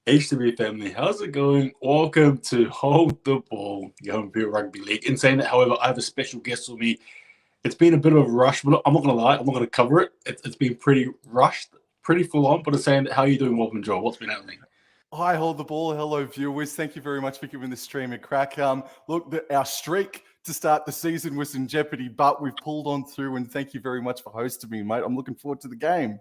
HTB family, how's it going? Welcome to Hold the Ball, Young Beer Rugby League. In saying that, however, I have a special guest with me. It's been a bit of a rush, but I'm not going to lie, I'm not going to cover it. It's been pretty rushed, pretty full on, but it's saying that, how are you doing, Wobblin Joel? What's been happening? Hi, Hold the Ball. Hello, viewers. Thank you very much for giving the stream a crack. Look, our streak to start the season was in jeopardy, but we've pulled on through, and thank you very much for hosting me, mate. I'm looking forward to the game.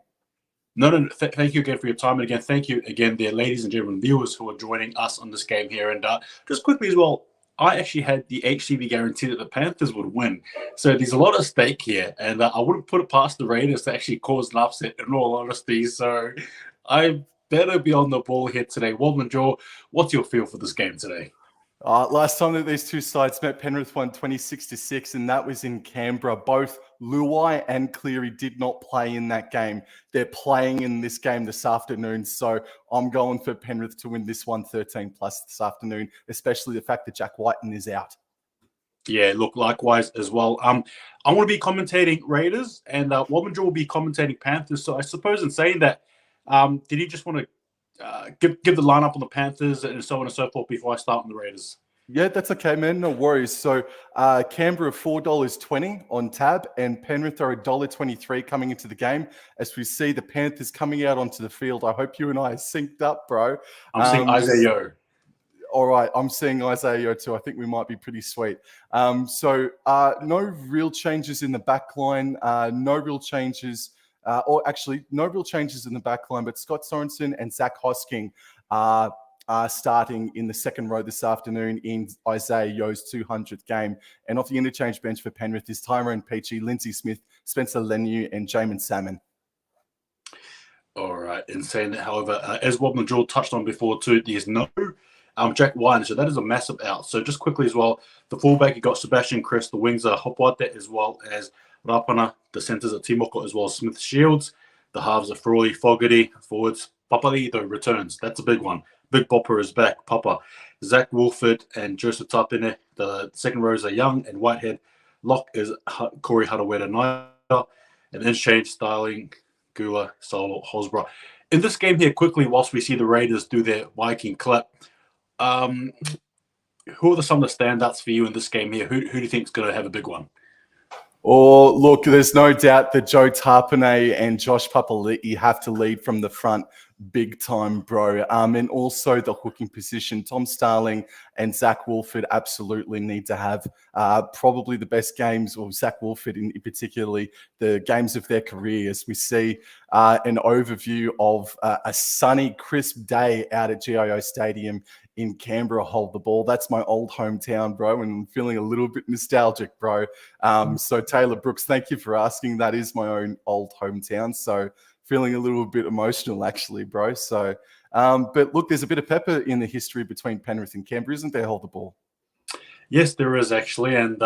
No. Thank you again for your time. And again, thank you again, there, ladies and gentlemen, viewers who are joining us on this game here. And just quickly as well, I actually had the HCB guarantee that the Panthers would win. So there's a lot at stake here. And I wouldn't put it past the Raiders to actually cause an upset, in all honesty. So I better be on the ball here today. Wobblin Joel, what's your feel for this game today? Last time that these two sides met, Penrith won 26-6, and that was in Canberra. Both Luai and Cleary did not play in that game. They're playing in this game this afternoon, so I'm going for Penrith to win this one 13+ this afternoon, especially the fact that Jack Whiten is out. Yeah, look, likewise as well. I'm going to be commentating Raiders, and Wobblin Joel will be commentating Panthers. So I suppose in saying that, did you just want to give the lineup on the Panthers and so on and so forth before I start on the Raiders? Yeah, that's okay, man. No worries. So Canberra $4.20 on tab, and Penrith are $1.23 coming into the game. As we see the Panthers coming out onto the field, I hope you and I are synced up, bro. I'm seeing Isaiah Yeo. All right, I'm seeing Isaiah Yeo too. I think we might be pretty sweet. So no real changes in the back line. No real changes. No real changes in the back line, but Scott Sorensen and Zach Hosking are starting in the second row this afternoon in Isaiah Yeo's 200th game. And off the interchange bench for Penrith is Tyrone Peachey, Lindsay Smith, Spencer Leniu, and Jamin Salmon. All right. In saying that, however, as Wobblin Joel touched on before too, there's no Jack Whiten, so that is a massive out. So just quickly as well, the fullback, you got Sebastian Chris, the wings are Hopwate as well as Rapana, the centres are Timoko as well as Smith Shields, the halves are Frawley, Fogarty, forwards, Papali, though returns. That's a big one. Big Bopper is back, Papa. Zach Wolford and Joseph Tapine. The second rows are Young and Whitehead. Lock is Corey Hadaweda Naira. And interchange Starling, Gula, Solo, Hosborough. In this game here, quickly, whilst we see the Raiders do their Viking clap, who are some of the standouts for you in this game here? Who do you think is going to have a big one? Oh, look, there's no doubt that Joe Tarpanay and Josh Papali'i have to lead from the front big time, bro. And also the hooking position. Tom Starling and Zach Wolford absolutely need to have probably the best games, or Zach Wolford in particularly, the games of their career, as we see an overview of a sunny, crisp day out at GIO Stadium in Canberra. Hold the Ball. That's my old hometown, bro, and I'm feeling a little bit nostalgic, bro. So Taylor Brooks, thank you for asking. That is my own old hometown. So feeling a little bit emotional, actually, bro. So, but look, there's a bit of pepper in the history between Penrith and Canberra, isn't there? Hold the Ball. Yes, there is actually. And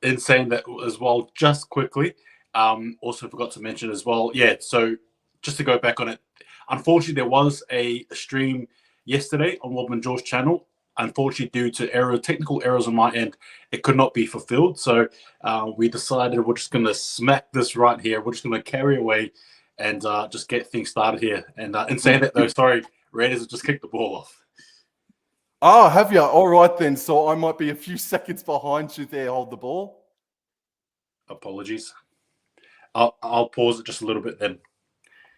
in saying that as well, just quickly, also forgot to mention as well. Yeah, so just to go back on it, unfortunately, there was a stream yesterday on Wobblin Joel's channel. Unfortunately, due to technical errors on my end, it could not be fulfilled. So we decided we're just going to smack this right here. We're just going to carry away and just get things started here. And in saying that, though, sorry, Raiders have just kicked the ball off. Oh, have you? All right, then. So I might be a few seconds behind you there. Hold the Ball. Apologies. I'll pause it just a little bit then.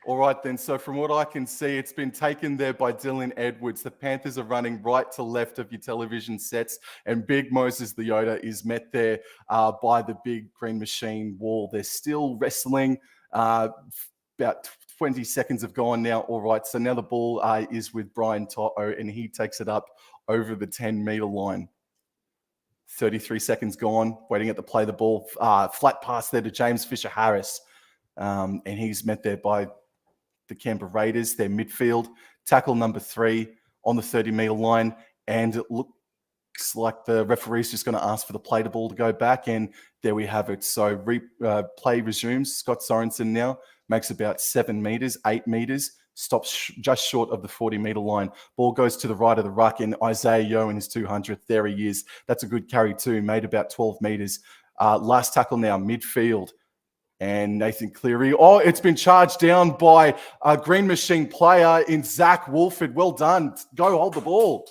All right, then. So from what I can see, it's been taken there by Dylan Edwards. The Panthers are running right to left of your television sets, and Big Moses Leota is met there by the big green machine wall. They're still wrestling. About 20 seconds have gone now. All right, so now the ball is with Brian Toto, and he takes it up over the 10-meter line. 33 seconds gone, waiting at the play. The ball, flat pass there to James Fisher-Harris, and he's met there by the Canberra Raiders, their midfield. Tackle number 3 on the 30-meter line, and it looks like the referee's just going to ask for the play ball to go back, and there we have it. So play resumes. Scott Sorensen now makes about 7 meters, 8 meters, stops just short of the 40-meter line. Ball goes to the right of the ruck, and Isaiah Yeo in his 200th. There he is. That's a good carry too, made about 12 meters. Last tackle now, midfield. And Nathan Cleary. Oh, it's been charged down by a Green Machine player in Zach Wolford. Well done. Go hold the ball.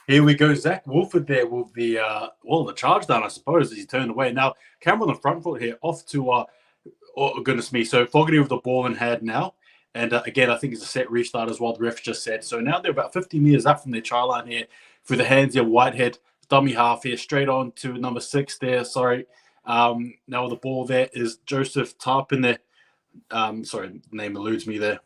Here we go. Zach Wolford there with the charge down, I suppose, as he turned away. Now, camera on the front foot here, off to, oh, goodness me. So Fogarty with the ball in hand now. And again, I think it's a set restart as well, the ref just said. So now they're about 50 meters up from their try line here through the hands here. Whitehead, dummy half here, straight on to number 6 there. Sorry. Now the ball there is Joseph Tarpin there. Sorry, the name eludes me there.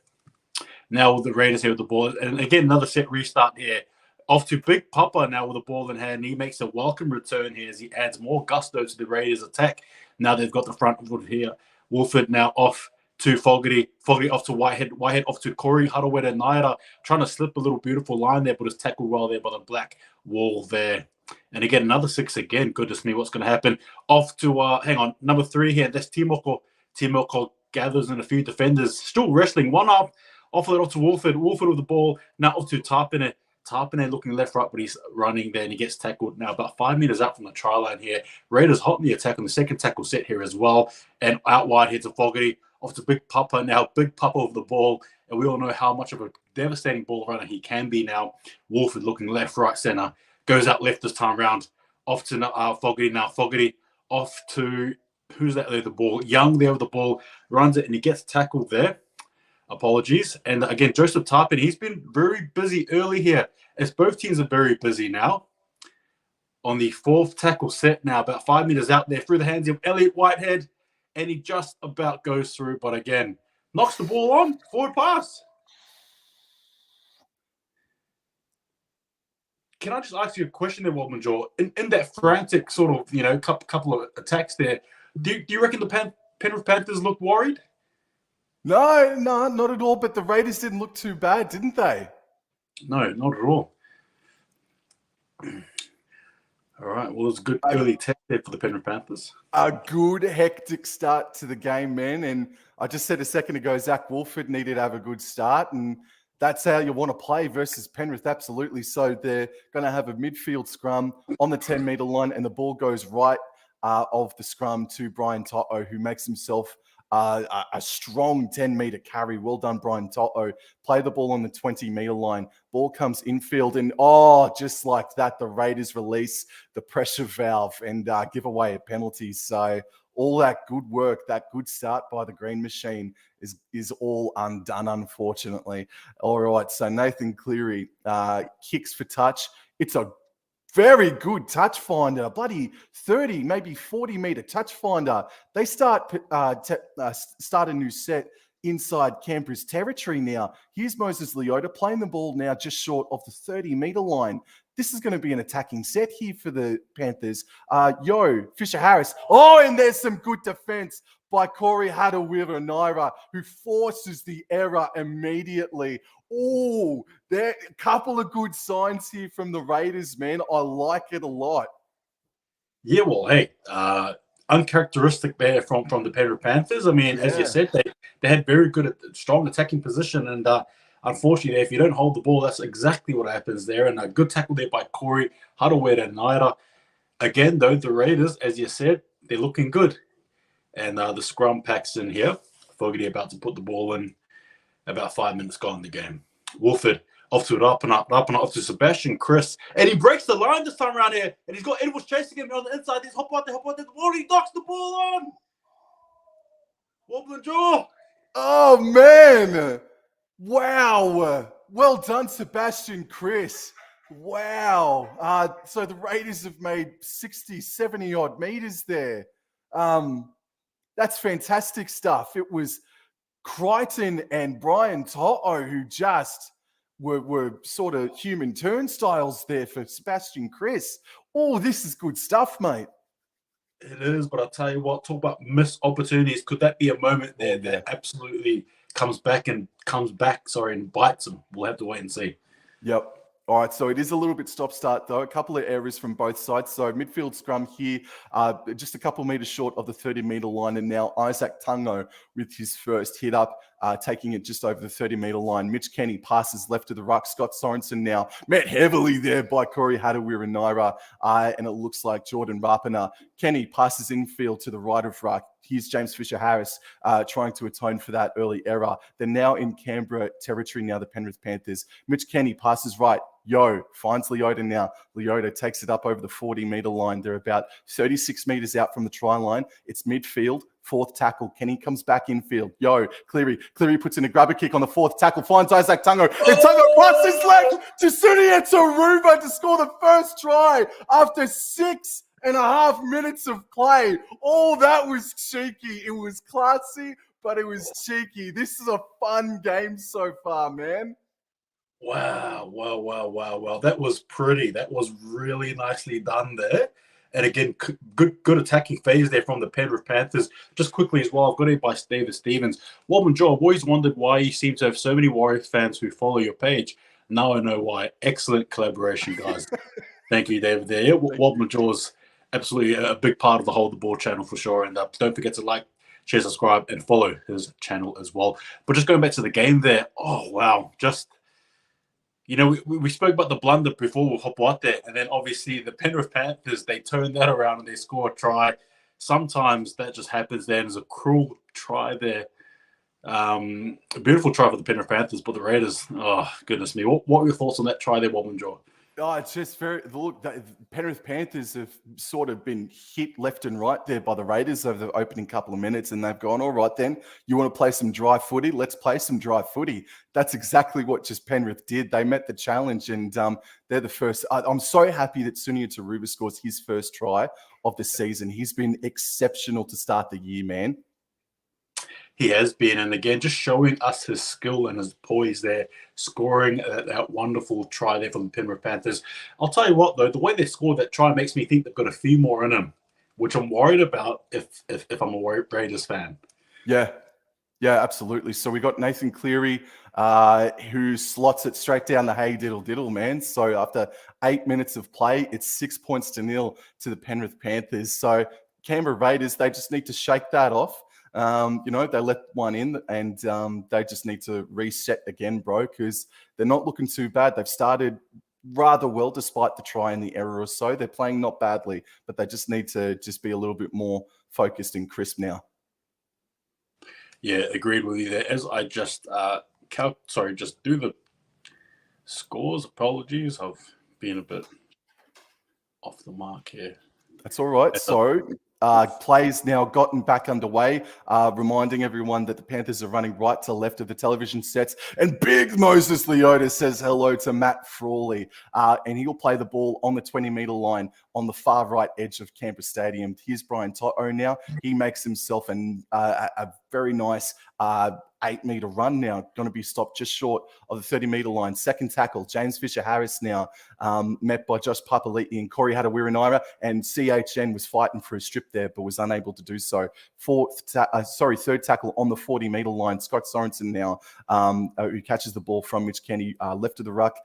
Now the Raiders here with the ball. And again, another set restart here. Off to Big Papa now with the ball in hand. He makes a welcome return here as he adds more gusto to the Raiders' attack. Now they've got the front foot here. Wolford now off to Fogarty. Fogarty off to Whitehead. Whitehead off to Corey Huddlewed and Naira. Trying to slip a little beautiful line there, but it's tackled well there by the black wall there. And again, another 6 again. Goodness me, what's going to happen? Off to, number 3 here. That's Timoko. Timoko gathers in a few defenders. Still wrestling. One up. Off it off to Wolford. Wolford with the ball. Now off to Tarpin. Tarpin looking left, right, but he's running there and he gets tackled now about 5 meters out from the try line here. Raiders hot in the attack on the second tackle set here as well. And out wide here to Fogarty. Off to Big Papa now. Big Papa with the ball. And we all know how much of a devastating ball runner he can be now. Wolford looking left, right, center. Goes out left this time round. Off to Fogarty now. Fogarty off to, who's that there, the ball? Young there with the ball. Runs it and he gets tackled there. Apologies. And again, Joseph Tarpin, he's been very busy early here, as both teams are very busy now. On the 4th tackle set now, about 5 meters out there, through the hands of Elliot Whitehead, and he just about goes through, but again, knocks the ball on, forward pass. Can I just ask you a question there, Wobblin Jaw? In that frantic sort of, couple of attacks there, do you reckon the Penrith Panthers look worried? No, not at all. But the Raiders didn't look too bad, didn't they? No, not at all. All right. Well, it's a good early test there for the Penrith Panthers. A good, hectic start to the game, man. And I just said a second ago, Zach Wolford needed to have a good start. And that's how you want to play versus Penrith, absolutely. So they're going to have a midfield scrum on the 10-meter line, and the ball goes right of the scrum to Brian To'o, who makes himself a strong 10-meter carry. Well done, Brian To'o. Play the ball on the 20-meter line. Ball comes infield, and just like that, the Raiders release the pressure valve and give away a penalty. So all that good work, that good start by the Green Machine is all undone, unfortunately. All right, so Nathan Cleary kicks for touch. It's a very good touch finder, bloody 30, maybe 40-meter touch finder. They start a new set inside Canberra's territory now. Here's Moses Leota playing the ball now just short of the 30-meter line. This is going to be an attacking set here for the Panthers. Fisher-Harris. Oh, and there's some good defense by Corey Harawira-Naera, who forces the error immediately. Oh, there a couple of good signs here from the Raiders, man. I like it a lot. Yeah, well, hey, uncharacteristic there from the Penrith Panthers. I mean, as you said, they had very good, strong attacking position, and unfortunately, if you don't hold the ball, that's exactly what happens there. And a good tackle there by Corey Harawira-Naera. Again, though, the Raiders, as you said, they're looking good. And the scrum packs in here. Fogarty about to put the ball in. About 5 minutes gone in the game. Wolford off to it, up and up, off to Sebastian Chris. And he breaks the line this time around here. And he's got Edwards chasing him on the inside. He's hop out there. The ball. He knocks the ball on. Wobblin Jaw. Oh, man. Wow. Well done, Sebastian Chris. Wow. So the Raiders have made 60, 70 odd meters there. That's fantastic stuff. It was Crichton and Brian To'o who just were sort of human turnstiles there for Sebastian Chris. Oh, this is good stuff, mate. It is, but I'll tell you what, talk about missed opportunities. Could that be a moment there that absolutely comes back and bites them? We'll have to wait and see. Yep. All right, so it is a little bit stop-start, though. A couple of errors from both sides. So midfield scrum here, just a couple meters short of the 30-meter line. And now Isaac Tungo with his first hit up, taking it just over the 30-meter line. Mitch Kenny passes left to the ruck. Scott Sorensen now met heavily there by Corey Harawira-Naera. And it looks like Jordan Rapana. Kenny passes infield to the right of ruck. here's James Fisher-Harris trying to atone for that early error. They're now in Canberra territory now, the Penrith Panthers. Mitch Kenny passes right. Yo, finds Leota now. Leota takes it up over the 40-metre line. They're about 36 metres out from the try line. It's midfield, fourth tackle. Kenny comes back infield. Yo, Cleary puts in a grabber kick on the fourth tackle, finds Isaac Tungo. And Tungo busts his leg to Sunia Taruva to score the first try after 6.5 minutes of play. Oh, that was cheeky. It was classy, but it was cheeky. This is a fun game so far, man. Wow. That was pretty. That was really nicely done there. And again, good attacking phase there from the Penrith Panthers. Just quickly as well, I've got it by David Stevens. Wobblin Joe, I've always wondered why you seem to have so many Warriors fans who follow your page. Now I know why. Excellent collaboration, guys. Thank you, David. There, yeah, Wobblin Jaw's absolutely a big part of the Hold the Ball channel for sure. And don't forget to like, share, subscribe, and follow his channel as well. But just going back to the game there, oh wow, just. You know, we spoke about the blunder before with Hopoate, and then obviously the Penrith Panthers, they turn that around and they score a try. Sometimes that just happens there. There's a cruel try there. A beautiful try for the Penrith Panthers, but the Raiders, oh, goodness me. What were your thoughts on that try there, Wobblin Jaw? Oh, it's just look, the Penrith Panthers have sort of been hit left and right there by the Raiders over the opening couple of minutes, and they've gone, all right then, you want to play some dry footy? Let's play some dry footy. That's exactly what just Penrith did. They met the challenge, and they're the first. I'm so happy that Sunia Taruva scores his first try of the season. He's been exceptional to start the year, man. He has been, and again, just showing us his skill and his poise there, scoring that wonderful try there from the Penrith Panthers. I'll tell you what, though, the way they scored that try makes me think they've got a few more in them, which I'm worried about if I'm a Raiders fan. Yeah, absolutely. So we got Nathan Cleary, who slots it straight down the hey diddle diddle, man. So after 8 minutes of play, it's 6-0 to the Penrith Panthers. So Canberra Raiders, they just need to shake that off. They let one in, and they just need to reset again, bro, because they're not looking too bad. They've started rather well despite the try and the error or so. They're playing not badly, but they just need to just be a little bit more focused and crisp now. Yeah, agreed with you there. As I just just do the scores. Apologies, I've been a bit off the mark here. That's all right. So play's now gotten back underway, reminding everyone that the Panthers are running right to left of the television sets. And big Moses Leota says hello to Matt Frawley. And he'll play the ball on the 20-metre line on the far right edge of Canberra Stadium. Here's Brian Toto now. He makes himself a very nice 8-metre run now, going to be stopped just short of the 30-metre line. Second tackle, James Fisher-Harris now, met by Josh Papali'i and Corey Hata-Wiranira, and CHN was fighting for a strip there, but was unable to do so. Third tackle on the 40-metre line, Scott Sorensen now, who catches the ball from Mitch Kenny, left of the ruck,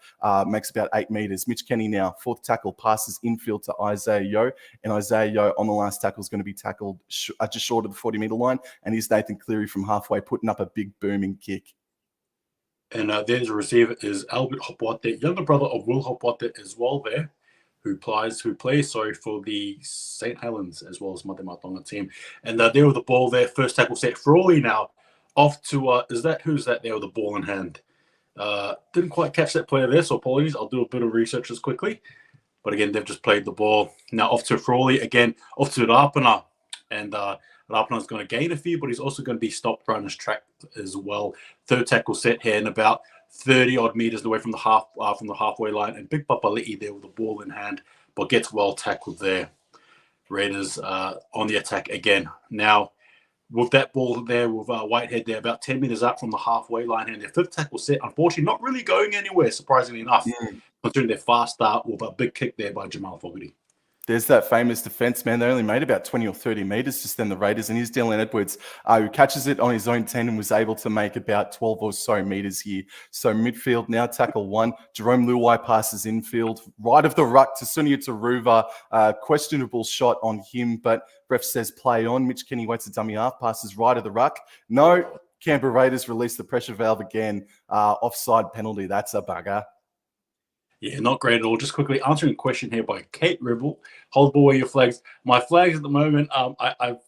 makes about 8 metres. Mitch Kenny now, fourth tackle, passes infield to Isaiah Yeo, and Isaiah Yeo on the last tackle is going to be tackled just short of the 40-metre line, and here's Nathan Cleary from halfway, putting up a big booming kick. And then the receiver is Albert Hopoate, younger brother of Will Hopoate as well there, who plays for the St. Helens as well as Mate Matonga team. And there with the ball there, first tackle set. Frawley now off to, who's that there with the ball in hand? Didn't quite catch that player there, so apologies. I'll do a bit of research as quickly. But again, they've just played the ball. Now off to Frawley, again, off to Rapana. And Rapana's going to gain a few, but he's also going to be stopped around his track as well. Third tackle set here and about 30-odd meters away from the halfway line. And Big Papali'i there with the ball in hand, but gets well tackled there. Raiders on the attack again. Now, with that ball there, with Whitehead there, about 10 meters out from the halfway line, and their fifth tackle set, unfortunately, not really going anywhere, surprisingly enough, considering their fast start with a big kick there by Jamal Fogarty. There's that famous defense, man. They only made about 20 or 30 meters just then, the Raiders. And here's Dylan Edwards, who catches it on his own 10 and was able to make about 12 or so meters here. So midfield now, tackle one. Jerome Luai passes infield, right of the ruck to Sunia Taruva. Questionable shot on him, but ref says play on. Mitch Kenny waits a dummy half, passes right of the ruck. No, Canberra Raiders release the pressure valve again. Offside penalty. That's a bugger. Yeah, not great at all. Just quickly answering a question here by Kate Ribble. Hold ball where your flags. My flags at the moment, I've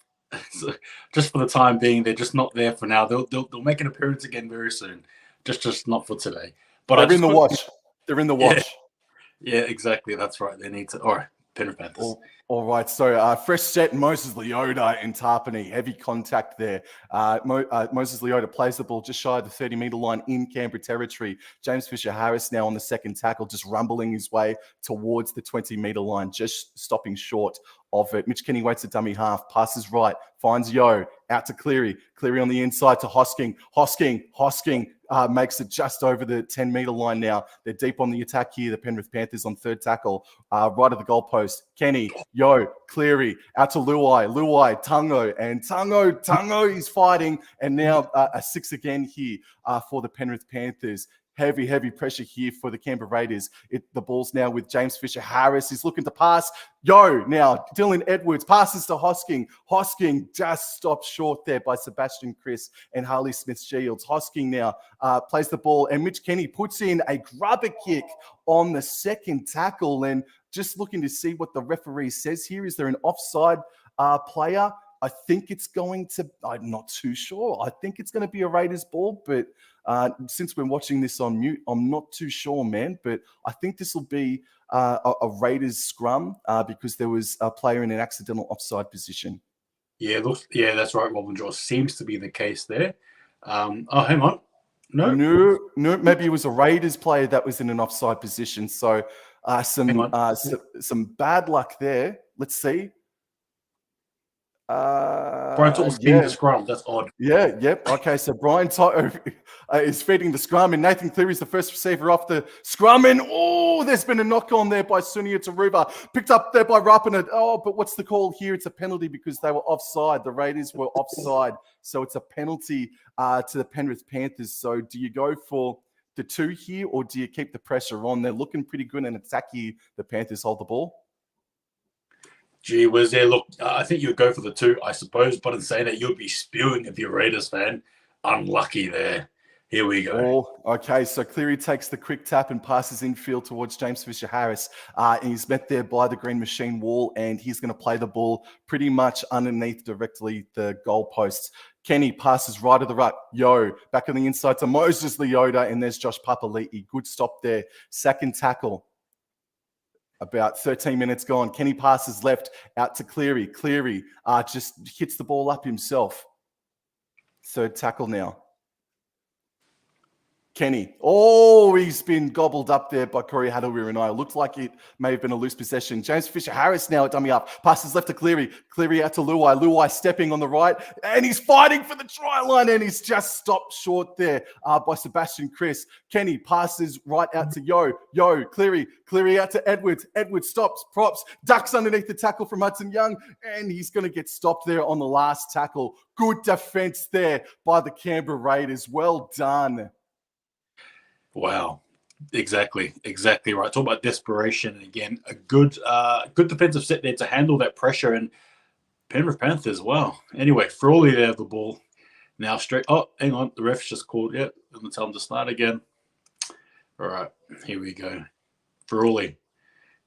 So just for the time being, they're just not there for now. They'll make an appearance again very soon. Just not for today. But I They're in just the quickly, wash. They're in the yeah, wash. yeah, exactly. That's right. They need to. All right, Penrith Panthers. All right, so fresh set, Moses Leota and Tarpany, heavy contact there. Moses Leota plays the ball just shy of the 30-metre line in Canberra territory. James Fisher-Harris now on the second tackle, just rumbling his way towards the 20-metre line, just stopping short of it. Mitch Kenny waits a dummy half, passes right, finds Yo, out to Cleary. Cleary on the inside to Hosking. Hosking makes it just over the 10-metre line now. They're deep on the attack here, the Penrith Panthers on third tackle. Right at the goalpost. Kenny, Yo, Cleary, out to Luai, Tungo, and Tungo is fighting. And now a 6 again here for the Penrith Panthers. Heavy pressure here for the Canberra Raiders. The ball's now with James Fisher-Harris. He's looking to pass. Yo, now Dylan Edwards passes to Hosking. Hosking just stopped short there by Sebastian Chris and Harley Smith-Shields. Hosking now plays the ball, and Mitch Kenny puts in a grubber kick on the second tackle. And just looking to see what the referee says here. Is there an offside player? I think it's going to, I'm not too sure. I think it's going to be a Raiders ball, but since we're watching this on mute, I'm not too sure, man. But I think this will be a Raiders scrum because there was a player in an accidental offside position. Yeah, that's right, Wobblin. Seems to be the case there. Oh, hang on. No, maybe it was a Raiders player that was in an offside position. So some bad luck there. Let's see. Brian To'o's feeding the scrum. That's odd. Yeah, yep. Okay, so Brian Toto is feeding the scrum, and Nathan Cleary is the first receiver off the scrum. And there's been a knock on there by Sunia Taruva, picked up there by Rapina. But what's the call here? It's a penalty because they were offside. The Raiders were offside, so it's a penalty to the Penrith Panthers. So do you go for the 2 here, or do you keep the pressure on? They're looking pretty good and attack here. The Panthers hold the ball. Gee whiz, there. Look, I think you'd go for the 2, I suppose. But in saying that, you'd be spewing if you're a Raiders fan. Unlucky there. Here we go. Okay, so Cleary takes the quick tap and passes infield towards James Fisher-Harris. And he's met there by the green machine wall, and he's going to play the ball pretty much underneath directly the goalposts. Kenny passes right of the ruck. Yo, back on the inside to Moses Leota, and there's Josh Papali'i. Good stop there. Second tackle. About 13 minutes gone. Kenny passes left out to Cleary. Cleary just hits the ball up himself. Third tackle now. Kenny. He's been gobbled up there by Corey Hadawira. Looked like it may have been a loose possession. James Fisher-Harris now at dummy up. Passes left to Cleary. Cleary out to Luai. Luai stepping on the right. And he's fighting for the try line. And he's just stopped short there by Sebastian Chris. Kenny passes right out to Yo. Cleary. Cleary out to Edwards. Edwards stops. Props. Ducks underneath the tackle from Hudson Young. And he's going to get stopped there on the last tackle. Good defense there by the Canberra Raiders. Well done. Wow, exactly right. Talk about desperation, and again, a good defensive set there to handle that pressure. And Penrith Panthers, wow. Anyway, Frawley there the ball now straight. Oh, hang on, the ref's just called. Yeah, I'm gonna tell him to start again. All right, here we go. Frawley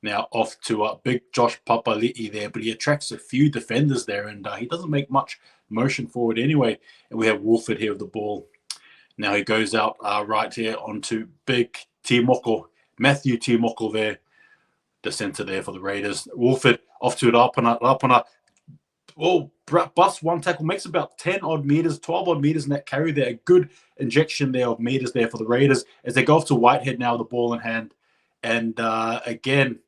now off to big Josh Papali'i there, but he attracts a few defenders there, and he doesn't make much motion forward anyway. And we have Wolford here with the ball. Now he goes out right here onto big Timoko, Matthew Timoko there, the centre there for the Raiders. Wolford off to it, Rapana. Bus one tackle, makes about 10 odd meters, 12 odd meters in that carry there. A good injection there of meters there for the Raiders as they go off to Whitehead now with the ball in hand. And again,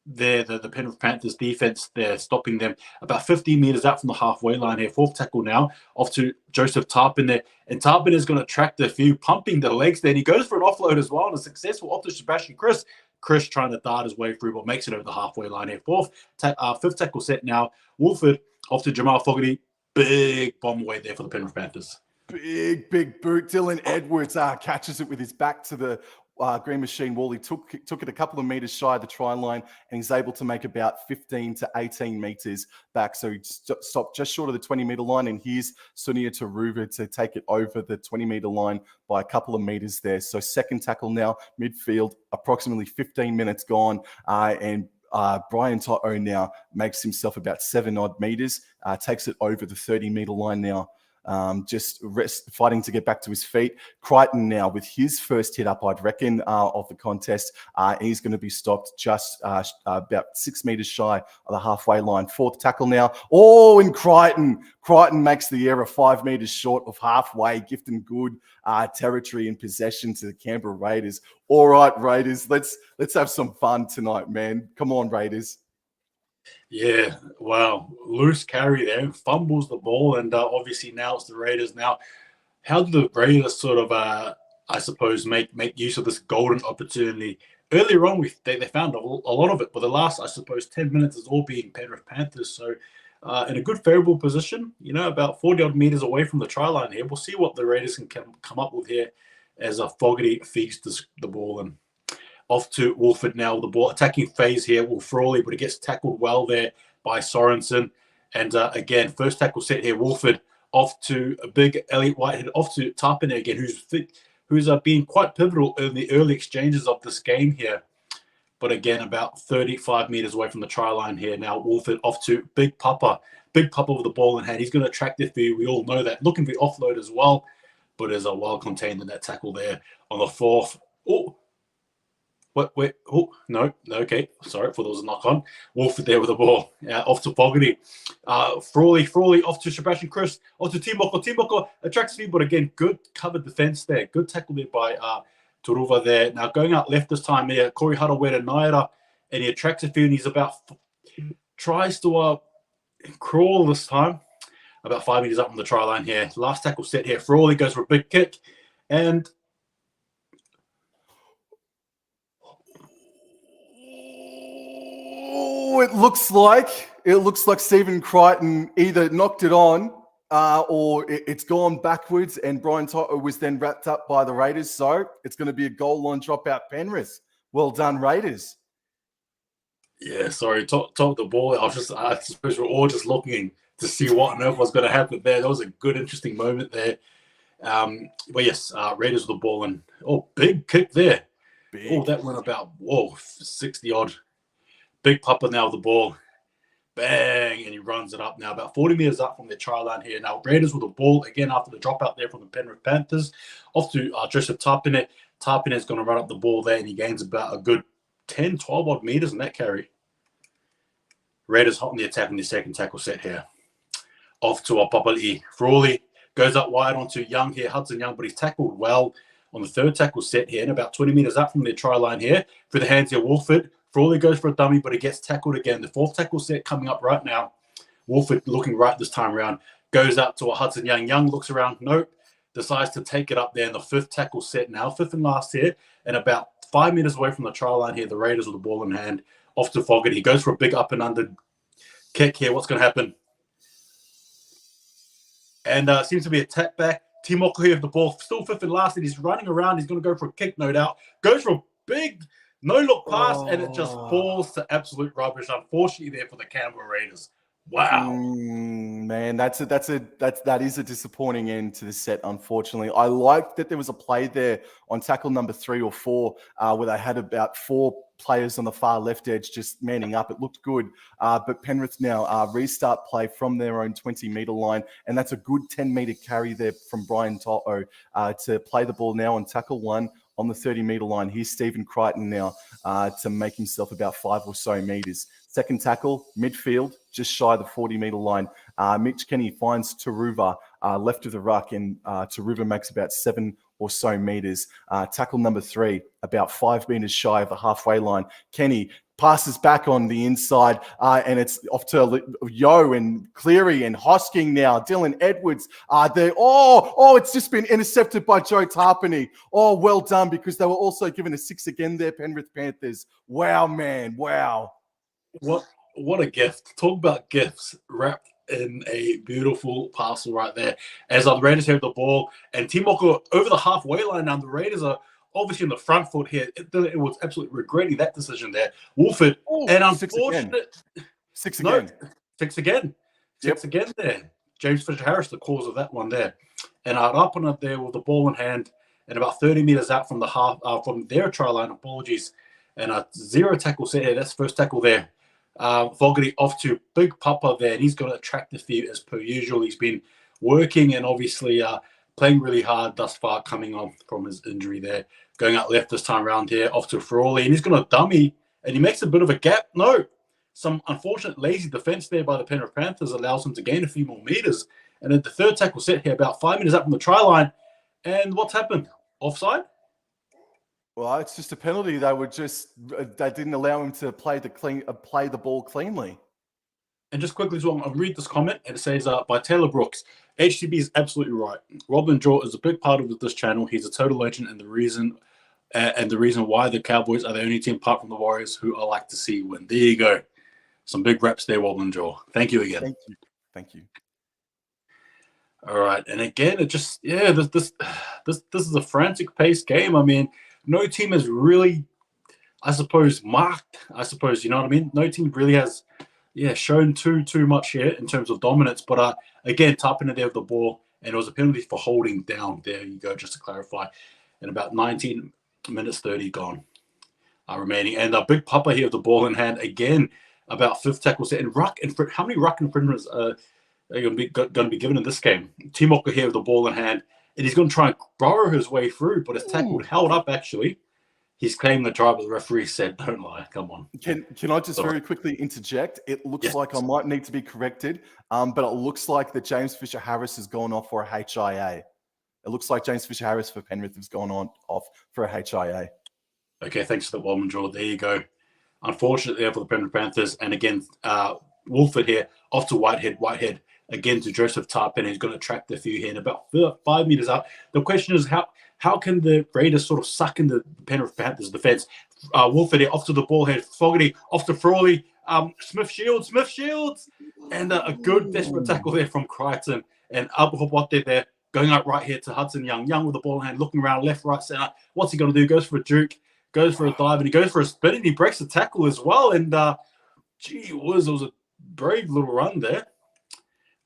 there the Penrith Panthers defense there stopping them about 15 meters out from the halfway line here. Fourth tackle now off to Joseph Tarpin there, and Tarpin is going to track the few, pumping the legs there, and he goes for an offload as well, and a successful off to Sebastian Chris trying to dart his way through, but makes it over the halfway line here. Fifth tackle set now. Wolford off to Jamal Fogarty. Big bomb away there for the Penrith Panthers. Big boot. Dylan Edwards catches it with his back to the green machine wall. He took it a couple of meters shy of the try line, and he's able to make about 15 to 18 meters back. So he stopped just short of the 20-meter line, and here's Sunia Taruva to take it over the 20-meter line by a couple of meters there. So second tackle now, midfield, approximately 15 minutes gone, and Brian Toto now makes himself about 7 odd meters, takes it over the 30-meter line now. Fighting to get back to his feet. Crichton now with his first hit up, I'd reckon, of the contest. He's going to be stopped just about 6 meters shy of the halfway line. Fourth tackle now. Oh, and Crichton makes the error 5 meters short of halfway. Gifting good territory and possession to the Canberra Raiders. All right, Raiders, let's have some fun tonight, man. Come on, Raiders. Yeah, wow. Loose carry there, fumbles the ball, and obviously now it's the Raiders. Now, how do the Raiders sort of, I suppose, make use of this golden opportunity? Earlier on, they found a lot of it, but the last, I suppose, 10 minutes has all been Penrith Panthers. So, in a good favourable position, about 40-odd metres away from the try line here. We'll see what the Raiders can come up with here as Fogarty feeds the ball in. Off to Wolford now with the ball. Attacking phase here will Frawley, but he gets tackled well there by Sorensen. And again, first tackle set here, Wolford off to a big Elliot Whitehead, off to Tarpin again, who's been quite pivotal in the early exchanges of this game here. But again, about 35 metres away from the try line here. Now Wolford off to Big Papa with the ball in hand. He's going to attract the feed. We all know that. Looking for the offload as well, but is well contained in that tackle there on the fourth. Oh, wait. Oh, no. Okay. Sorry, for those knock on. Wolford there with the ball. Off to Fogarty. Frawley off to Sebastian Chris. Off to Timoko. Timoko attracts me, but again, good covered defense there. Good tackle there by Turuva there. Now going out left this time here, Corey Harawira Naira, and he attracts a few, and he's tries to crawl this time. About 5 meters up on the try line here. Last tackle set here. Frawley goes for a big kick, and it looks like Stephen Crichton either knocked it on or it's gone backwards, and Brian Toto was then wrapped up by the Raiders. So it's going to be a goal line dropout Penrith. Well done, Raiders. Yeah, sorry, talk the ball. I suppose we're all just looking to see what on earth was going to happen there. That was a good, interesting moment there. But yes, Raiders with the ball, and big kick there. That went about 60 odd. Big Papa now with the ball. Bang, and he runs it up now, about 40 meters up from the try line here. Now, Raiders with the ball again after the dropout there from the Penrith Panthers. Off to Joseph Tarpin. Tarpin is going to run up the ball there, and he gains about a good 10, 12 odd meters in that carry. Raiders hot on the attack in the second tackle set here. Off to Papali'i. Frawley goes up wide onto Young here, Hudson Young, but he's tackled well on the third tackle set here, and about 20 meters up from the try line here. For the hands here, Wolford. Frawley goes for a dummy, but he gets tackled again. The fourth tackle set coming up right now. Wolford looking right this time around. Goes up to a Hudson Young. Young looks around. Nope. Decides to take it up there in the fifth tackle set now. Fifth and last here. And about 5 meters away from the try line here, the Raiders with the ball in hand. Off to Fogarty. He goes for a big up and under kick here. What's going to happen? And seems to be a tap back. Timoko here with the ball. Still fifth and last. And he's running around. He's going to go for a kick, no doubt. Goes for a big no-look pass, and it just falls to absolute rubbish, unfortunately, there for the Canberra Raiders. Wow. Man, that is a disappointing end to the set, unfortunately. I liked that there was a play there on tackle number 3 or 4 where they had about 4 players on the far left edge just manning up. It looked good. But Penrith now restart play from their own 20-meter line, and that's a good 10-meter carry there from Brian Toto to play the ball now on tackle 1 on the 30-meter line. Here's Stephen Crichton now to make himself about 5 or so meters. Second tackle, midfield, just shy of the 40-meter line. Mitch Kenny finds Turuva left of the ruck, and Turuva makes about 7 or so meters. Tackle number 3, about 5 meters shy of the halfway line. Kenny passes back on the inside, and it's off to Yo and Cleary and Hosking now. Dylan Edwards there. It's just been intercepted by Joe Tarpany. Well done, because they were also given a 6 again there, Penrith Panthers. Wow, man. Wow. What a gift. Talk about gifts wrapped in a beautiful parcel right there. As the Raiders have the ball, and Timoko over the halfway line now. The Raiders are obviously in the front foot here. It was absolutely regretting that decision there. Wolford, and unfortunate. 6 again. 6 again. 6 again there. James Fisher-Harris, the cause of that one there. And up on it there with the ball in hand, and about 30 meters out from the half, from their try line, apologies. And a 0 tackle set here. That's the first tackle there. Fogarty off to Big Papa there, and he's got to attract the feet as per usual. He's been working and obviously playing really hard thus far, coming on from his injury there. Going out left this time around here, off to Frawley, and he's going to dummy, and he makes a bit of a gap. No, some unfortunate lazy defense there by the Penrith Panthers allows him to gain a few more meters. And then the third tackle set here, about 5 meters up from the try line. And what's happened? Offside? Well, it's just a penalty. They didn't allow him to play the ball cleanly. And just quickly as well, I'll read this comment, and it says by Taylor Brooks, HTB is absolutely right. Wobblin Jaw is a big part of this channel. He's a total legend, and the reason why the Cowboys are the only team apart from the Warriors who I like to see win. There you go. Some big reps there, Wobblin Jaw. Thank you again. Thank you. All right, and again, it just this is a frantic paced game. I mean, no team has really, I suppose, marked. I suppose you know what I mean. No team really has, shown too much here in terms of dominance. But again, tapping it there with the ball, and it was a penalty for holding down. There you go, just to clarify. And about 19 minutes 30 gone remaining, and a Big Papa here with the ball in hand again. About fifth tackle set and ruck. And how many ruck infringements are going to be given in this game? Timoko here with the ball in hand, and he's going to try and burrow his way through, but his tackle held up. Actually, he's claiming the try, but the referee said, "Don't lie, come on." Can I just very quickly interject? It looks like I might need to be corrected, but it looks like that James Fisher-Harris has gone off for a HIA. It looks like James Fisher-Harris for Penrith has gone off for a HIA. Okay, thanks for the Wobblin Jaw. There you go. Unfortunately, for the Penrith Panthers, and again, Wolford here off to Whitehead. Whitehead again to Joseph Tarpin. He's going to track the few here and about 5 meters up. The question is how can the Raiders sort of suck in the Penrith Panthers defense? Wolford here off to the ball head. Fogarty off to Frawley. Smith Shields, and a good desperate tackle there from Crichton. And Abu there going out right here to Hudson Young. Young with the ball in hand, looking around left, right, center. What's he going to do? Goes for a juke. Goes for a dive, and he goes for a spin, and he breaks the tackle as well. And it was a brave little run there.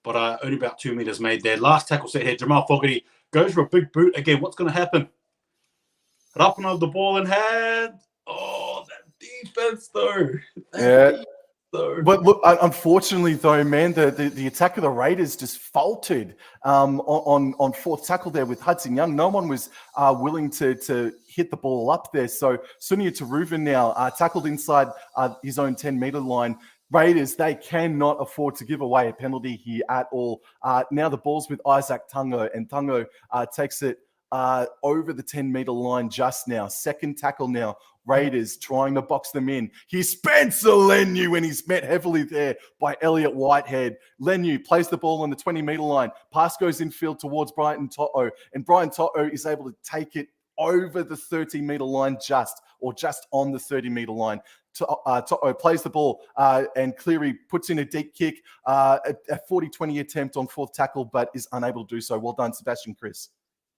But only about 2 meters made there. Last tackle set here. Jamal Fogarty goes for a big boot. Again, what's going to happen? Up and over the ball in hand. Oh, that defense, though. But look, unfortunately, though, man, the attack of the Raiders just faltered on fourth tackle there with Hudson Young. No one was willing to hit the ball up there. So Sunia Taruvan now tackled inside his own 10-meter line. Raiders, they cannot afford to give away a penalty here at all. Now the ball's with Isaac Tungo, and Tungo takes it over the 10-meter line just now. Second tackle now. Raiders trying to box them in. Here's Spencer Leniu, and he's met heavily there by Elliot Whitehead. Leniu plays the ball on the 20-meter line. Pass goes infield towards Brian To'o, and Brian To'o is able to take it over the 30-meter line just on the 30-meter line. To'o plays the ball, and Cleary puts in a deep kick, a 40-20 attempt on fourth tackle, but is unable to do so. Well done, Sebastian Chris.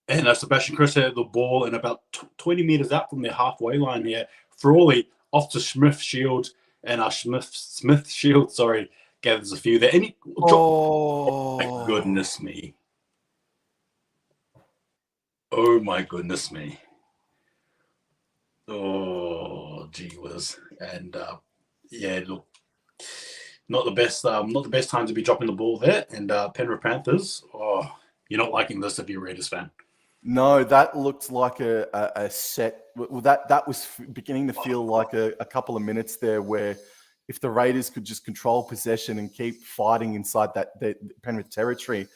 And Sebastian Chris had the ball and about 20 meters out from their halfway line here. Frawley off to Smith Shields, and Smith Shields, gathers a few there. And oh my goodness me. Oh my goodness me. Oh, gee whiz. And look, not the best time to be dropping the ball there. And Penrith Panthers, you're not liking this if you're a Raiders fan. No, that looked like a set. Well, that was beginning to feel like a couple of minutes there where if the Raiders could just control possession and keep fighting inside the Penrith territory,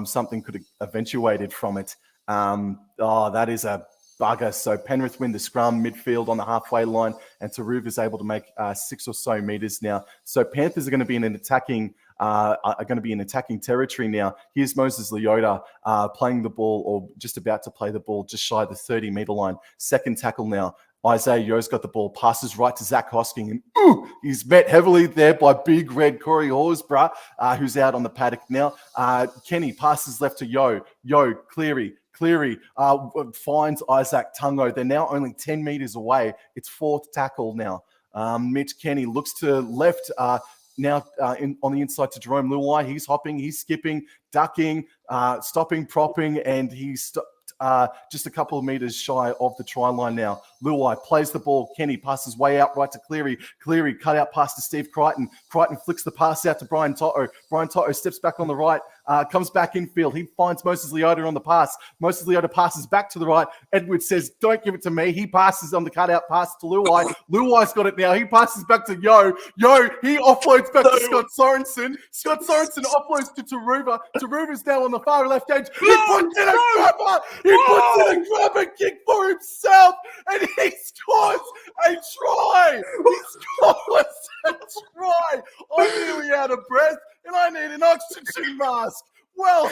something could have eventuated from it. That is a bugger. So Penrith win the scrum midfield on the halfway line, and Taruv is able to make 6 or so meters now. So Panthers are going to be in an attacking territory now. Here's Moses Leota playing the ball, or just about to play the ball, just shy of the 30-meter line. Second tackle now. Isaiah Yo's got the ball, passes right to Zach Hosking, and he's met heavily there by big red Corey Horsburgh, who's out on the paddock now. Kenny passes left to Yo. Cleary finds Isaac Tungo. They're now only 10 meters away. It's fourth tackle now. Mitch Kenny looks to left, now on the inside to Jerome Luai. He's hopping, he's skipping, ducking, stopping, propping, and he's just a couple of meters shy of the try line now. Luai plays the ball. Kenny passes way out right to Cleary. Cleary cut out pass to Steve Crichton. Crichton flicks the pass out to Brian Toto. Brian Toto steps back on the right, comes back infield. He finds Moses Leota on the pass. Moses Leota passes back to the right. Edwards says, don't give it to me. He passes on the cutout pass to Luai. Luai's got it now. He passes back to Yo. He offloads back to Scott Sorensen. Scott Sorensen offloads to Taruva. Taruva's now on the far left edge. He puts in a grabber. He puts in a grabber kick for himself, and he scores a try. He scores a try. I'm nearly out of breath, and I need an oxygen mask. Well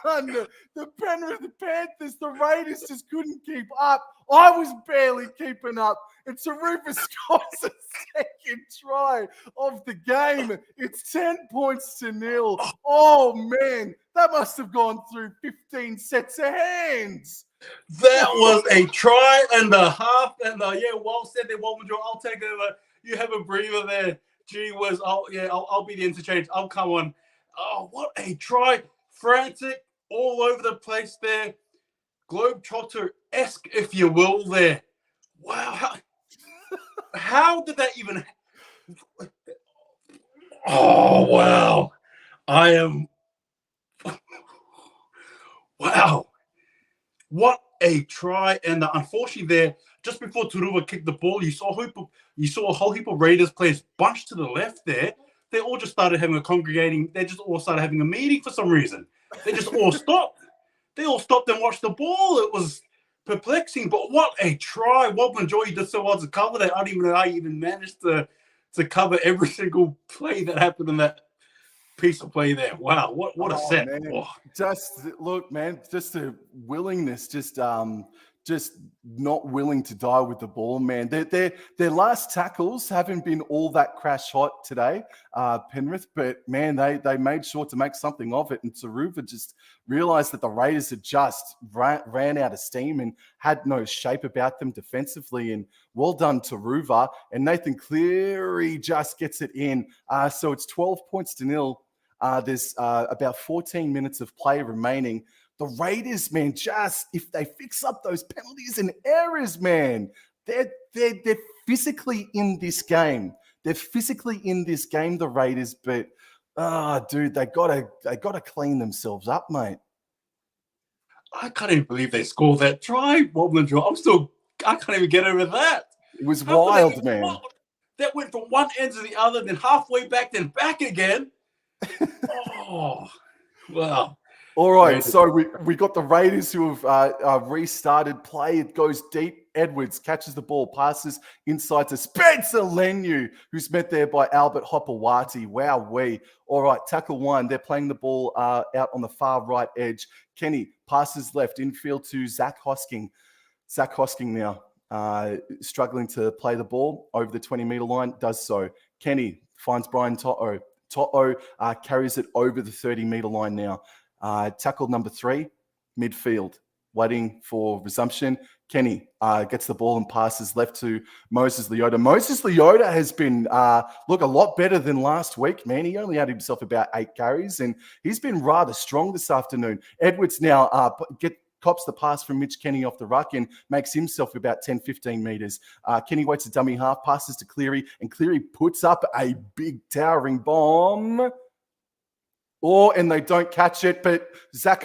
done. The Penrith Panthers, the Raiders just couldn't keep up. I was barely keeping up. And Taruva scores a second try of the game. It's 10 points to nil. Oh, man. That must have gone through 15 sets of hands. That was a try and a half. And well said there, Wobblin. I'll take over. You have a breather there. Gee whiz. I'll be the interchange. I'll come on. Oh, what a try. Frantic all over the place there. Globetrotter-esque, if you will, there. Wow. How did that even... Oh, wow. I am... Wow. What a try. And unfortunately there, just before Taruva kicked the ball, you saw a whole heap of Raiders players bunched to the left there. They all just started having they just all started having a meeting for some reason. They just all stopped. They all stopped and watched the ball. It was perplexing, but what a try. Wobblin Joy, you did so well to cover that. I don't even know how you even managed to cover every single play that happened in that piece of play there. Wow, what a set. Oh. Just look, man, just a willingness, just not willing to die with the ball, man. Their last tackles haven't been all that crash hot today, Penrith, but man, they made sure to make something of it. And Taruva just realized that the Raiders had just ran out of steam and had no shape about them defensively. And well done, Taruva. And Nathan Cleary just gets it in. So it's 12 points to nil. There's about 14 minutes of play remaining. The Raiders, man, just if they fix up those penalties and errors, man, they're physically in this game. They're physically in this game, the Raiders, but dude, they gotta clean themselves up, mate. I can't even believe they scored that try, Wobblin Joy. I can't even get over that. It was wild, man. That went from one end to the other, then halfway back, then back again. Oh, wow. All right, so we got the Raiders who have restarted play. It goes deep. Edwards catches the ball, passes inside to Spencer Leniu, who's met there by Albert Hopewati. Wowee. All right, tackle one. They're playing the ball out on the far right edge. Kenny passes left infield to Zach Hosking. Zach Hosking now struggling to play the ball over the 20-meter line, does so. Kenny finds Brian Toto. Toto carries it over the 30-meter line now. Tackle number 3, midfield, waiting for resumption. Kenny gets the ball and passes left to Moses Leota. Moses Leota has been, a lot better than last week, man. He only had himself about 8 carries, and he's been rather strong this afternoon. Edwards now cops the pass from Mitch Kenny off the ruck and makes himself about 10, 15 meters. Kenny waits a dummy half, passes to Cleary, and Cleary puts up a big towering bomb. And they don't catch it, but it's a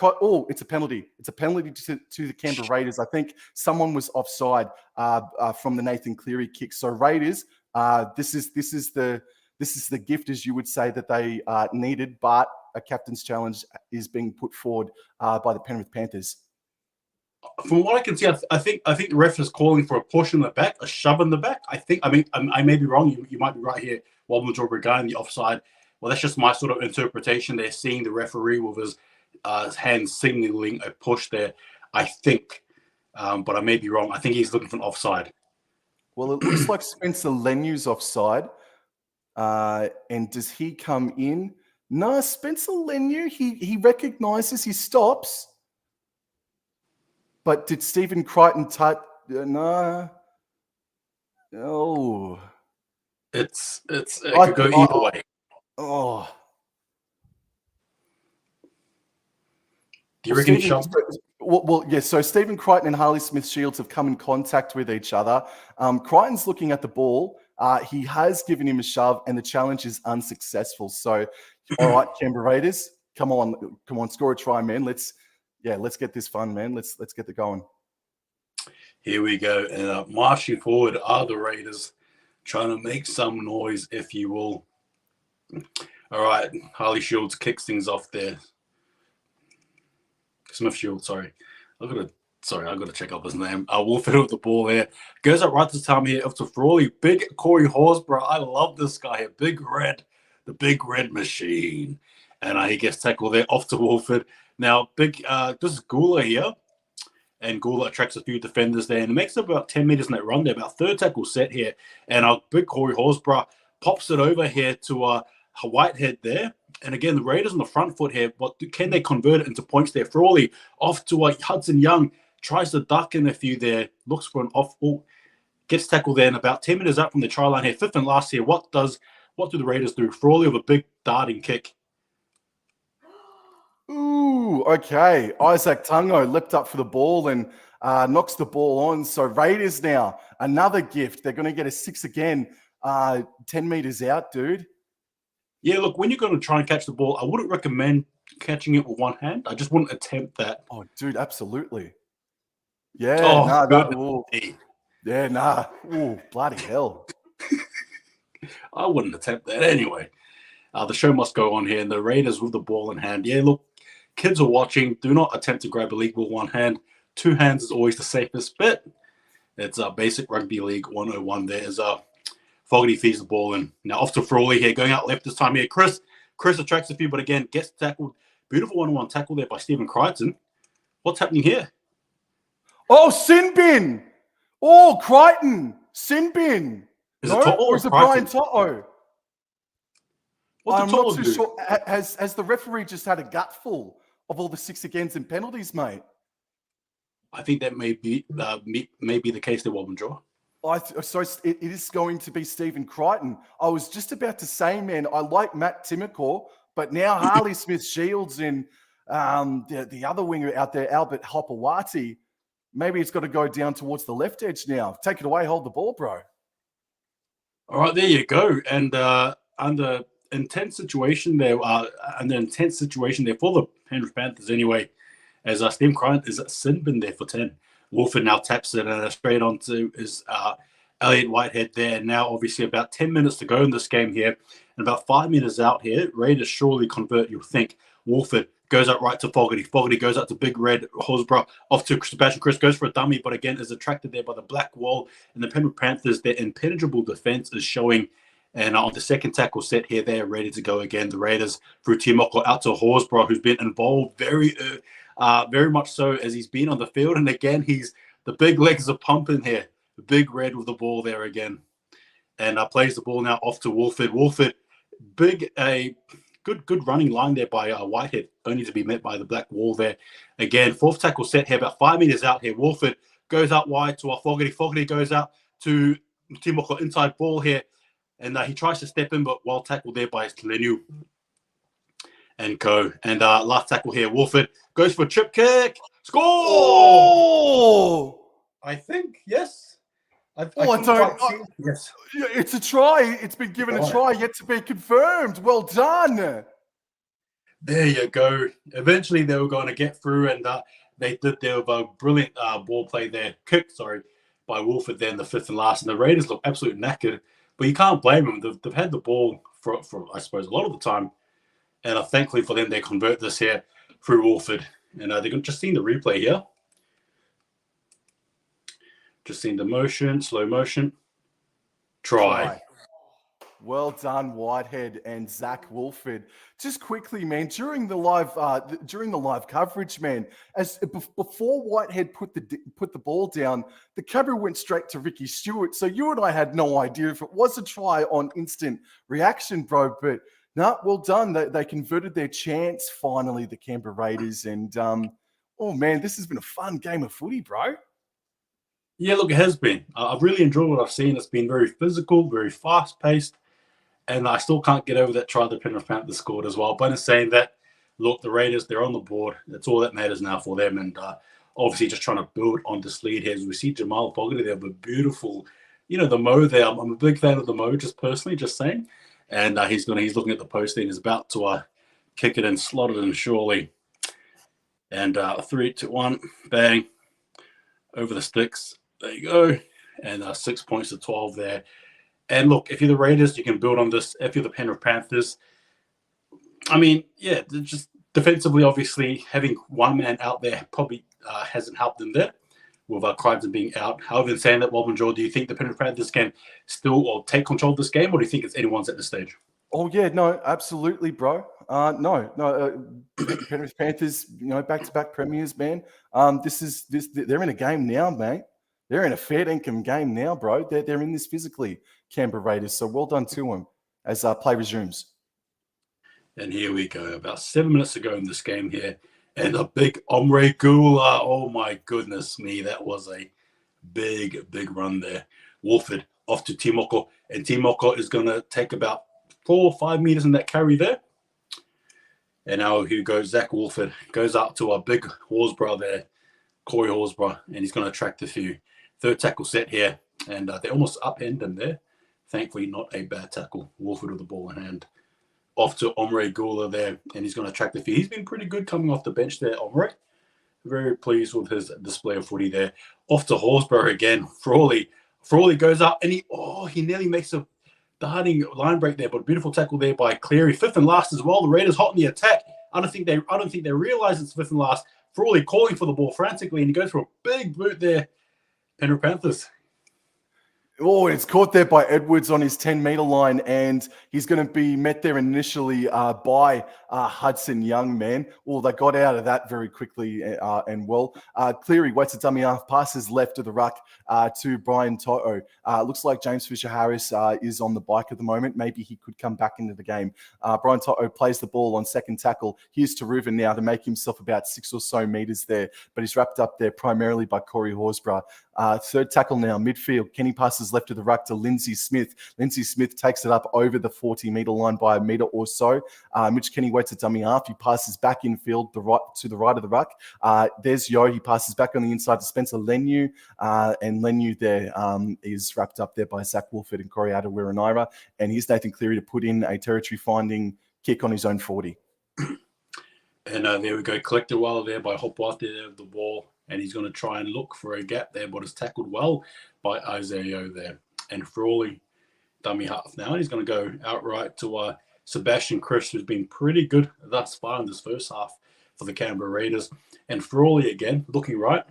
penalty. It's a penalty to the Canberra Raiders. I think someone was offside from the Nathan Cleary kick. So Raiders, this is the gift, as you would say, that they needed, but a captain's challenge is being put forward by the Penrith Panthers. From what I can see, I think the ref is calling for a push in the back, a shove in the back. I may be wrong. You might be right here. Wobblin Joy regarding the offside. Well, that's just my sort of interpretation. They're seeing the referee with his hands signaling a push there, I think. But I may be wrong. I think he's looking for an offside. Well, it looks like Spencer Leniu's offside. And does he come in? No, Spencer Leniu, he recognises, he stops. But did Stephen Crichton touch? No. Oh. It could go either way. Oh. Do you reckon he shoved? Yeah. So Stephen Crichton and Harley Smith-Shields have come in contact with each other. Crichton's looking at the ball. He has given him a shove, and the challenge is unsuccessful. So, all right, Canberra Raiders, come on, score a try, man. Let's get this fun, man. Let's get it going. Here we go. And marching forward are the Raiders, trying to make some noise, if you will. All right, Harley Shields kicks things off there. Smith Shields, sorry. I got to check up his name. Wolford with the ball here. Goes up right this time here up to Frawley. Big Corey Horsburgh. I love this guy here. Big Red. The Big Red Machine. And he gets tackled there off to Wolford. Now, this is Gula here. And Gula attracts a few defenders there. And it makes up about 10 meters in that run there. About third tackle set here. And big Corey Horsburgh pops it over here to Whitehead there. And again, the Raiders on the front foot here, but can they convert it into points there? Frawley off to Hudson Young, tries to duck in a few there, looks for an off ball, gets tackled there, and about 10 minutes out from the try line here, fifth and last here. What do the Raiders do? Frawley with a big darting kick. Ooh, okay. Isaac Tungo leapt up for the ball and knocks the ball on. So Raiders now, another gift. They're going to get a 6 again, 10 meters out, dude. Yeah, look, when you're going to try and catch the ball, I wouldn't recommend catching it with one hand. I just wouldn't attempt that. Oh, dude, absolutely. Yeah, Ooh, bloody hell. I wouldn't attempt that anyway. The show must go on here, and the Raiders with the ball in hand. Yeah, look, kids are watching. Do not attempt to grab a league with one hand. Two hands is always the safest bet. It's basic rugby league 101. There's Fogarty feeds the ball in. Now off to Frawley here, going out left this time here. Chris attracts a few, but again, gets tackled. Beautiful one-on-one tackle there by Stephen Crichton. What's happening here? Oh, sin bin. Oh, Crichton. Sin bin. Is it Toto or is it Brian Toto? I'm not too sure. Has the referee just had a gutful of all the 6 agains and penalties, mate? I think that may be the case there, Wobblin Jaw. So it is going to be Stephen Crichton. I was just about to say, man, I like Matt Timokor, but now Harley Smith-Shields and the other winger out there, Albert Hopewati, maybe it's got to go down towards the left edge now. Take it away, hold the ball, bro. All right, there you go. And under intense situation there for the Penrith Panthers anyway, as Stephen Crichton is at sin bin there for 10. Wolford now taps it straight onto his Elliot Whitehead there. Now, obviously, about 10 minutes to go in this game here. And about 5 minutes out here, Raiders surely convert, you'll think. Wolford goes out right to Fogarty. Fogarty goes out to Big Red Horsburgh. Off to Sebastian Chris, goes for a dummy, but again is attracted there by the black wall. And the Penrith Panthers, their impenetrable defense is showing. And on the second tackle set here, they're ready to go again. The Raiders through Timoko out to Horsburgh, who's been involved very much so as he's been on the field. And again, the big legs are pumping here. The Big Red with the ball there again. And plays the ball now off to Wolford. Wolford, good running line there by Whitehead, only to be met by the black wall there. Again, fourth tackle set here, about 5 meters out here. Wolford goes out wide to Fogarty. Fogarty goes out to Timoko, inside ball here. And he tries to step in, but well tackled there by Lenu and co. And last tackle here, Wolford goes for a chip kick. Score! Oh! I think, yes. Yes. It's a try. It's been given a try, yet to be confirmed. Well done. There you go. Eventually, they were going to get through, and they did their brilliant ball play there. Kick, by Wolford there in the fifth and last. And the Raiders look absolutely knackered. But you can't blame them. They've had the ball for I suppose, a lot of the time. And thankfully for them, they convert this here through Wolford. And they've just seen the replay here. Just seen the motion, slow motion. Try. Well done, Whitehead and Zach Wolford. Just quickly, man, during the live coverage, man, before Whitehead put the ball down, the camera went straight to Ricky Stewart. So you and I had no idea if it was a try on instant reaction, bro. But no, well done. They converted their chance finally, the Canberra Raiders. And oh man, this has been a fun game of footy, bro. Yeah, look, it has been. I've really enjoyed what I've seen. It's been very physical, very fast-paced. And I still can't get over that try the Penrith Panthers scored as well. But in saying that, look, the Raiders, they're on the board. That's all that matters now for them. And obviously just trying to build on this lead here. As we see Jamal Fogarty there, but beautiful, the mo there. I'm a big fan of the mo, just personally, just saying. And he's looking at the post and he's about to kick it and slot it in surely. And 3, 2, 1, bang, over the sticks. There you go. And 6 points to 12 there. And look, if you're the Raiders, you can build on this. If you're the Penrith Panthers, I mean, yeah, just defensively, obviously, having one man out there probably hasn't helped them there with Crichton being out. However, in saying that, Wobblin Joe, do you think the Penrith Panthers can still or take control of this game, or do you think it's anyone's at this stage? Oh, yeah, no, absolutely, bro. Penrith Panthers, back-to-back premiers, man. They're in a game now, mate. They're in a fair income game now, bro. They're in this physically, Canberra Raiders. So well done to them as play resumes. And here we go. About 7 minutes ago in this game here, and a big Omre Gula. Oh my goodness me, that was a big run there. Wolford off to Timoko, and Timoko is going to take about 4 or 5 meters in that carry there. And now here goes Zach Wolford. Goes up to our big Horsburgh there, Corey Horsburgh, and he's going to attract a few. Third tackle set here, and they almost upend him there. Thankfully, not a bad tackle. Wolford with the ball in hand. Off to Omre Gula there, and he's going to attract a few. He's been pretty good coming off the bench there, Omre. Very pleased with his display of footy there. Off to Horsburgh again. Frawley goes up, and he nearly makes a darting line break there, but a beautiful tackle there by Cleary. Fifth and last as well. The Raiders hot in the attack. I don't think they realize it's fifth and last. Frawley calling for the ball frantically, and he goes for a big boot there. Penrith Panthers. Oh, it's caught there by Edwards on his 10-meter line, and he's going to be met there initially by Hudson Young, man. Oh, they got out of that very quickly and well. Cleary waits a dummy half, passes left of the ruck to Brian Toto. Looks like James Fisher-Harris is on the bike at the moment. Maybe he could come back into the game. Brian Toto plays the ball on second tackle. Here's to Reuven now to make himself about 6 or so meters there, but he's wrapped up there primarily by Corey Horsburgh. Third tackle now, midfield. Kenny passes left of the ruck to Lindsay Smith. Lindsay Smith takes it up over the 40-meter line by a meter or so. Mitch Kenny waits a dummy half. He passes back infield to the right of the ruck. There's Yo. He passes back on the inside to Spencer Leniu. And Leniu there is wrapped up there by Zach Wolford and Corey Adewiranaira. And here's Nathan Cleary to put in a territory-finding kick on his own 40. And there we go. Collected well there by Hopworth there of the ball. And he's going to try and look for a gap there, but it's tackled well by Isaiah Yo there. And Frawley, dummy half now. And he's going to go outright to Sebastian Kris, who's been pretty good thus far in this first half for the Canberra Raiders. And Frawley again, looking right.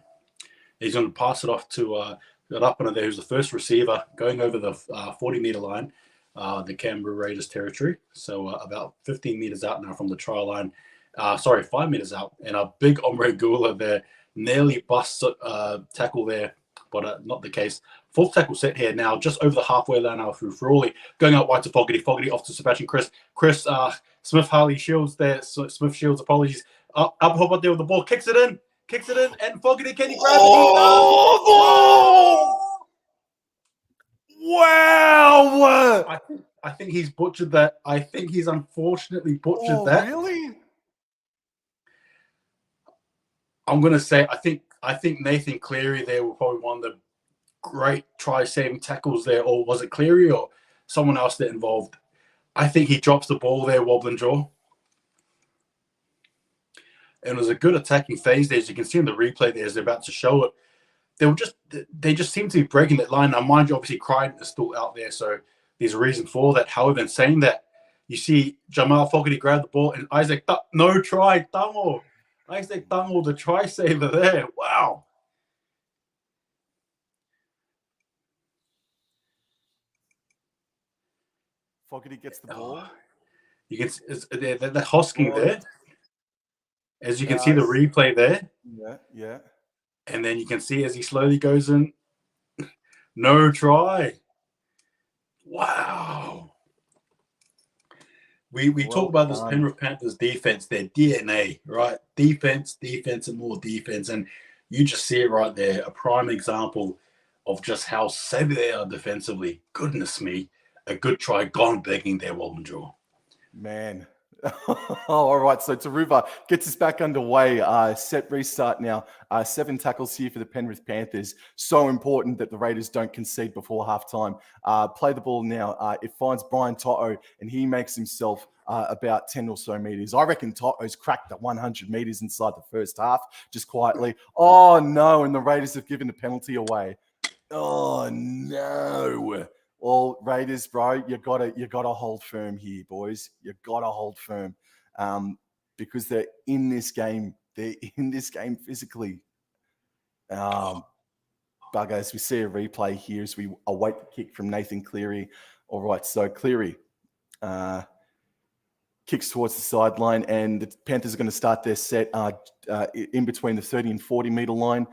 He's going to pass it off to that up under there, who's the first receiver, going over the 40-meter line, the Canberra Raiders territory. So about 15 meters out now from the try line. 5 meters out. And a big Omre Gula there. Nearly bust tackle there, but not the case. Fourth tackle set here now, just over the halfway line now through Frawley. Going out wide to Fogarty. Fogarty off to Sebastian Kris. Smith Harley Shields there. Smith Shields, apologies. Up there with the ball. Kicks it in, and Fogarty, can he grab it? Oh! Wow! I think he's butchered that. I think he's unfortunately butchered that. Really? I'm going to say I think Nathan Cleary there was probably one of the great try-saving tackles there. Or was it Cleary or someone else that involved? I think he drops the ball there, Wobblin Jaw. And it was a good attacking phase there. As you can see in the replay there as they're about to show it. They just seem to be breaking that line. Now, mind you, obviously Crichton is still out there, so there's a reason for that. However, in saying that, you see Jamal Fogarty grab the ball and Isaac, no try, Tamo. Isaac Dungle, the try saver there. Wow. Fogarty gets the ball. You can see the Hosking there. As you can see the replay there. Yeah. And then you can see as he slowly goes in. No try. Wow. We talk about this Penrith Panthers defense, their DNA, right? Defense, and more defense. And you just see it right there. A prime example of just how savvy they are defensively. Goodness me. A good try gone begging there, Wobblin Jaw. Man, All right. So Taruva gets us back underway. Set restart now. 7 tackles here for the Penrith Panthers. So important that the Raiders don't concede before halftime. Play the ball now. It finds Brian Toto, and he makes himself about 10 or so meters. I reckon Toto's cracked the 100 meters inside the first half, just quietly. Oh, no. And the Raiders have given the penalty away. Oh, no. Well, Raiders, bro, you gotta hold firm here, boys. You gotta hold firm, because they're in this game. They're in this game physically. Buggers, we see a replay here as we await the kick from Nathan Cleary. All right, so Cleary kicks towards the sideline, and the Panthers are going to start their set in between the 30 and 40 meter line.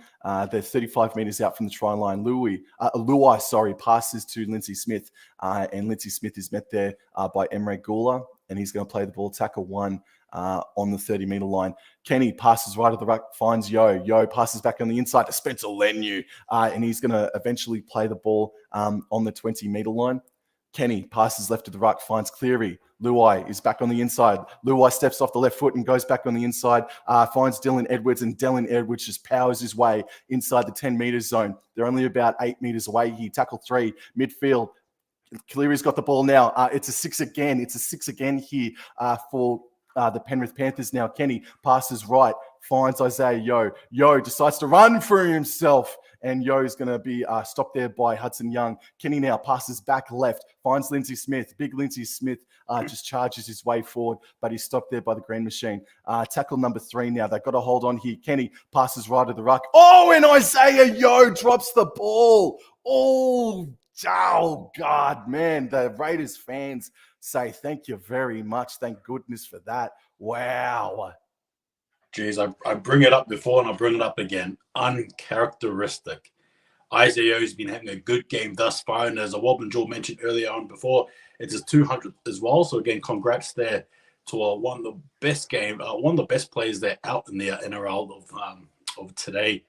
They're 35 meters out from the try line. Luai passes to Lindsay Smith, and Lindsay Smith is met there by Emre Gula, and he's going to play the ball tackle 1 on the 30 meter line. Kenny passes right at the ruck, finds Yo. Yo passes back on the inside to Spencer Leniu, and he's going to eventually play the ball on the 20 meter line. Kenny passes left to the ruck, finds Cleary. Luai is back on the inside. Luai steps off the left foot and goes back on the inside, finds Dylan Edwards, and Dylan Edwards just powers his way inside the 10 meters zone. They're only about 8 meters away here. Tackle 3, midfield. Cleary's got the ball now. It's a 6 again. It's a 6 again here for the Penrith Panthers now. Kenny passes right, finds Isaiah Yo. Yo decides to run for himself, and Yo's going to be stopped there by Hudson Young. Kenny now passes back left, finds Lindsay Smith. Big Lindsay Smith just charges his way forward, but he's stopped there by the green machine. Tackle number 3 now. They've got to hold on here. Kenny passes right to the ruck. Oh, and Isaiah Yo drops the ball. Oh, God, man. The Raiders fans say thank you very much. Thank goodness for that. Wow. Jeez, I bring it up before and I bring it up again. Uncharacteristic. Isaiah has been having a good game thus far, and as Wobblin Joel mentioned earlier on before, it's his 200th as well. So again, congrats there to one of the best players there out in the NRL of today.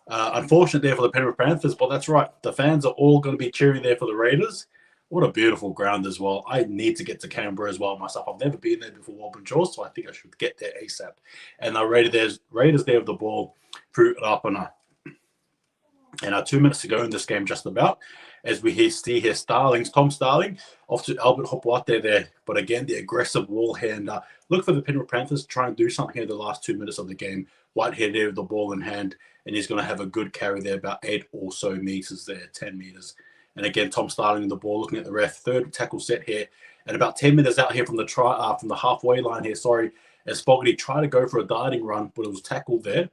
Unfortunate there for the Penrith Panthers, but that's right. The fans are all going to be cheering there for the Raiders. What a beautiful ground as well. I need to get to Canberra as well myself. I've never been there before, Wobblin Joel, so I think I should get there ASAP. And the Raiders there with the ball, threw it up and 2 minutes to go in this game just about, as we see here Tom Starling off to Albert Hopewate there. But again, the aggressive wall hand. Look for the Penrith Panthers to try and do something here in the last 2 minutes of the game. Whitehead there with the ball in hand, and he's going to have a good carry there, about 8 or so meters there, 10 meters. And again, Tom Starling in the ball, looking at the ref. Third tackle set here, and about 10 minutes out here from the halfway line here. As Fogarty tried to go for a darting run, but it was tackled there.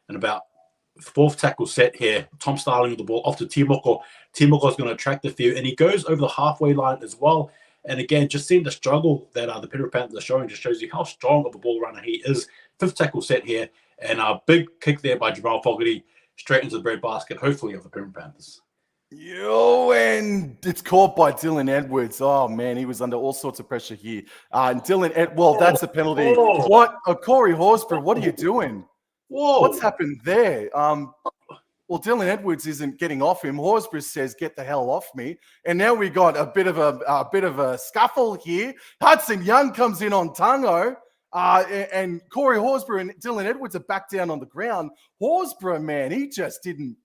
And about 4th tackle set here, Tom Starling with the ball off to Timoko. Timoko's going to track the field, and he goes over the halfway line as well. And again, just seeing the struggle that the Penrith Panthers are showing just shows you how strong of a ball runner he is. 5th tackle set here, and a big kick there by Jamal Fogarty straight into the breadbasket, hopefully, of the Penrith Panthers. And it's caught by Dylan Edwards. Oh, man, he was under all sorts of pressure here. And that's a penalty. Whoa. What? Corey Horsburgh, what are you doing? Whoa. What's happened there? Well, Dylan Edwards isn't getting off him. Horsburgh says, "Get the hell off me!" And now we got a bit of a scuffle here. Hudson Young comes in on Tungo, and Corey Horsburgh and Dylan Edwards are back down on the ground. Horsburgh, man, he just didn't.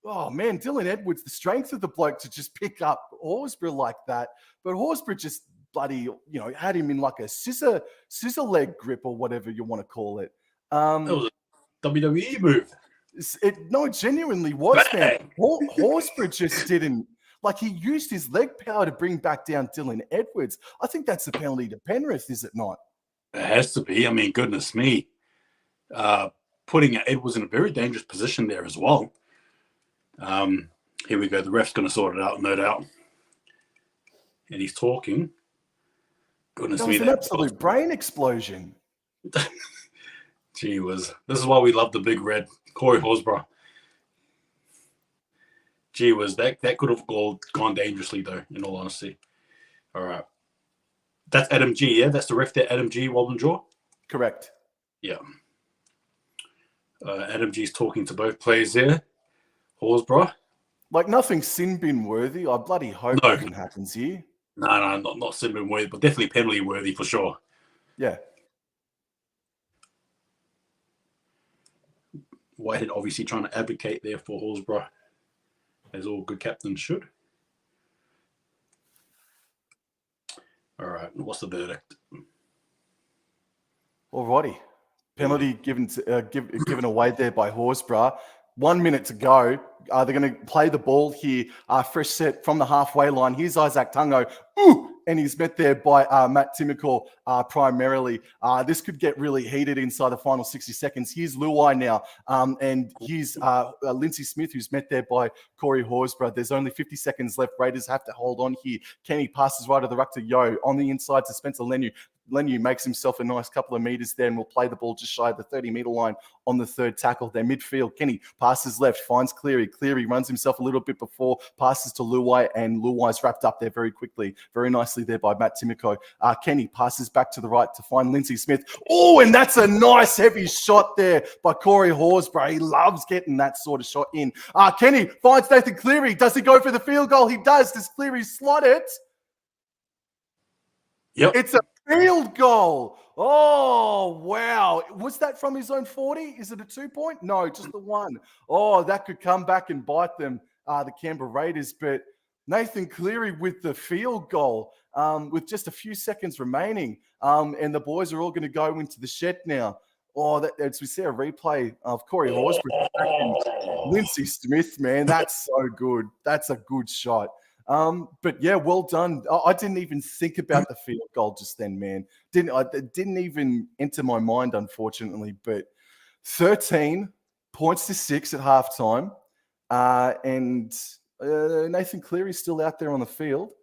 Oh man, Dylan Edwards, the strength of the bloke to just pick up Horsburgh like that, but Horsburgh just bloody, had him in like a scissor leg grip or whatever you want to call it. That was a WWE move. It genuinely was, man. Horsburgh just didn't, he used his leg power to bring back down Dylan Edwards. I think that's a penalty to Penrith, is it not? It has to be. I mean, goodness me. Putting Edwards in a very dangerous position there as well. Here we go. The ref's going to sort it out, no doubt. And he's talking. Goodness me. That was an absolute brain explosion. Gee whiz. This is why we love the big red. Corey Horsburgh. Gee whiz. That could have gone dangerously, though, in all honesty. All right. That's Adam G, yeah? That's the ref there, Adam G, Wobblin Joel? Correct. Yeah. Adam G's talking to both players there. Horsburgh. Nothing sin bin worthy. I bloody hope nothing happens here. No, not sin bin worthy, but definitely penalty worthy for sure. Yeah. Whitehead obviously trying to advocate there for Horsburgh, as all good captains should. All right, what's the verdict? Alrighty. Penalty given away there by Horsburgh. 1 minute to go. They're going to play the ball here. Fresh set from the halfway line. Here's Isaac Tungo. Ooh! And he's met there by Matt Timmickle primarily. This could get really heated inside the final 60 seconds. Here's Luai now. And here's Lindsay Smith, who's met there by Corey Horsburgh. There's only 50 seconds left. Raiders have to hold on here. Kenny passes right of the ruck to Yo. On the inside to Spencer Lenu. Lenu makes himself a nice couple of meters there and will play the ball just shy of the 30-meter line on the third tackle. Their midfield, Kenny passes left, finds Cleary. Cleary runs himself a little bit before, passes to Luai, and Luai's wrapped up there very quickly. Very nicely there by Matt Timmico. Kenny passes back to the right to find Lindsay Smith. Oh, and that's a nice heavy shot there by Corey Horsburgh. He loves getting that sort of shot in. Kenny finds Nathan Cleary. Does he go for the field goal? He does. Does Cleary slot it? Yep. It's a field goal. Oh, wow. Was that from his own 40? Is it a 2-point? No, just the one. Oh, that could come back and bite them, the Canberra Raiders. But Nathan Cleary with the field goal with just a few seconds remaining. And the boys are all going to go into the shed now. Oh, as we see a replay of Corey Horsburgh and Lindsay Smith, man, that's so good. That's a good shot. But yeah, well done. I didn't even think about the field goal just then, man. It didn't even enter my mind, unfortunately. But 13 points to 6 at halftime, and Nathan Cleary's still out there on the field.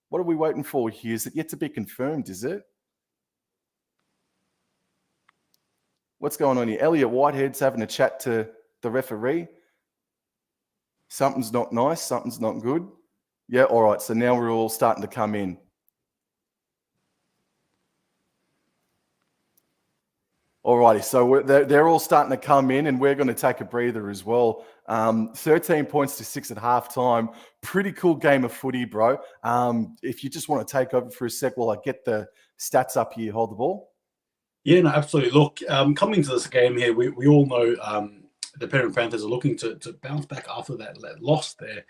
What are we waiting for here? Is it yet to be confirmed? Is it? What's going on here? Elliot Whitehead's having a chat to the referee. Something's not nice. Something's not good. Yeah, all right. So now we're all starting to come in. All righty. So they're all starting to come in, and we're going to take a breather as well. 13 points to 6 at halftime. Pretty cool game of footy, bro. If you just want to take over for a sec while I get the stats up here, hold the ball. Yeah, no, absolutely. Look, coming to this game here, we all know the Penrith Panthers are looking to bounce back after that loss there.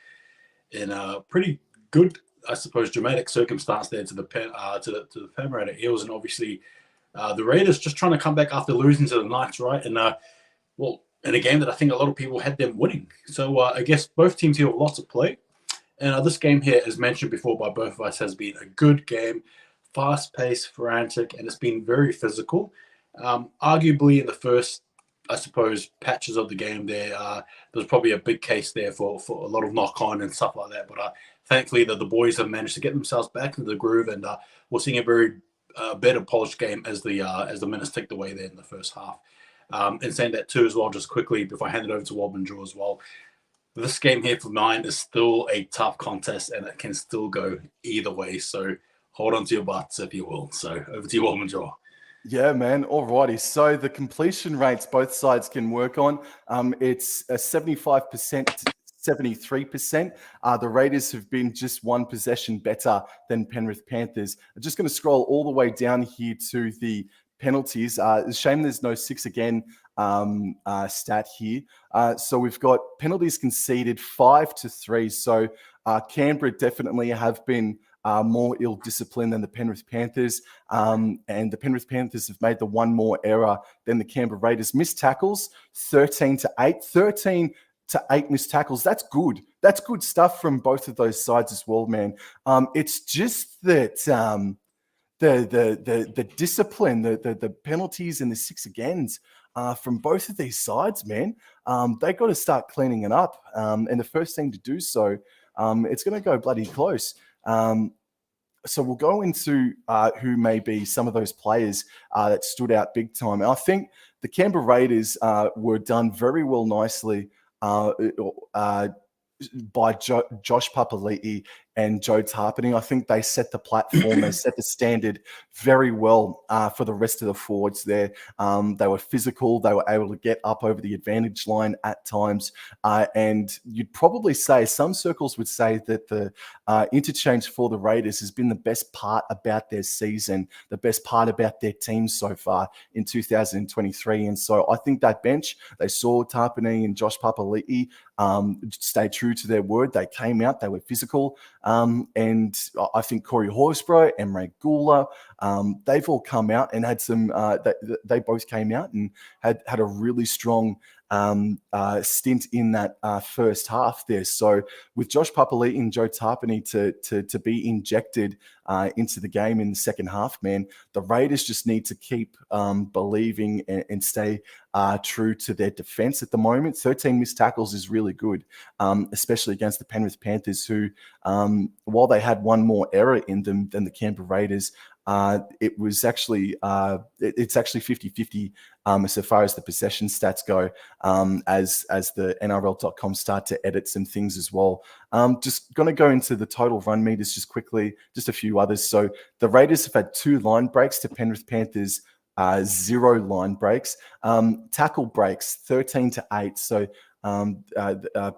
In a pretty good, I suppose, dramatic circumstance there to the Penrith Eels, and obviously the Raiders just trying to come back after losing to the Knights, right? And in a game that I think a lot of people had them winning. So I guess both teams here have lots of play, and this game here, as mentioned before by both of us, has been a good game, fast-paced, frantic, and it's been very physical. Arguably in the first, I suppose, patches of the game there's probably a big case there for a lot of knock-on and stuff like that. But thankfully the boys have managed to get themselves back into the groove, and we're seeing a very better polished game as the minutes ticked away there in the first half. And saying that too as well, just quickly before I hand it over to Wobblin Drew as well, this game here for mine is still a tough contest, and it can still go either way. So hold on to your butts, if you will. So over to you, Wobblin Drew. Yeah, man. All righty. So the completion rates both sides can work on. It's a 75% to 73%. The Raiders have been just one possession better than Penrith Panthers. I'm just going to scroll all the way down here to the penalties. It's a shame there's no 6 again stat here. So we've got penalties conceded 5-3. So Canberra definitely have been more ill-disciplined than the Penrith Panthers. And the Penrith Panthers have made the one more error than the Canberra Raiders. Missed tackles, 13-8. 13-8 missed tackles. That's good. That's good stuff from both of those sides as well, man. It's just that the discipline, the penalties and the 6 agains from both of these sides, man, they got to start cleaning it up. And the first thing to do so, it's going to go bloody close. So we'll go into who may be some of those players that stood out big time. I think the Canberra Raiders were done very well nicely by Josh Papali'i and Joe Tarpany. I think they set the platform, they set the standard very well for the rest of the forwards there. They were physical, they were able to get up over the advantage line at times. And you'd probably say, some circles would say that the interchange for the Raiders has been the best part about their season, the best part about their team so far in 2023. And so I think that bench, they saw Tarpany and Josh Papali'i stay true to their word. They came out, they were physical. And I think Corey Horsburgh, Emre Gula, they've all come out and had some, they both came out and had a really strong stint in that first half there. So with Josh Papali'i and Joe Tarpany to be injected into the game in the second half, man, the Raiders just need to keep believing and stay true to their defense at the moment. 13 missed tackles is really good, especially against the Penrith Panthers, who, while they had one more error in them than the Canberra Raiders, it was actually it's actually 50-50 as far as the possession stats go, as the NRL.com start to edit some things as well. Just going to go into the total run meters just quickly, just a few others. So the Raiders have had 2 line breaks to Penrith Panthers, 0 line breaks. Tackle breaks, 13-8. So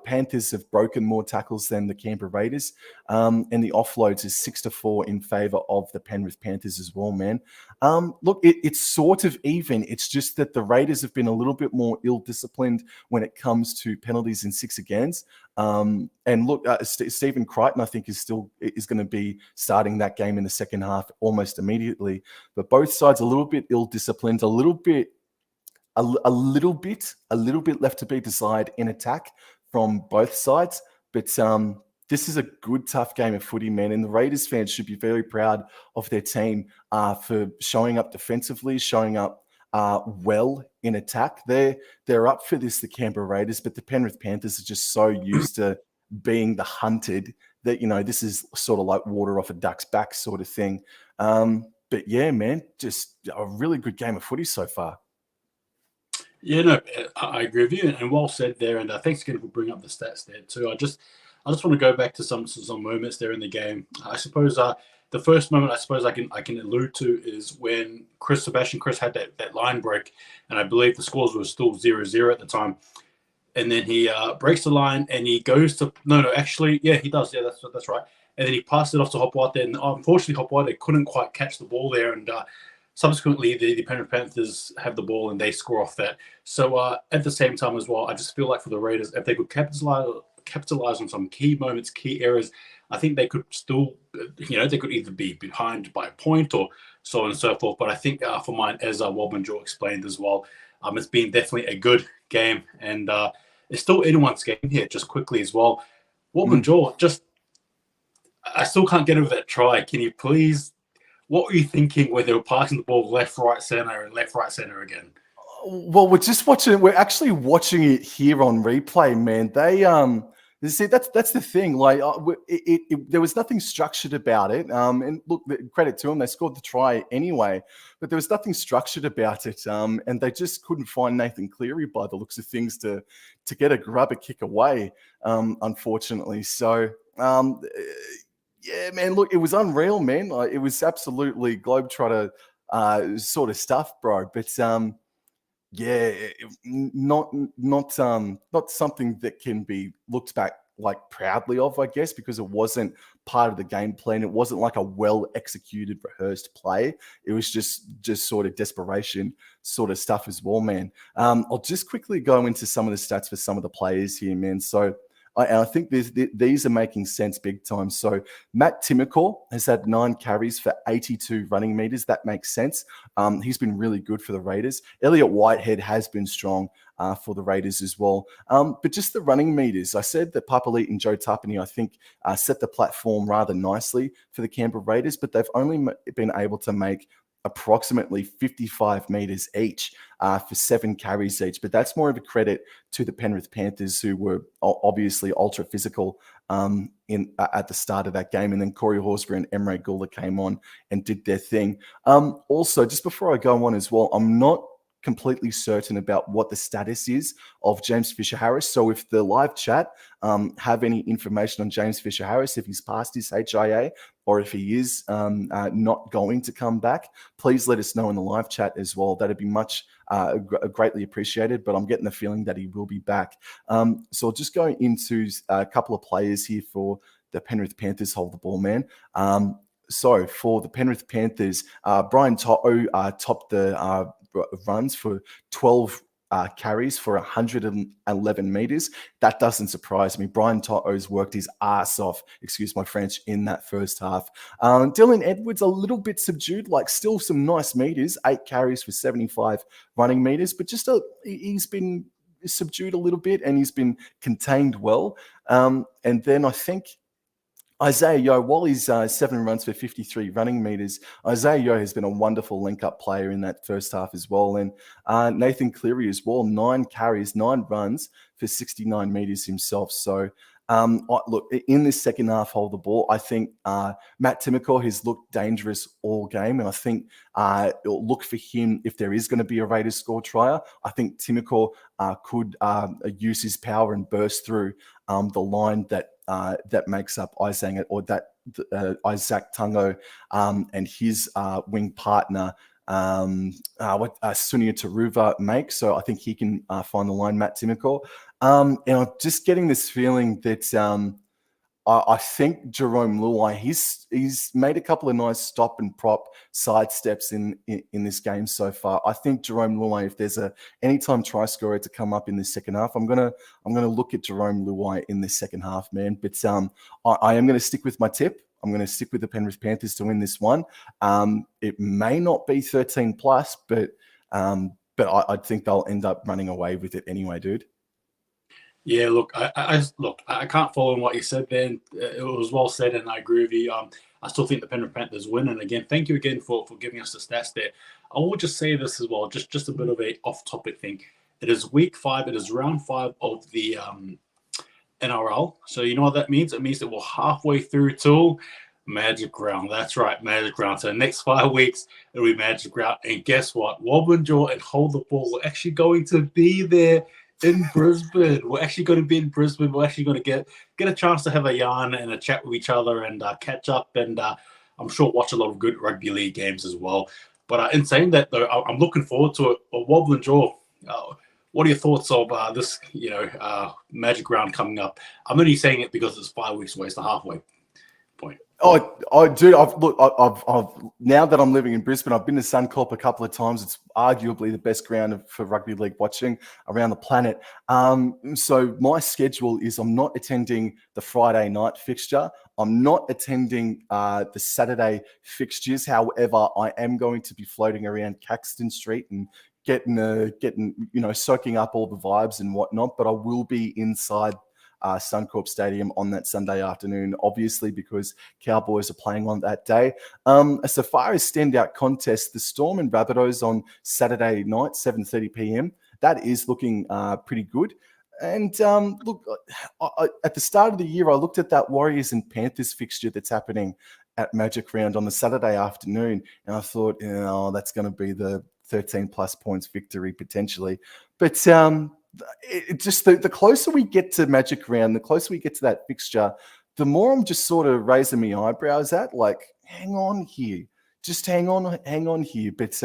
Panthers have broken more tackles than the Canberra Raiders, and the offloads is 6-4 in favor of the Penrith Panthers as well, man. Look, it's sort of even. It's just that the Raiders have been a little bit more ill-disciplined when it comes to penalties in 6 against. And look, Stephen Crichton, I think, is going to be starting that game in the second half almost immediately. But both sides a little bit ill-disciplined, a little bit left to be desired in attack from both sides. But this is a good, tough game of footy, man. And the Raiders fans should be very proud of their team for showing up defensively, showing up well in attack. They're up for this, the Canberra Raiders, but the Penrith Panthers are just so used to being the hunted that, this is sort of like water off a duck's back sort of thing. But yeah, man, just a really good game of footy so far. Yeah, no, I agree with you, and well said there. And thanks again for bringing up the stats there too. I just want to go back to some moments there in the game. I suppose the first moment I can allude to is when Sebastian Chris had that line break, and I believe the scores were still 0-0 at the time. And then he breaks the line and he goes to he does, that's right. And then he passed it off to Hopwater, and unfortunately Hopwater couldn't quite catch the ball there, and subsequently, the Penrith Panthers have the ball and they score off that. So at the same time as well, I just feel like for the Raiders, if they could capitalize on some key moments, key errors, I think they could still, they could either be behind by a point or so on and so forth. But I think for mine, as Wobblin Joe explained as well, it's been definitely a good game, and it's still anyone's game here. Just quickly as well, Wobblin Joe, I still can't get over that try. Can you please? What were you thinking when they were passing the ball left, right, center, and left, right, center again? Well, we're actually watching it here on replay, man. They, see, that's the thing. Like, there was nothing structured about it. And look, credit to them, they scored the try anyway, but there was nothing structured about it. And they just couldn't find Nathan Cleary by the looks of things to get a grubber kick away, unfortunately. So, yeah, man, look, it was unreal, man. Like, it was absolutely globetrotter sort of stuff, bro. But yeah, not something that can be looked back like proudly of, I guess, because it wasn't part of the game plan. It wasn't like a well executed, rehearsed play. It was just sort of desperation sort of stuff as well, man. I'll just quickly go into some of the stats for some of the players here, man. So I think these are making sense big time. So Matt Timokor has had 9 carries for 82 running meters. That makes sense. He's been really good for the Raiders. Elliot Whitehead has been strong for the Raiders as well. But just the running meters, I said that Papali'i and Joe Tarpany, I think, set the platform rather nicely for the Canberra Raiders, but they've only been able to make approximately 55 meters each for 7 carries each. But that's more of a credit to the Penrith Panthers, who were obviously ultra physical at the start of that game. And then Corey Horsburgh and Emre Gula came on and did their thing. Also, just before I go on as well, I'm not completely certain about what the status is of James Fisher-Harris. So if the live chat have any information on James Fisher-Harris, if he's passed his HIA or if he is not going to come back, please let us know in the live chat as well. That'd be much greatly appreciated, but I'm getting the feeling that he will be back. So I'll just go into a couple of players here for the Penrith Panthers. Hold the ball, man. So for the Penrith Panthers, Brian To'o topped the runs for 12 carries for 111 meters. That doesn't surprise me. Brian To'o's worked his ass off, excuse my French, in that first half. Dylan Edwards, a little bit subdued, like still some nice meters, 8 carries for 75 running meters, but just he's been subdued a little bit and he's been contained well. And then I think Isaiah Yeo, while he's 7 runs for 53 running meters, Isaiah Yeo has been a wonderful link-up player in that first half as well. And Nathan Cleary as well, 9 carries, 9 runs for 69 meters himself. So, look, in this second half, hold the ball, I think Matt Timoko has looked dangerous all game. And I think look for him if there is going to be a Raiders score tryer. I think Timoko could use his power and burst through the line that makes up Isaac Tungo and his wing partner Sunia Taruva make. So I think he can find the line, Matt Timoko. And I'm just getting this feeling that I think Jerome Luai, he's made a couple of nice stop and prop side steps in this game so far. I think Jerome Luai, if there's a anytime try scorer to come up in the second half, I'm gonna look at Jerome Luai in the second half, man. But I am gonna stick with my tip. I'm going to stick with the Penrith Panthers to win this one. It may not be 13 plus, but I think they'll end up running away with it anyway, dude. Yeah, look, I can't follow on what you said, Ben. It was well said, and I agree with you. I still think the Penrith Panthers win. And again, thank you again for giving us the stats there. I will just say this as well, just a bit of a off-topic thing. It is week 5. It is round 5 of the NRL. So you know what that means? It means that we're halfway through till Magic Round. That's right, Magic Round. So the next 5 weeks, it'll be Magic Round. And guess what? Wobblin Jaw and Hold the Ball are actually going to be there in Brisbane. We're actually going to be in Brisbane. We're actually going to get a chance to have a yarn and a chat with each other and catch up. And I'm sure watch a lot of good rugby league games as well. But in saying that, though, I'm looking forward to it. Wobblin Jaw, what are your thoughts of this, Magic Round coming up? I'm only saying it because it's 5 weeks away. It's the halfway point. Oh, dude! I've now that I'm living in Brisbane, I've been to Suncorp a couple of times. It's arguably the best ground for rugby league watching around the planet. So my schedule is I'm not attending the Friday night fixture. I'm not attending the Saturday fixtures. However, I am going to be floating around Caxton Street and getting soaking up all the vibes and whatnot. But I will be inside Suncorp Stadium on that Sunday afternoon, obviously because Cowboys are playing on that day. So far as standout contests, the Storm and Rabbitohs on Saturday night, 7:30 p.m. That is looking pretty good. And look, at the start of the year, I looked at that Warriors and Panthers fixture that's happening at Magic Round on the Saturday afternoon, and I thought, that's going to be the 13 plus points victory potentially. But it just the closer we get to Magic Round, the closer we get to that fixture, the more I'm just sort of raising my eyebrows at, like, hang on here, just hang on here. But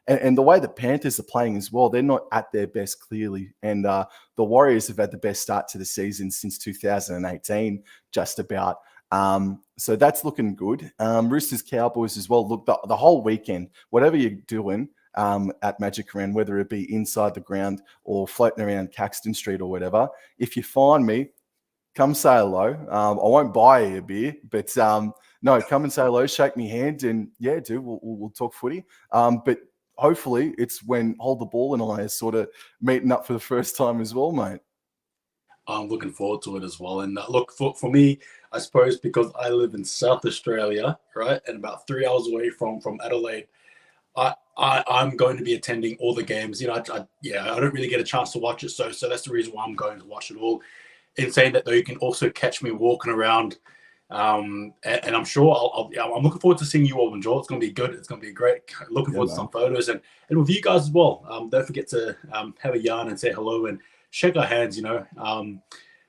and the way the Panthers are playing as well, they're not at their best clearly, and the Warriors have had the best start to the season since 2018, just about. So that's looking good. Roosters Cowboys as well. Look, the whole weekend, whatever you're doing at Magic Round, whether it be inside the ground or floating around Caxton Street or whatever, if you find me, come say hello. I won't buy you a beer, but no, come and say hello, shake me hand, and yeah, dude, we'll talk footy. But hopefully it's when Hold the Ball and I are sort of meeting up for the first time as well, mate. I'm looking forward to it as well. And look, for me, I suppose because I live in South Australia, right, and about 3 hours away from Adelaide, I'm going to be attending all the games. I don't really get a chance to watch it, so that's the reason why I'm going to watch it all. In saying that, though, you can also catch me walking around And I'm sure I'm looking forward to seeing you all enjoy. It's going to be good. It's going to be great. Looking forward to some photos and with you guys as well. Don't forget to have a yarn and say hello and shake our hands.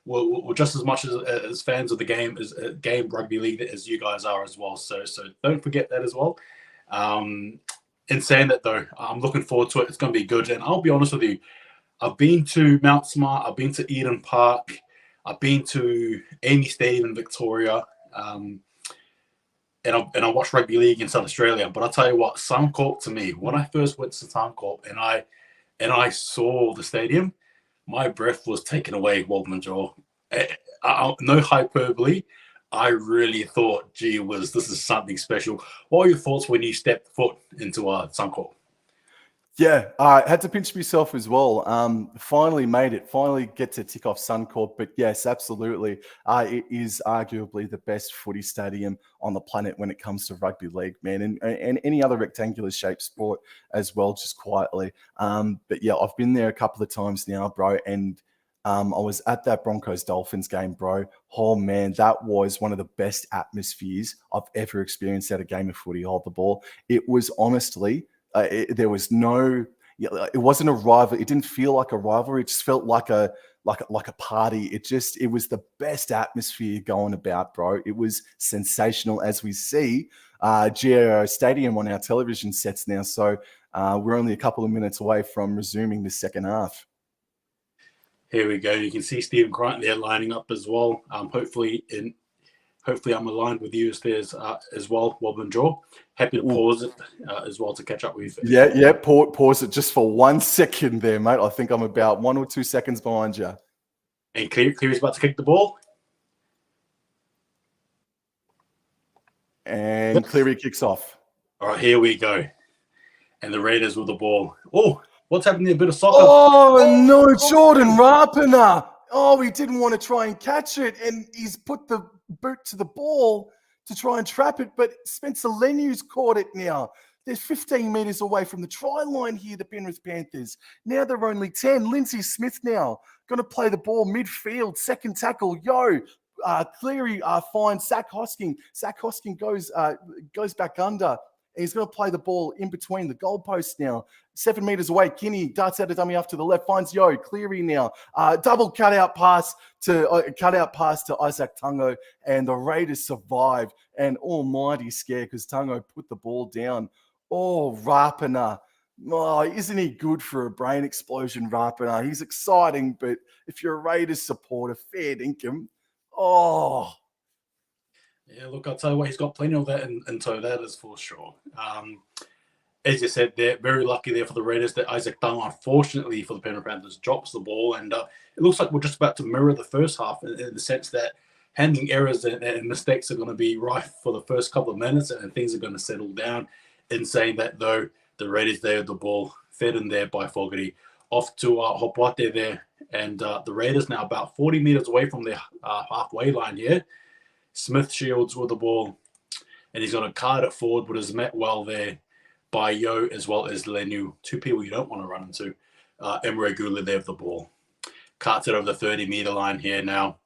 We're just as much as fans of the game as game rugby league as you guys are as well. So don't forget that as well. In saying that though, I'm looking forward to it. It's going to be good. And I'll be honest with you, I've been to Mount Smart. I've been to Eden Park. I've been to Amy Stadium in Victoria. And I watched rugby league in South Australia. But I'll tell you what, Suncorp to me, when I first went to Suncorp and I saw the stadium, my breath was taken away, Wobblin Joel. No hyperbole. I really thought, gee whiz, this is something special. What are your thoughts when you stepped foot into Suncorp? Yeah, I had to pinch myself as well. Finally made it. Finally get to tick off Suncorp. But yes, absolutely. It is arguably the best footy stadium on the planet when it comes to rugby league, man, and any other rectangular shaped sport as well, just quietly. But yeah, I've been there a couple of times now, bro, and I was at that Broncos-Dolphins game, bro. Oh, man, that was one of the best atmospheres I've ever experienced at a game of footy. Hold the ball. It was honestly... there was no, it wasn't a rival. It didn't feel like a rivalry. It just felt like a party. It was the best atmosphere going about, bro. It was sensational, as we see GAO Stadium on our television sets now. So we're only a couple of minutes away from resuming the second half. Here we go. You can see Stephen Grant there lining up as well. Hopefully I'm aligned with you as well, Wobblin Jaw. Happy to pause it as well to catch up with you. Yeah. Pause it just for 1 second there, mate. I think I'm about 1 or 2 seconds behind you. And Cleary's about to kick the ball. And Cleary kicks off. All right, here we go. And the Raiders with the ball. Oh, what's happening there? A bit of soccer. Oh, no, Jordan Rapana. Oh, he didn't want to try and catch it, and he's put the boot to the ball to try and trap it, but Spencer Lenu's caught it now. They're 15 metres away from the try line here, the Penrith Panthers. Now they're only 10. Lindsay Smith now going to play the ball midfield, second tackle. Cleary finds Zach Hosking. Zach Hosking goes back under. He's going to play the ball in between the goalposts now. 7 metres away. Kinney darts out a dummy off to the left. Finds Cleary now. Double cutout pass to Isaac Tungo. And the Raiders survive. And almighty scare because Tungo put the ball down. Oh, Rapana. Oh, isn't he good for a brain explosion, Rapana? He's exciting, but if you're a Raiders supporter, fair dinkum. Oh, yeah, look, I'll tell you what, he's got plenty of that in tow, that is for sure. As you said, they're very lucky there for the Raiders that Isaac Dung, unfortunately for the Penrith Panthers, drops the ball. And it looks like we're just about to mirror the first half in the sense that handling errors and mistakes are going to be rife for the first couple of minutes and things are going to settle down. In saying that, though, the Raiders there with the ball fed in there by Fogarty. Off to Hopwate there. And the Raiders now about 40 metres away from their halfway line here. Smith shields with the ball, and he's going to card it forward, but is met well there by Yeo as well as Lenu. Two people you don't want to run into. Emre Gula there with the ball. Carts it over the 30-metre line here now,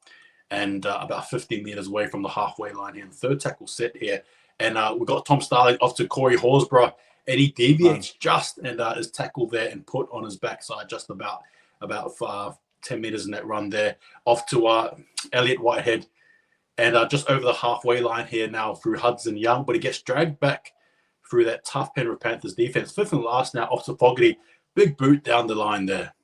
and about 15 metres away from the halfway line here. Third tackle set here. And we've got Tom Starling off to Corey Horsburgh, and he deviates just and is tackled there and put on his backside just about 10 metres in that run there. Off to Elliot Whitehead. And just over the halfway line here now through Hudson Young, but he gets dragged back through that tough Penrith Panthers defense. Fifth and last now off to Fogarty. Big boot down the line there.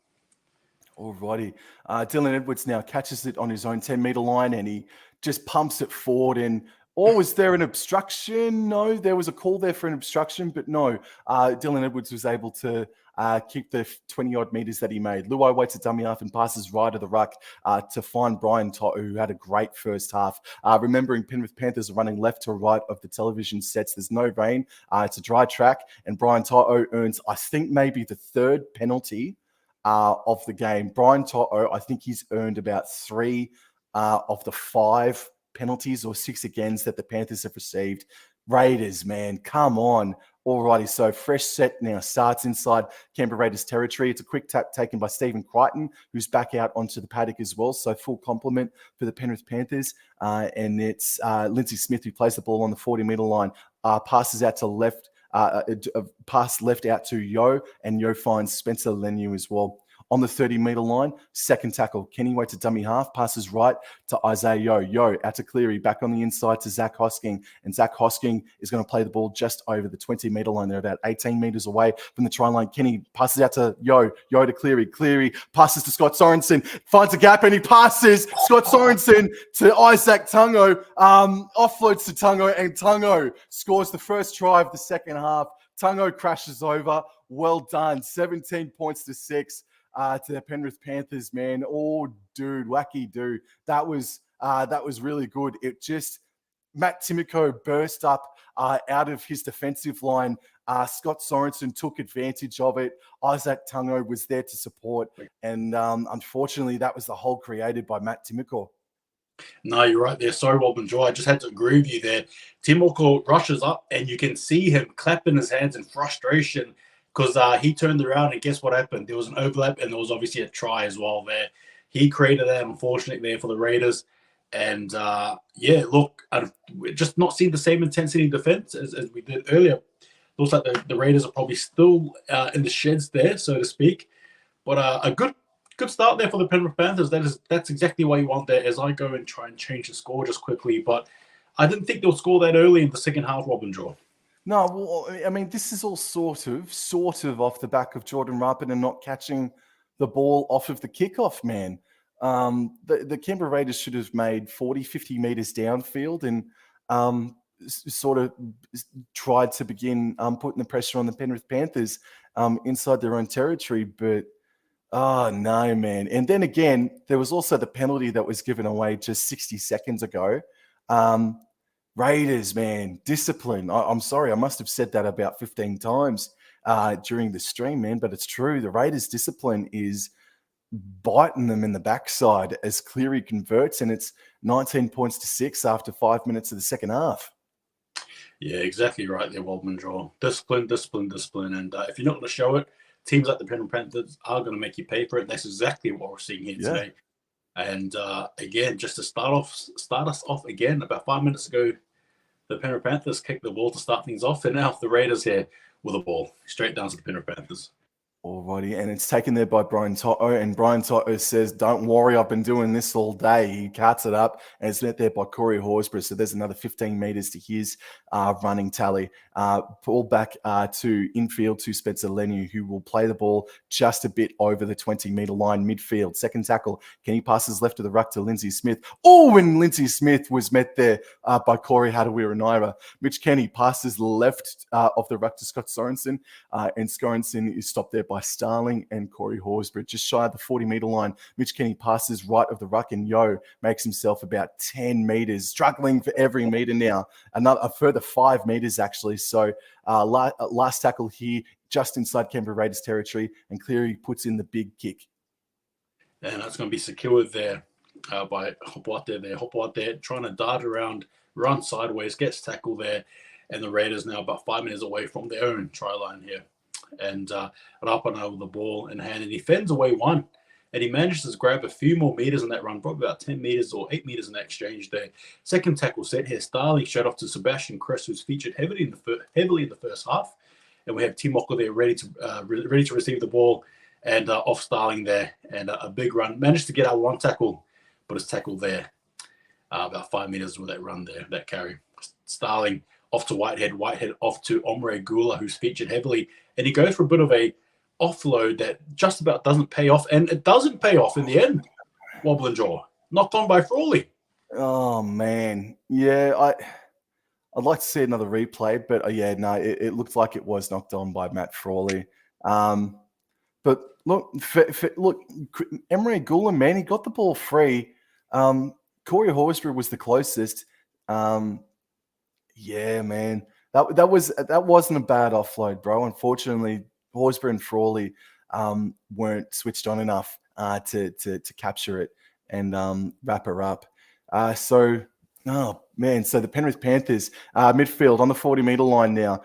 Alrighty. Dylan Edwards now catches it on his own 10-metre line and he just pumps it forward. And was there an obstruction? No, there was a call there for an obstruction, but no. Dylan Edwards was able to keep the 20-odd metres that he made. Luai waits a dummy half and passes right of the ruck to find Brian To'o, who had a great first half. Remembering Penrith Panthers are running left to right of the television sets. There's no rain. It's a dry track, and Brian To'o earns, I think, maybe the third penalty of the game. Brian To'o, I think he's earned about 3 of the 5 penalties or 6 agains that the Panthers have received. Raiders, man, come on. Alrighty, so fresh set now starts inside Canberra Raiders territory. It's a quick tap taken by Stephen Crichton, who's back out onto the paddock as well. So full complement for the Penrith Panthers. And it's Lindsay Smith who plays the ball on the 40-metre line, passes out to left, pass left out to Yo, and Yo finds Spencer Leniu as well. On the 30-metre line, second tackle. Kenny Way to dummy half, passes right to Isaiah Yo. Yo out to Cleary, back on the inside to Zach Hosking. And Zach Hosking is going to play the ball just over the 20-metre line. They're about 18 metres away from the try line. Kenny passes out to Yo. Yo to Cleary. Cleary passes to Scott Sorensen. Finds a gap and he passes Scott Sorensen to Isaac Tungo. Offloads to Tungo, and Tungo scores the first try of the second half. Tungo crashes over. Well done. 17 points to 6. To the Penrith Panthers, man. Oh, dude, wacky dude. That was really good. It just, Matt Timoko burst up out of his defensive line. Scott Sorensen took advantage of it. Isaac Tungo was there to support. And unfortunately, that was the hole created by Matt Timoko. No, you're right there. Sorry, Wobblin Joe. I just had to agree with you there. Timoko rushes up and you can see him clapping his hands in frustration, because he turned around and guess what happened? There was an overlap and there was obviously a try as well there. He created that, unfortunately, there for the Raiders. And, look, I've just not seen the same intensity in defense as we did earlier. Looks like the Raiders are probably still in the sheds there, so to speak. But a good start there for the Penrith Panthers. That's exactly what you want there, as I go and try and change the score just quickly. But I didn't think they'll score that early in the second half, Wobblin Joe. No, well, I mean, this is all sort of off the back of Jordan Rapin not catching the ball off of the kickoff, man. The Canberra Raiders should have made 40, 50 metres downfield and sort of tried to begin putting the pressure on the Penrith Panthers inside their own territory. But, oh, no, man. And then again, there was also the penalty that was given away just 60 seconds ago. Raiders, man, discipline. I'm sorry, I must have said that about 15 times during the stream, man, but it's true. The Raiders' discipline is biting them in the backside as Cleary converts, and it's 19 points to 6 after 5 minutes of the second half. Yeah, exactly right there, Wobblin Joe. Discipline. And if you're not going to show it, teams like the Penrith Panthers are going to make you pay for it. That's exactly what we're seeing here today. And again, just to start us off again, about 5 minutes ago, the Penrith Panthers kicked the ball to start things off, and now the Raiders here with the ball straight down to the Penrith Panthers. Alrighty, and it's taken there by Brian Toto, and Brian Toto says, "Don't worry, I've been doing this all day." He cuts it up, and it's met there by Corey Horsburgh, so there's another 15 metres to his running tally. Ball back to infield to Spencer Leniu, who will play the ball just a bit over the 20-metre line midfield. Second tackle, Kenny passes left of the ruck to Lindsay Smith. Oh, and Lindsay Smith was met there by Corey Hadawira-Naira. Mitch Kenny passes left of the ruck to Scott Sorensen, and Sorensen is stopped there by Starling and Corey Horsburgh. Just shy of the 40-metre line, Mitch Kenny passes right of the ruck, and Yo makes himself about 10 metres, struggling for every metre now. A further 5 metres, actually. So last tackle here, just inside Canberra Raiders territory, and Cleary puts in the big kick. And that's going to be secured there by Hopwatt there, trying to dart around, run sideways, gets tackled there, and the Raiders now about 5 metres away from their own try line here. And Rapana with the ball in hand, and he fends away one, and he manages to grab a few more meters in that run, probably about 10 meters or 8 meters in that exchange there. Second tackle set here, Starling shut off to Sebastian Kress, who's featured heavily in the first half, and we have Timoko there ready to receive the ball, and off Starling there, and a big run. Managed to get out one tackle, but it's tackled there about 5 meters with that run there, that carry. Starling off to Whitehead off to Omre Gula, who's featured heavily, and he goes for a bit of a offload that just about doesn't pay off, and it doesn't pay off in the end. Wobblin Jaw, knocked on by Frawley. Oh man, yeah, I'd like to see another replay, but it looked like it was knocked on by Matt Frawley. But look, Emery Gula, man, he got the ball free. Corey Horsburgh was the closest. Yeah, man, that wasn't a bad offload, bro. Unfortunately, Horsburgh and Frawley weren't switched on enough to capture it and wrap her up. So the Penrith Panthers midfield on the 40-metre line now.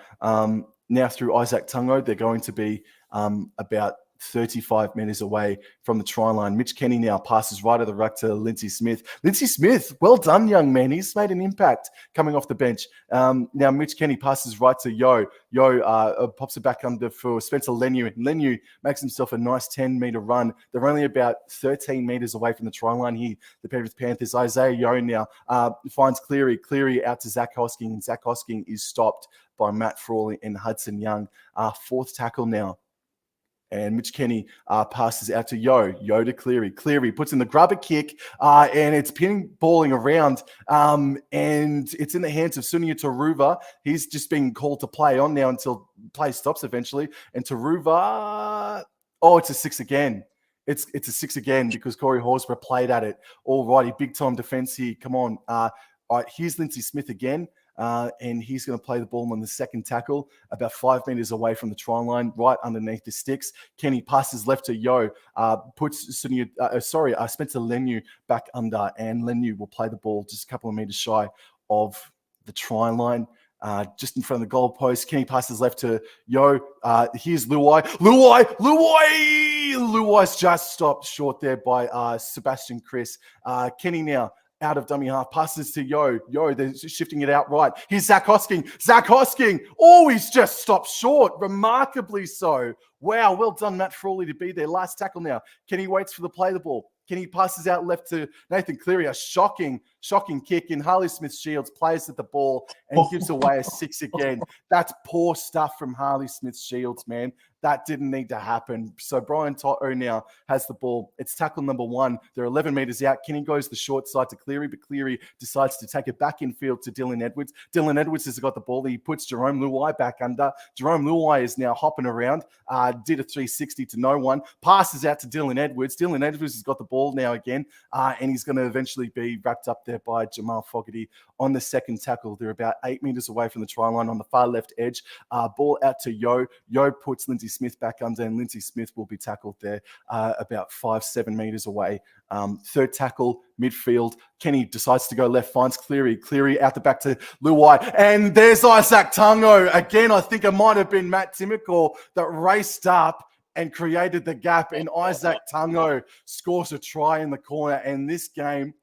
now through Isaac Tungo. They're going to be about 35 metres away from the try line. Mitch Kenny now passes right of the ruck to Lindsay Smith. Lindsay Smith, well done, young man. He's made an impact coming off the bench. Now Mitch Kenny passes right to Yo. Yo pops it back under for Spencer Leniu. Leniu makes himself a nice 10-metre run. They're only about 13 metres away from the try line here, the Penrith Panthers. Isaiah Yo now finds Cleary. Cleary out to Zach Hosking, and Zach Hosking is stopped by Matt Frawley and Hudson Young. Fourth tackle now. And Mitch Kenny passes out to Yo to Cleary. Cleary puts in the grubber kick, and it's pinballing around, and it's in the hands of Sunia Taruva. He's just being called to play on now until play stops eventually. And Taruva, it's a 6 again. It's a 6 again because Corey Horsburgh played at it. All righty, big time defense here. Come on. All right, here's Lindsay Smith again. And he's going to play the ball on the second tackle, about 5 metres away from the try line, right underneath the sticks. Kenny passes left to Yo, puts Spencer Leniu back under, and Leniu will play the ball just a couple of metres shy of the try line. Just in front of the goal post. Kenny passes left to Yo. Here's Luai. Luai's just stopped short there by Sebastian Chris. Kenny now out of dummy half, passes to Yo. They're shifting it out right. Here's Zach Hosking. He's just stopped short. Remarkably so. Wow, well done, Matt Frawley, to be there. Last tackle now. Kenny waits for the play the ball. Kenny passes out left to Nathan Cleary. A shocking kick in. Harley Smith-Shields plays at the ball and gives away a 6 again. That's poor stuff from Harley Smith-Shields, man. That didn't need to happen. So Brian Toto now has the ball. It's tackle number 1. They're 11 metres out. Kenny goes the short side to Cleary, but Cleary decides to take it back in field to Dylan Edwards. Dylan Edwards has got the ball. He puts Jerome Luai back under. Jerome Luai is now hopping around. Did a 360 to no one. Passes out to Dylan Edwards. Dylan Edwards has got the ball now again, and he's going to eventually be wrapped up there by Jamal Fogarty on the second tackle. They're about 8 metres away from the try line on the far left edge. Ball out to Yo. Yo puts Lindsay Smith back under, and Lindsay Smith will be tackled there about 5-7 metres away. Third tackle, midfield. Kenny decides to go left, finds Cleary. Cleary out the back to Luai. And there's Isaac Tungo. Again, I think it might have been Matt Timmickle that raced up and created the gap. And Isaac Tungo scores a try in the corner. And this game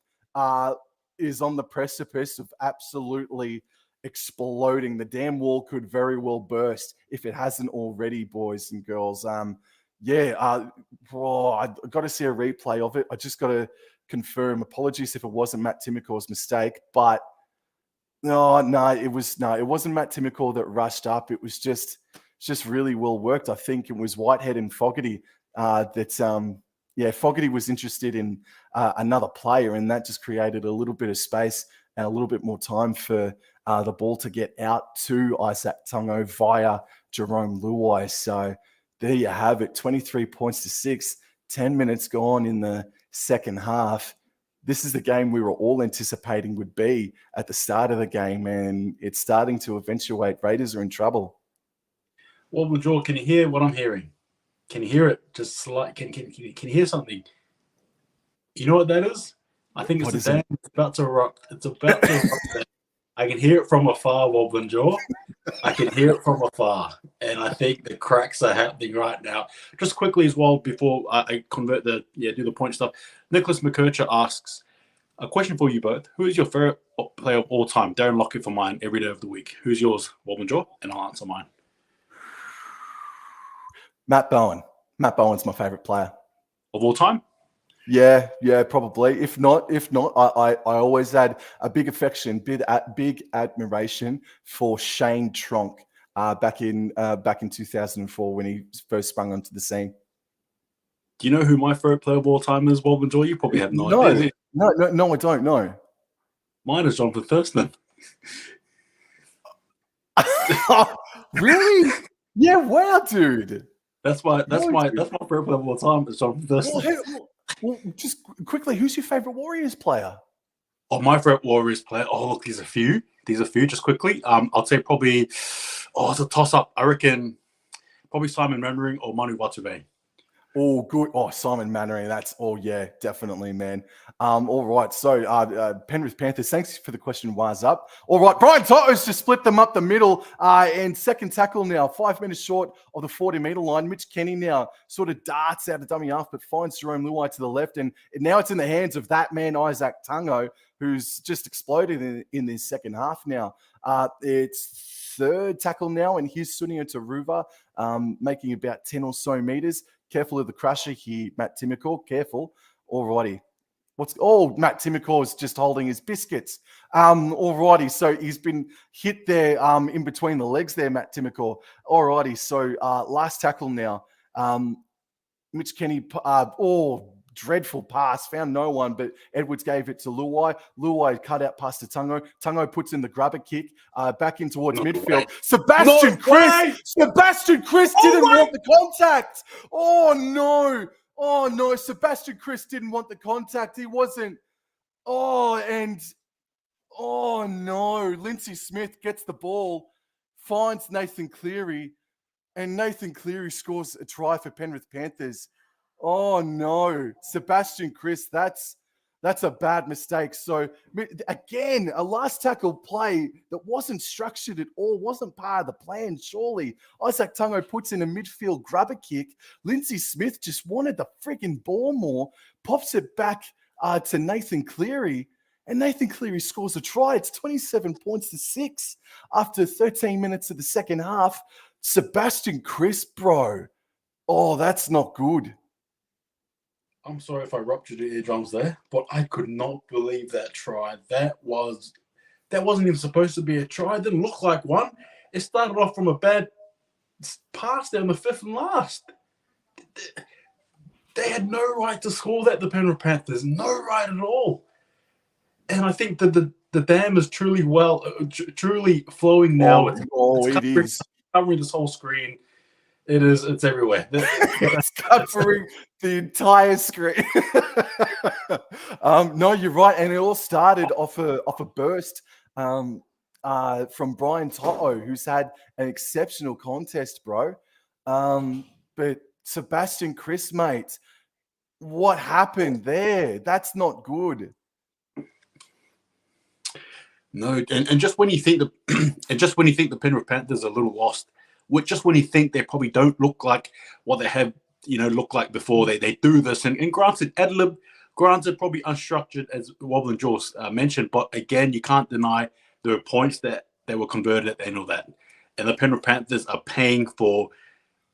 is on the precipice of absolutely exploding. The damn wall could very well burst if it hasn't already, boys and girls. I've got to see a replay of it. I just got to confirm. Apologies if it wasn't Matt Timmickle's mistake, but it wasn't Matt Timmickle that rushed up. It was just really well worked. I think it was Whitehead and Fogarty Fogarty was interested in another player, and that just created a little bit of space and a little bit more time for the ball to get out to Isaac Tungo via Jerome Luai. So there you have it, 23 points to 6, 10 minutes gone in the second half. This is the game we were all anticipating would be at the start of the game, and it's starting to eventuate. Raiders are in trouble. Well, Joel, can you hear what I'm hearing? Can you hear it? Just like, can you hear something? You know what that is? I think it's it's about to erupt. It's about to erupt. I can hear it from afar, Wobblin Jaw. I can hear it from afar. And I think the cracks are happening right now. Just quickly as well, before I convert do the point stuff. Nicholas McKercher asks, a question for you both. Who is your favorite player of all time? Darren Lockett for mine every day of the week. Who's yours, Wobblin Jaw? And I'll answer mine. Matt Bowen. Matt Bowen's my favorite player. Of all time? Yeah, probably. If not, I always had a big affection, big admiration for Shane Tronk back in 2004 when he first sprung onto the scene. Do you know who my favorite player of all time is, Bob and Joy? You probably have no idea. No, I don't know. Mine is Jonathan Thurston. Really? Yeah, wow, dude. That's my favorite player of all time is Jonathan Thurston. Well, just quickly, who's your favorite Warriors player? Oh, my favorite Warriors player. Oh, look, there's a few. Just quickly. I'd say probably. It's a toss up. I reckon probably Simon Remering or Manu Watube. Oh, good. Oh, Simon Mannering. Yeah, definitely, man. All right. So, Penrith Panthers, thanks for the question, Wise Up. All right. Brian Toto's just split them up the middle. And second tackle now, 5 minutes short of the 40-meter line. Mitch Kenny now sort of darts out of dummy half, but finds Jerome Luai to the left. And now it's in the hands of that man, Isaac Tungo, who's just exploded in this second half now. It's third tackle now, and here's Sunio Taruva, making about 10 or so meters. Careful of the crusher here, Matt Timokor. Careful. Alrighty. Matt Timokor is just holding his biscuits. Alrighty. So he's been hit there in between the legs there, Matt Timokor. Alrighty. So last tackle now. Mitch Kenny, dreadful pass, found no one, but Edwards gave it to Luai. Luai cut out past to Tungo. Tungo puts in the grubber kick back in towards midfield. Way. Sebastian Chris didn't want the contact. Oh no, Sebastian Chris didn't want the contact. He wasn't. Oh no, Lindsay Smith gets the ball, finds Nathan Cleary, and Nathan Cleary scores a try for Penrith Panthers. Oh no, Sebastian Chris, that's a bad mistake. So again, a last tackle play that wasn't structured at all, wasn't part of the plan, surely. Isaac Tungo puts in a midfield grubber kick. Lindsay Smith just wanted the freaking ball more, pops it back to Nathan Cleary, and Nathan Cleary scores a try. It's 27 points to 6 after 13 minutes of the second half. Sebastian Chris, bro. Oh, that's not good. I'm sorry if I ruptured your eardrums there, but I could not believe that try. That wasn't even supposed to be a try. It didn't look like one. It started off from a bad pass there on the fifth and last. They had no right to score that, the Penrith Panthers. No right at all. And I think that the dam is truly flowing now. It is covering this whole screen. It's everywhere. It's covering the entire screen. No, you're right. And it all started off a burst from Brian Toto, who's had an exceptional contest, bro. But Sebastian Chris, mate, what happened there? That's not good. No, and just when you think the Penrith Panthers are a little lost, just when you think they probably don't look like what they have, look like before, they do this. And granted, ad-lib, probably unstructured, as Wobblin Jaws mentioned, but again, you can't deny there were points that they were converted at the end of that. And the Penrith Panthers are paying for,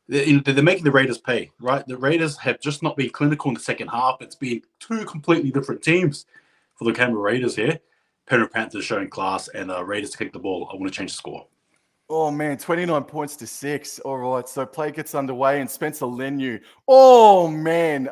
they're making the Raiders pay, right? The Raiders have just not been clinical in the second half. It's been two completely different teams for the Canberra Raiders here. Penrith Panthers showing class, and Raiders to kick the ball. I want to change the score. Oh, man, 29 points to 6. All right, so play gets underway, and Spencer Leniu. Oh, man,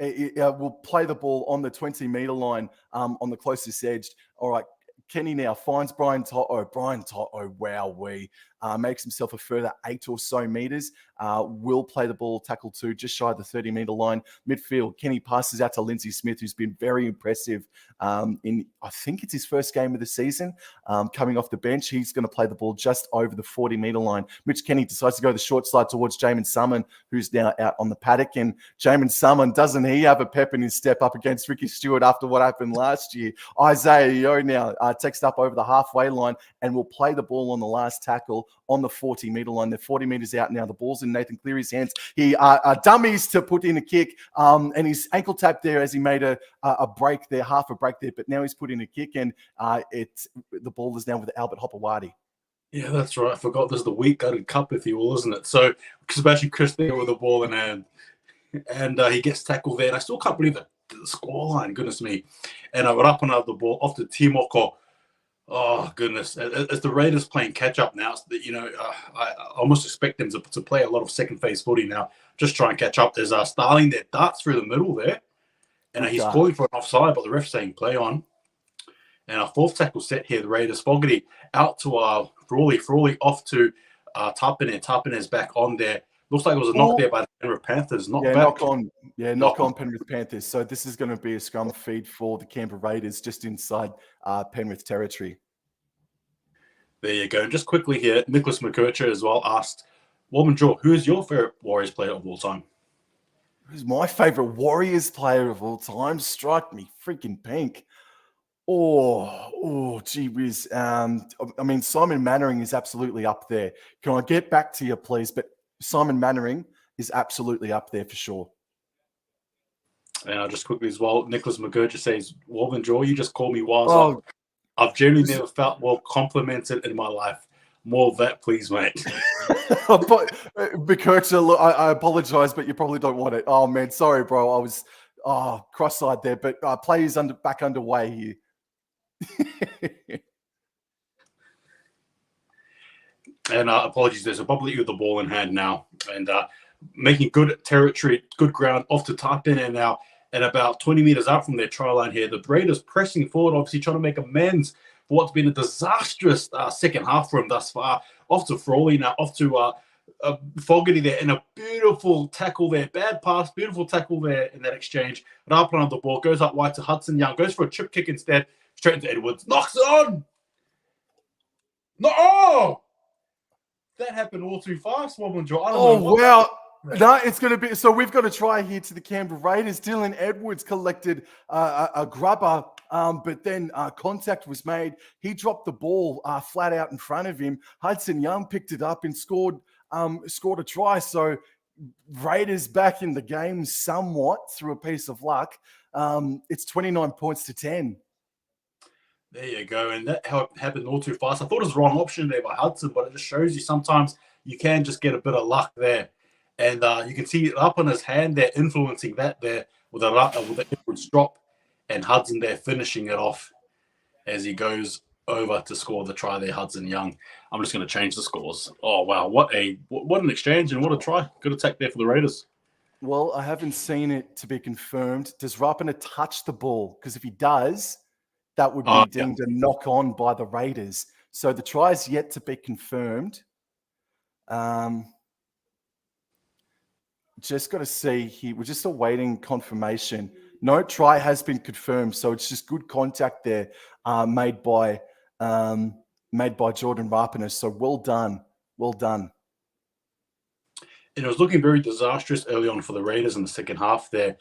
will play the ball on the 20-meter line on the closest edge. All right, Kenny now finds Brian Toto. Brian Toto, wowee, makes himself a further 8 or so meters. Will play the ball, tackle 2, just shy of the 30-meter line. Midfield, Kenny passes out to Lindsay Smith, who's been very impressive in, I think it's his first game of the season. Coming off the bench, he's going to play the ball just over the 40-meter line. Mitch Kenny decides to go the short side towards Jamin Summon, who's now out on the paddock. And Jamin Summon, doesn't he have a pep in his step up against Ricky Stewart after what happened last year? Isaiah Yeo now takes up over the halfway line and will play the ball on the last tackle on the 40-meter line. They're 40 meters out now. The ball's in Nathan Cleary's hands. He dummies to put in a kick, and he's ankle tapped there as he made a break there, half a break there. But now he's put in a kick, and the ball is now with Albert Hopewadi. Yeah, that's right. I forgot there's the weak gutted cup, if you will, isn't it? So, especially Chris there with the ball in hand, and he gets tackled there. And I still can't believe the scoreline. Goodness me! And I went up and out of the ball off the Timoko. Oh, goodness. As the Raiders playing catch-up now, I almost expect them to play a lot of second-phase footy now, just try and catch up. There's Starling that darts through the middle there, and he's calling for an offside, but the ref's saying play on. And our fourth tackle set here, the Raiders. Fogarty out to Frawley off to Tapine. Tapine is back on there. Looks like it was a knock there by the Penrith Panthers. Knock on Penrith Panthers. So this is going to be a scrum feed for the Canberra Raiders just inside Penrith territory. There you go. Just quickly here, Nicholas McKercher as well asked, Wobblin Jaw, who is your favourite Warriors player of all time? Who's my favorite Warriors player of all time? Strike me freaking pink. Gee whiz. I mean, Simon Mannering is absolutely up there. Can I get back to you, please? But Simon Mannering is absolutely up there for sure. And I'll just quickly as well, Nicholas McGurk says, Wobblin Jaw, you just call me wise. Oh, I've generally never felt well complimented in my life. More of that, please, mate. but McGurk, I apologize, but you probably don't want it. Oh, man. Sorry, bro. I was cross-eyed there, but play is back underway here. And apologies, there's a bubbly with the ball in hand now. And making good territory, good ground off to Tarpin. And now at about 20 meters out from their try line here, the Raiders pressing forward, obviously trying to make amends for what's been a disastrous second half for him thus far. Off to Frawley now, off to Fogarty there, and a beautiful tackle there. Bad pass, beautiful tackle there in that exchange. Rapin on the ball, goes up wide to Hudson Young, goes for a chip kick instead, straight into Edwards. Knocks it on! No! Oh! That happened all too fast, Wobblin Jaw. Wow. No, it's going to be. So we've got a try here to the Canberra Raiders. Dylan Edwards collected a grubber, but then contact was made. He dropped the ball flat out in front of him. Hudson Young picked it up and scored a try. So Raiders back in the game somewhat through a piece of luck. It's 29 points to 10. There you go. And that happened all too fast. I thought it was the wrong option there by Hudson, but it just shows you sometimes you can just get a bit of luck there. And you can see it up on his hand there, influencing that there with the Edwards drop, and Hudson there finishing it off as he goes over to score the try there, Hudson Young. I'm just going to change the scores. Oh, wow. What an exchange and what a try. Good attack there for the Raiders. Well, I haven't seen it to be confirmed. Does Rapina touch the ball? Because if he does, that would be deemed a knock on by the Raiders. So the try is yet to be confirmed. Just got to see here. We're just awaiting confirmation. No try has been confirmed, so it's just good contact there made by Jordan Rapiner. So well done. And it was looking very disastrous early on for the Raiders in the second half there.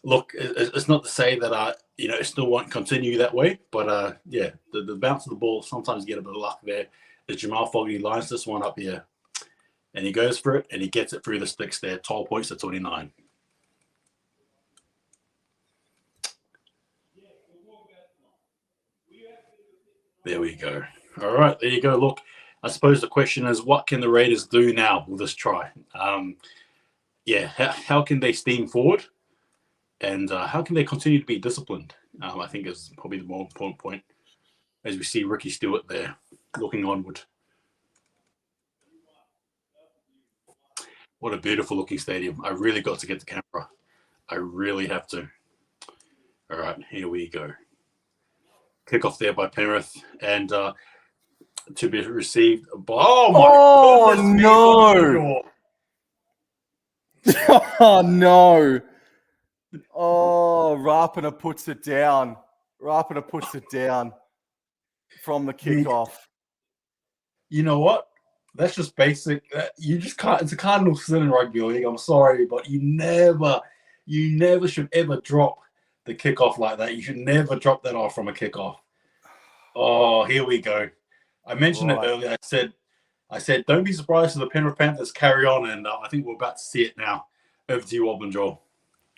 Look, it's not to say that it still won't continue that way, but the bounce of the ball sometimes you get a bit of luck there. As Jamal Fogarty lines this one up here, and he goes for it and he gets it through the sticks there. 12 points to 29. There we go. All right, there you go. Look, I suppose the question is, what can the Raiders do now with this try? How can they steam forward? And how can they continue to be disciplined? I think is probably the more important point as we see Ricky Stewart there looking onward. What a beautiful looking stadium. I really got to get to Canberra. I really have to. All right, here we go. Kickoff there by Penrith and to be received by... Oh, no. Oh, no. Oh, Rapina puts it down. From the kickoff. You know what? That's just basic. You just can't. It's a cardinal sin in rugby league. I'm sorry, but you never should ever drop the kickoff like that. You should never drop that off from a kickoff. Oh, here we go. I mentioned it earlier. I said, don't be surprised if the Penrith Panthers carry on, and I think we're about to see it now. Over to you, Wobblin Jaw.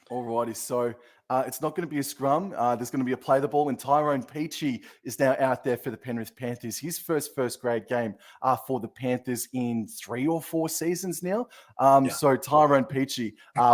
All righty, so it's not going to be a scrum. There's going to be a play the ball, and Tyrone Peachey is now out there for the Penrith Panthers. His first grade game for the Panthers in 3 or 4 seasons now. So Tyrone Peachey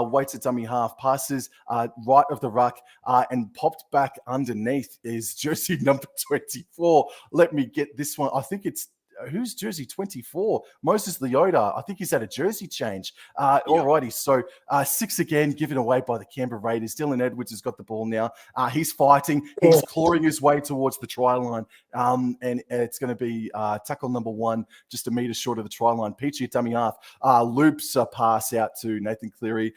waits at dummy half, passes right of the ruck, and popped back underneath is jersey number 24. Let me get this one. I think it's who's jersey 24? Moses Leota. I think he's had a jersey change. Alrighty, so 6 again given away by the Canberra Raiders. Dylan Edwards has got the ball now. He's fighting. He's clawing his way towards the try line. And it's going to be tackle number 1, just a metre short of the try line. Peachy at dummy half. Loops a pass out to Nathan Cleary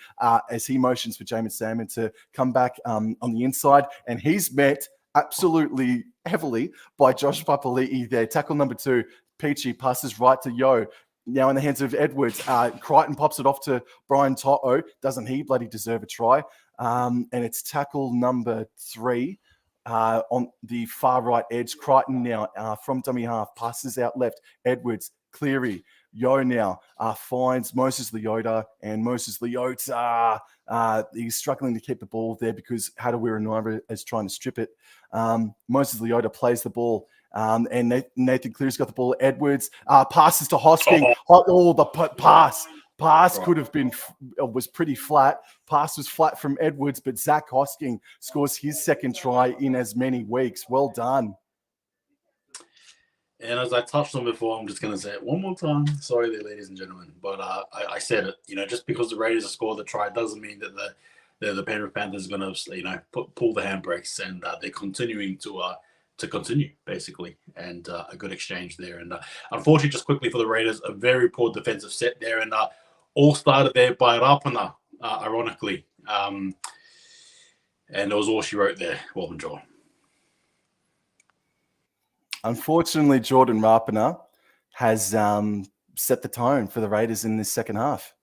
as he motions for Jamin Salmon to come back on the inside. And he's met absolutely heavily by Josh Papali'i there. Tackle number 2. Peachy passes right to Yo. now in the hands of Edwards. Crichton pops it off to Brian To'o. Doesn't he bloody deserve a try? And it's tackle number 3 on the far right edge. Crichton now from dummy half, passes out left. Edwards, Cleary. Yo now finds Moses Leota, and Moses Leota, he's struggling to keep the ball there because Hadawira is trying to strip it. Moses Leota plays the ball, and Nathan Cleary's got the ball. Edwards passes to Hosking. The pass could have been, was pretty flat. Pass was flat from Edwards, but Zach Hosking scores his second try in as many weeks. Well done. And as I touched on before, I'm just going to say it one more time. Sorry there, ladies and gentlemen. But I said it. Just because the Raiders have scored the try doesn't mean that the Penrith Panthers are going to, pull the handbrakes. And they're continuing to continue, basically. And a good exchange there. And unfortunately, just quickly for the Raiders, a very poor defensive set there. And all started there by Rapana, ironically. And it was all she wrote there, Wobblin Joel. Unfortunately, Jordan Rapana has set the tone for the Raiders in this second half.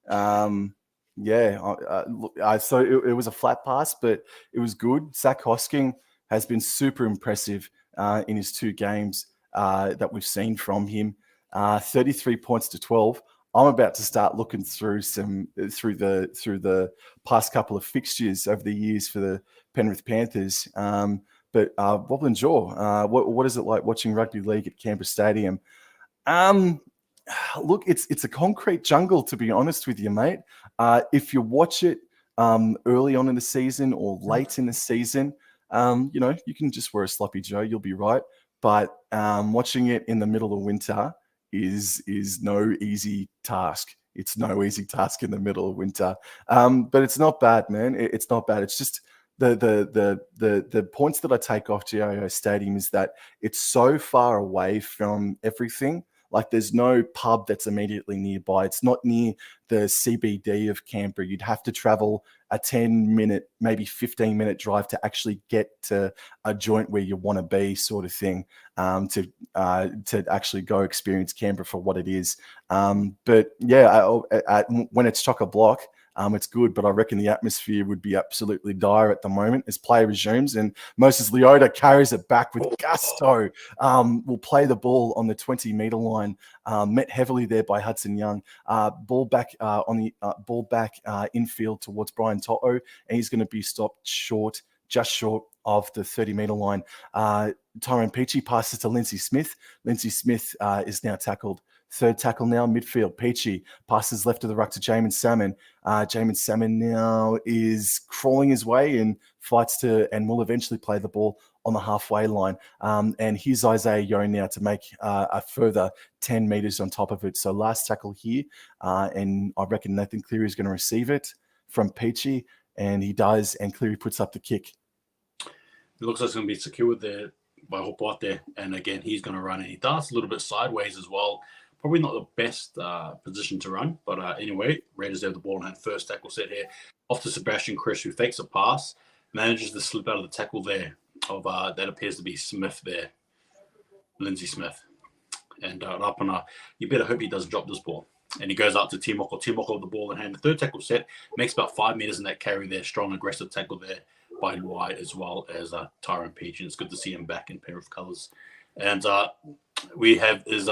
So it was a flat pass, but it was good. Zach Hosking has been super impressive in his 2 games that we've seen from him. 33 points to 12. I'm about to start looking through the past couple of fixtures over the years for the Penrith Panthers. But Wobblin Jaw, what is it like watching rugby league at Canberra Stadium? Look, it's a concrete jungle, to be honest with you, mate. If you watch it early on in the season or late in the season, you can just wear a sloppy Joe, you'll be right. But watching it in the middle of winter is no easy task. It's no easy task in the middle of winter. But it's not bad, man. It's not bad. It's just the points that I take off GIO Stadium is that it's so far away from everything. Like there's no pub that's immediately nearby. It's not near the CBD of Canberra. You'd have to travel a 10-minute, maybe 15-minute drive to actually get to a joint where you want to be, sort of thing, to actually go experience Canberra for what it is. But yeah, when it's chock-a-block, it's good, but I reckon the atmosphere would be absolutely dire at the moment as play resumes, and Moses Leota carries it back with gusto. Will play the ball on the 20-meter line, met heavily there by Hudson Young. Ball back infield towards Brian To'o, and he's going to be stopped just short of the 30-meter line. Tyrone Peachy passes to Lindsay Smith. Lindsay Smith is now tackled. Third tackle now, midfield. Peachy passes left of the ruck to Jamin Salmon. Jamin Salmon now is crawling his way and fights and will eventually play the ball on the halfway line. And here's Isaiah Yeo now to make a further 10 meters on top of it. So last tackle here. And I reckon Nathan Cleary is going to receive it from Peachy. And he does. And Cleary puts up the kick. It looks like it's going to be secured there by Hopot there. And again, he's going to run. And he darts a little bit sideways as well. Probably not the best position to run, but anyway, Raiders have the ball and had first tackle set here. Off to Sebastian Chris, who fakes a pass, manages to slip out of the tackle there of that appears to be Smith there, Lindsay Smith. And up and you better hope he doesn't drop this ball. And he goes out to Timoko. Timoko with the ball in hand. The third tackle set makes about 5 meters in that carry there. Strong, aggressive tackle there by White as well as Tyrone Peach. And it's good to see him back in Penrith colours. And we have his...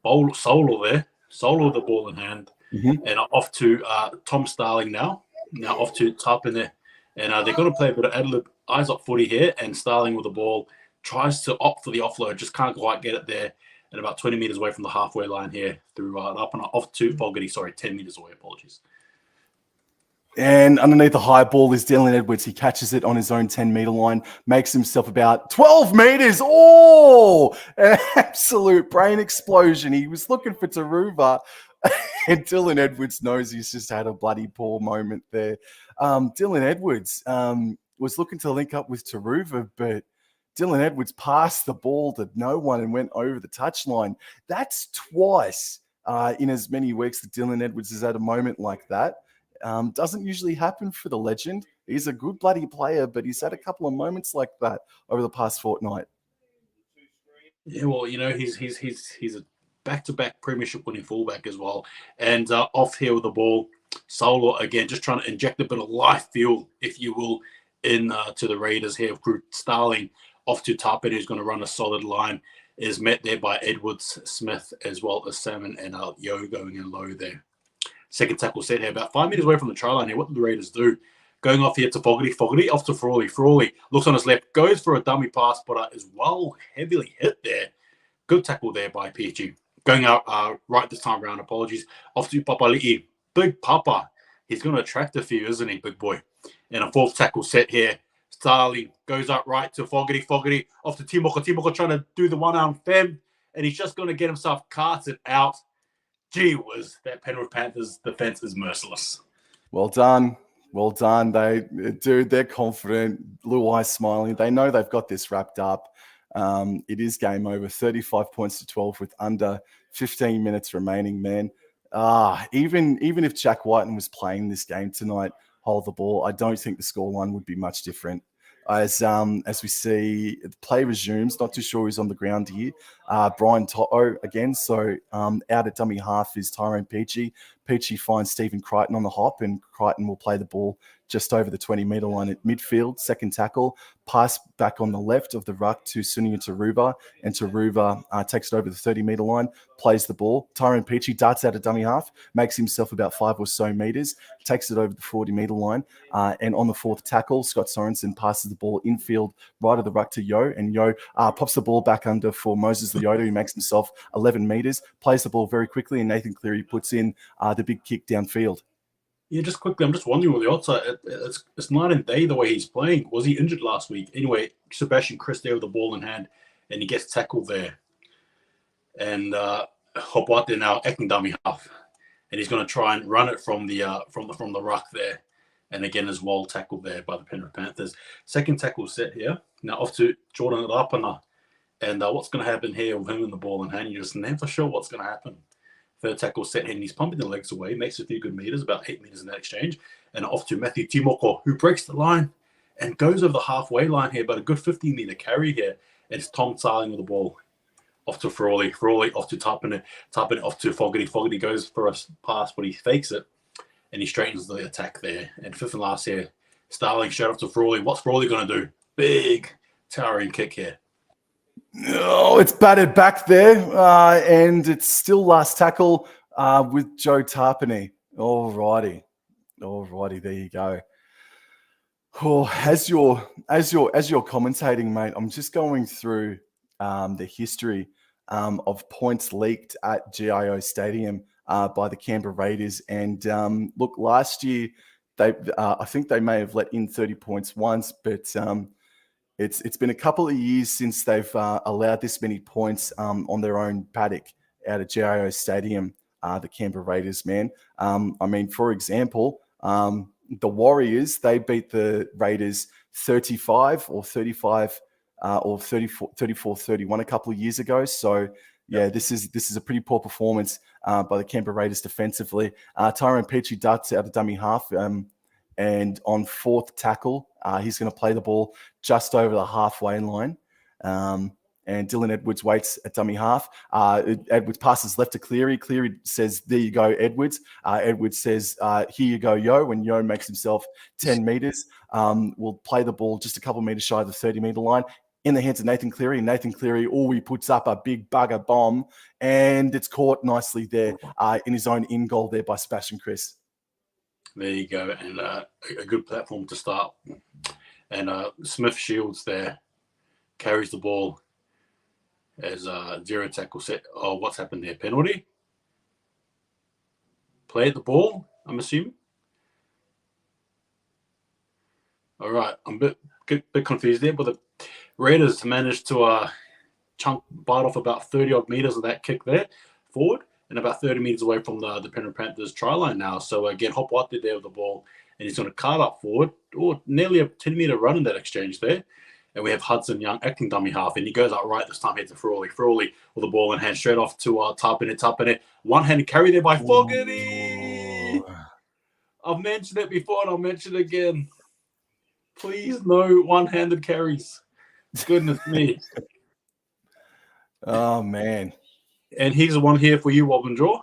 Solo the ball in hand, and off to Tom Starling now off to top in there, and they're going to play a bit of ad-lib eyes up footy here, and Starling with the ball tries to opt for the offload, just can't quite get it there, and about 20 meters away from the halfway line here through up and off to Fogarty, 10 meters away, apologies. And underneath the high ball is Dylan Edwards. He catches it on his own 10-meter line, makes himself about 12 meters. Oh, an absolute brain explosion. He was looking for Taruva, and Dylan Edwards knows he's just had a bloody poor moment there. Dylan Edwards was looking to link up with Taruva, but Dylan Edwards passed the ball to no one and went over the touchline. That's twice in as many weeks that Dylan Edwards has had a moment like that. Doesn't usually happen for the legend. He's a good bloody player, but he's had a couple of moments like that over the past fortnight. Yeah, well, he's a back-to-back premiership winning fullback as well. And off here with the ball, Solo again, just trying to inject a bit of life fuel, if you will, in to the Raiders here. Starling off to Tarpin, who's going to run a solid line, is met there by Edwards, Smith, as well as Salmon and Yo going in low there. Second tackle set here, about 5 meters away from the try line here. What did the Raiders do? Going off here to Fogarty. Fogarty off to Frawley. Frawley looks on his left, goes for a dummy pass, but is well heavily hit there. Good tackle there by Peachy. Going out right this time around, apologies. Off to Papali'i. Big Papa. He's going to attract a few, isn't he, big boy? And a fourth tackle set here. Starling goes out right to Fogarty. Fogarty off to Timoko. Timoko trying to do the one-arm fem, and he's just going to get himself carted out. Gee whiz, that Penrith Panthers defense is merciless. Well done. Well done. They're confident, blue eyes smiling. They know they've got this wrapped up. It is game over, 35 points to 12 with under 15 minutes remaining, man. Even if Jack Whiten was playing this game tonight, hold the ball, I don't think the scoreline would be much different. As we see, the play resumes. Not too sure who's on the ground here. Brian Toto again. So out at dummy half is Tyrone Peachy. Peachy finds Stephen Crichton on the hop, and Crichton will play the ball just over the 20-meter line at midfield. Second tackle, pass back on the left of the ruck to Sunia Taruva, and Taruva takes it over the 30-meter line, plays the ball. Tyrone Peachy darts out of dummy half, makes himself about 5 or so meters, takes it over the 40-meter line, and on the fourth tackle, Scott Sorensen passes the ball infield right of the ruck to Yo, and Yo pops the ball back under for Moses Leota, who makes himself 11 meters, plays the ball very quickly, and Nathan Cleary puts in the big kick downfield. Yeah, just quickly, I'm just wondering with the odds. It's night and day the way he's playing. Was he injured last week? Anyway, Sebastian Chris there with the ball in hand, and he gets tackled there. And Hopwate now acting dummy half, and he's going to try and run it from the ruck there, and again as well tackled there by the Penrith Panthers. Second tackle set here. Now off to Jordan Rapana, and what's going to happen here with him and the ball in hand? You're just never sure what's going to happen. Third tackle set, and he's pumping the legs away, makes a few good meters, about 8 meters in that exchange, and off to Matthew Timoko, who breaks the line and goes over the halfway line here, but a good 15-meter carry here. It's Tom Starling with the ball. Off to Frawley. Frawley off to Tarpin off to Fogarty. Fogarty goes for a pass, but he fakes it, and he straightens the attack there. And fifth and last here, Starling showed off to Frawley. What's Frawley going to do? Big towering kick here. Oh, it's batted back there, and it's still last tackle with Joe Tarpany. All righty, there you go. Oh, as you're commentating, mate, I'm just going through the history of points leaked at GIO Stadium by the Canberra Raiders, and look, last year I think they may have let in 30 points once, but it's been a couple of years since they've allowed this many points on their own paddock out of GIO Stadium, the Canberra Raiders, man. I mean, for example, the Warriors, they beat the Raiders 35 or 34, 34-31 a couple of years ago. So, yeah, this is a pretty poor performance by the Canberra Raiders defensively. Tyrone Peachy darts out of dummy half, and on fourth tackle, he's going to play the ball just over the halfway line. And Dylan Edwards waits at dummy half. Edwards passes left to Cleary. Cleary says, "There you go, Edwards." Edwards says, "Here you go, Yo." When Yo makes himself 10 meters, we'll play the ball just a couple meters shy of the 30-meter line in the hands of Nathan Cleary. Nathan Cleary, he puts up a big bugger bomb, and it's caught nicely there in his own in goal there by Sebastian Chris. There you go, and a good platform to start. And Smith Shields there carries the ball as zero tackle set. Oh, what's happened there? Penalty? Played the ball, I'm assuming. All right, I'm a bit confused there, but the Raiders managed to bite off about 30-odd meters of that kick there forward, and about 30 meters away from the Penrith Panthers try line now. So again, Hopwate there with the ball, and he's going to cart up forward, nearly a 10-meter run in that exchange there. And we have Hudson Young acting dummy half, and he goes out right this time here to Frawley. Frawley with the ball in hand, straight off to Tarpin. One-handed carry there by Fogarty. I've mentioned it before, and I'll mention it again. Please, no one-handed carries. Goodness me. Oh, man. And here's the one here for you, Wobblin Jaw.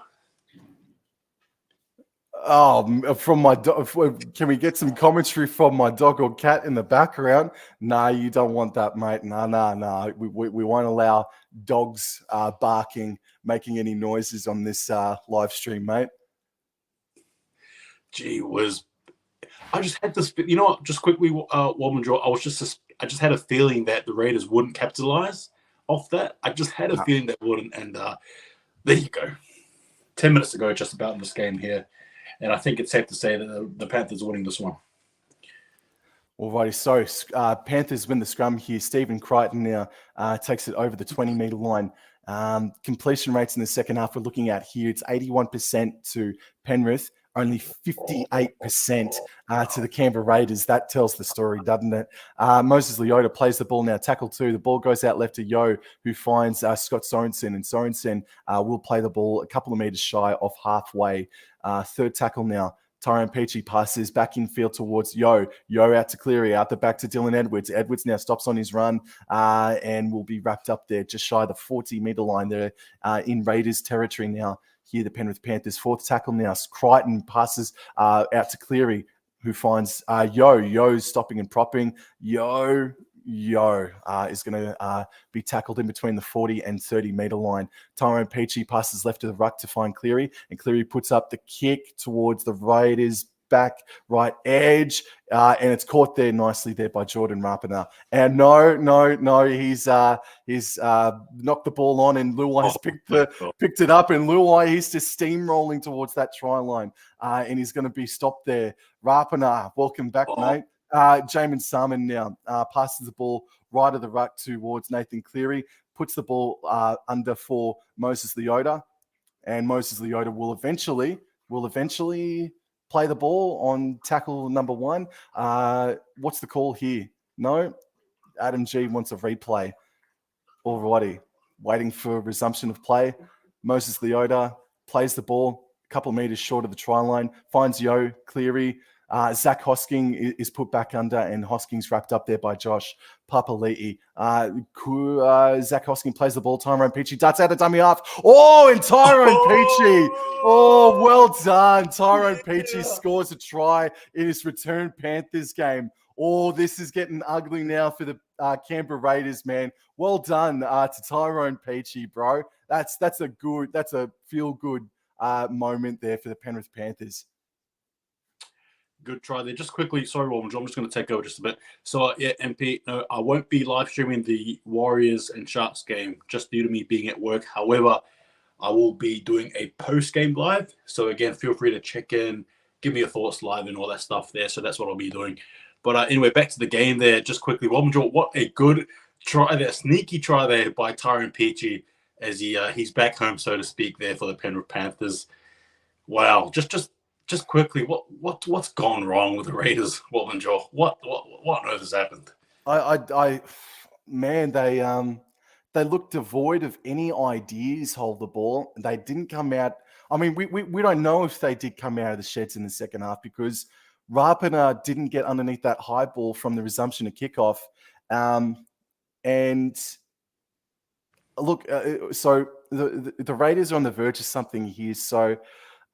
Oh, from my dog. Can we get some commentary from my dog or cat in the background? Nah, you don't want that, mate. Nah. We won't allow dogs barking, making any noises on this live stream, mate. Gee whiz. I just had this, you know what, just quickly, Wobblin Jaw, I just had a feeling that the Raiders wouldn't capitalize off that. I just had a feeling they wouldn't, and there you go. 10 minutes ago, just about in this game here. And I think it's safe to say that the Panthers are winning this one. Alrighty, so Panthers win the scrum here. Stephen Crichton now takes it over the 20-meter line. Completion rates in the second half we're looking at here, it's 81% to Penrith, only 58% to the Canberra Raiders. That tells the story, doesn't it? Moses Leota plays the ball now, tackle 2. The ball goes out left to Yo, who finds Scott Sorensen, and Sorensen will play the ball a couple of meters shy off halfway. Third tackle now. Tyrone Peachy passes back infield towards Yo. Yo out to Cleary, out the back to Dylan Edwards. Edwards now stops on his run and will be wrapped up there just shy of the 40-meter line there in Raiders territory now. Here the Penrith Panthers. Fourth tackle now. Crichton passes out to Cleary, who finds Yo. Yo's stopping and propping. Yo is going to be tackled in between the 40 and 30-meter line. Tyrone Peachy passes left to the ruck to find Cleary, and Cleary puts up the kick towards the Raiders' back right edge, and it's caught there nicely there by Jordan Rapana. And no, he's knocked the ball on, and Luai's picked it up, and Luai, he's just steamrolling towards that try line, and he's going to be stopped there. Rapana, welcome back, mate. Jamin Salmon now passes the ball right of the ruck towards Nathan Cleary, puts the ball under for Moses Leota, and Moses Leota will eventually play the ball on tackle number 1. What's the call here? No, Adam G wants a replay. Alrighty, waiting for resumption of play. Moses Leota plays the ball a couple of meters short of the try line, finds Yo, Cleary. Zach Hosking is put back under, and Hosking's wrapped up there by Josh Papali'i. Zach Hosking plays the ball. Tyrone Peachy darts out a dummy half. Oh, and Tyrone Peachy. Oh, well done. Tyrone Peachy scores a try in his return Panthers game. Oh, this is getting ugly now for the Canberra Raiders, man. Well done to Tyrone Peachy, bro. That's a feel-good moment there for the Penrith Panthers. Good try there. Just quickly, sorry, Wobblin Jaw, I'm just going to take over just a bit. So, yeah, MP, no, I won't be live streaming the Warriors and Sharks game just due to me being at work. However, I will be doing a post-game live. So, again, feel free to check in, give me your thoughts live and all that stuff there. So, that's what I'll be doing. But anyway, back to the game there. Just quickly, Wobblin Jaw, what a good try there. Sneaky try there by Tyrone Peachy as he's back home, so to speak, there for the Penrith Panthers. Wow. Just quickly, what's gone wrong with the Raiders, Wobblin Jaw? What on earth has happened? They looked devoid of any ideas. Hold the ball. They didn't come out. I mean, we don't know if they did come out of the sheds in the second half because Rapana didn't get underneath that high ball from the resumption of kickoff. And look, so the Raiders are on the verge of something here. So.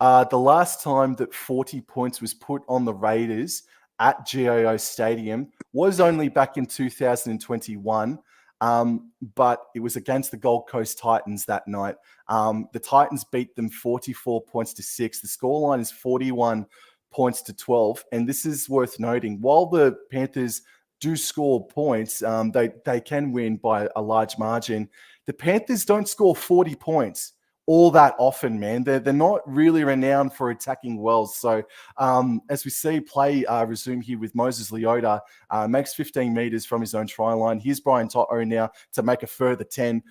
The last time that 40 points was put on the Raiders at GIO Stadium was only back in 2021, but it was against the Gold Coast Titans that night. The Titans beat them 44 points to 6. The scoreline is 41 points to 12. And this is worth noting. While the Panthers do score points, they can win by a large margin. The Panthers don't score 40 points all that often, man. They're not really renowned for attacking well. So as we see play resume here with Moses Leota, makes 15 meters from his own try line. Here's Brian Toto now to make a further 10.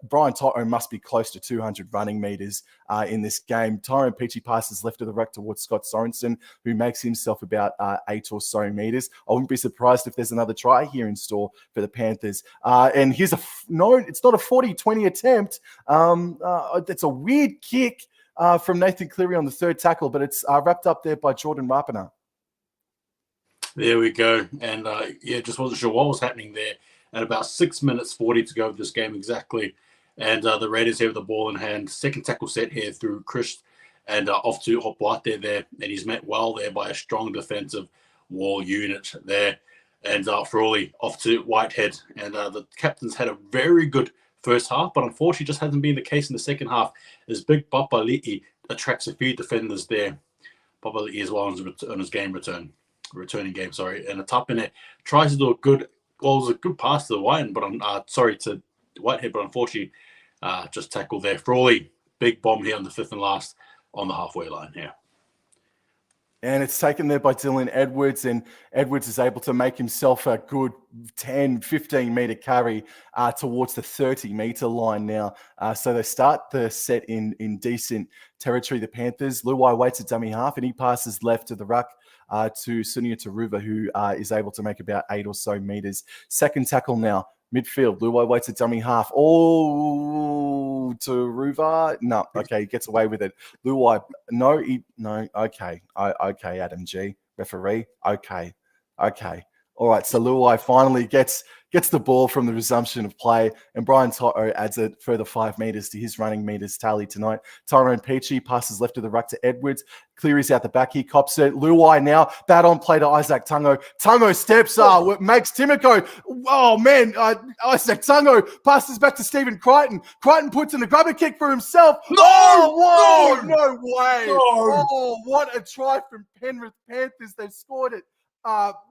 Brian Toto must be close to 200 running meters in this game. Tyrone Peachy passes left of the ruck towards Scott Sorensen, who makes himself about 8 or so meters. I wouldn't be surprised if there's another try here in store for the Panthers. And here's no, it's not a 40-20 attempt. It's a weird kick from Nathan Cleary on the third tackle, but it's wrapped up there by Jordan Rapana. There we go. And just wasn't sure what was happening there. At about 6 minutes 40 to go of this game exactly. And the Raiders have the ball in hand. Second tackle set here through Chris and off to Hopwate there. And he's met well there by a strong defensive wall unit there. And Frawley off to Whitehead. And the captains had a very good first half, but unfortunately just hasn't been the case in the second half. As big Papali'i attracts a few defenders there. Papali'i as well on his returning game, and the top in it tries to do a good pass to the Whitehead, to Whitehead, but unfortunately just tackled there. Frawley, big bomb here on the fifth and last on the halfway line here. And it's taken there by Dylan Edwards, and Edwards is able to make himself a good 10, 15-meter carry towards the 30-meter line now. So they start the set in decent territory, the Panthers. Luai waits at dummy half, and he passes left to the ruck to Sunia Taruva, who is able to make about 8 or so meters. Second tackle now. Midfield, Luai waits at dummy half. Oh, Taruva. No, okay, he gets away with it. Luai, no, okay, Adam G. Referee, okay. All right, so Luai finally gets the ball from the resumption of play, and Brian Toto adds a further 5 meters to his running meters tally tonight. Tyrone Peachy passes left of the ruck to Edwards. Cleary's out the back. He cops it. Luai now, bad on play to Isaac Tungo. Tungo steps up, makes Timoko. Oh, man, Isaac Tungo passes back to Stephen Crichton. Crichton puts in a grubber kick for himself. No way. No. Oh, what a try from Penrith Panthers. They've scored it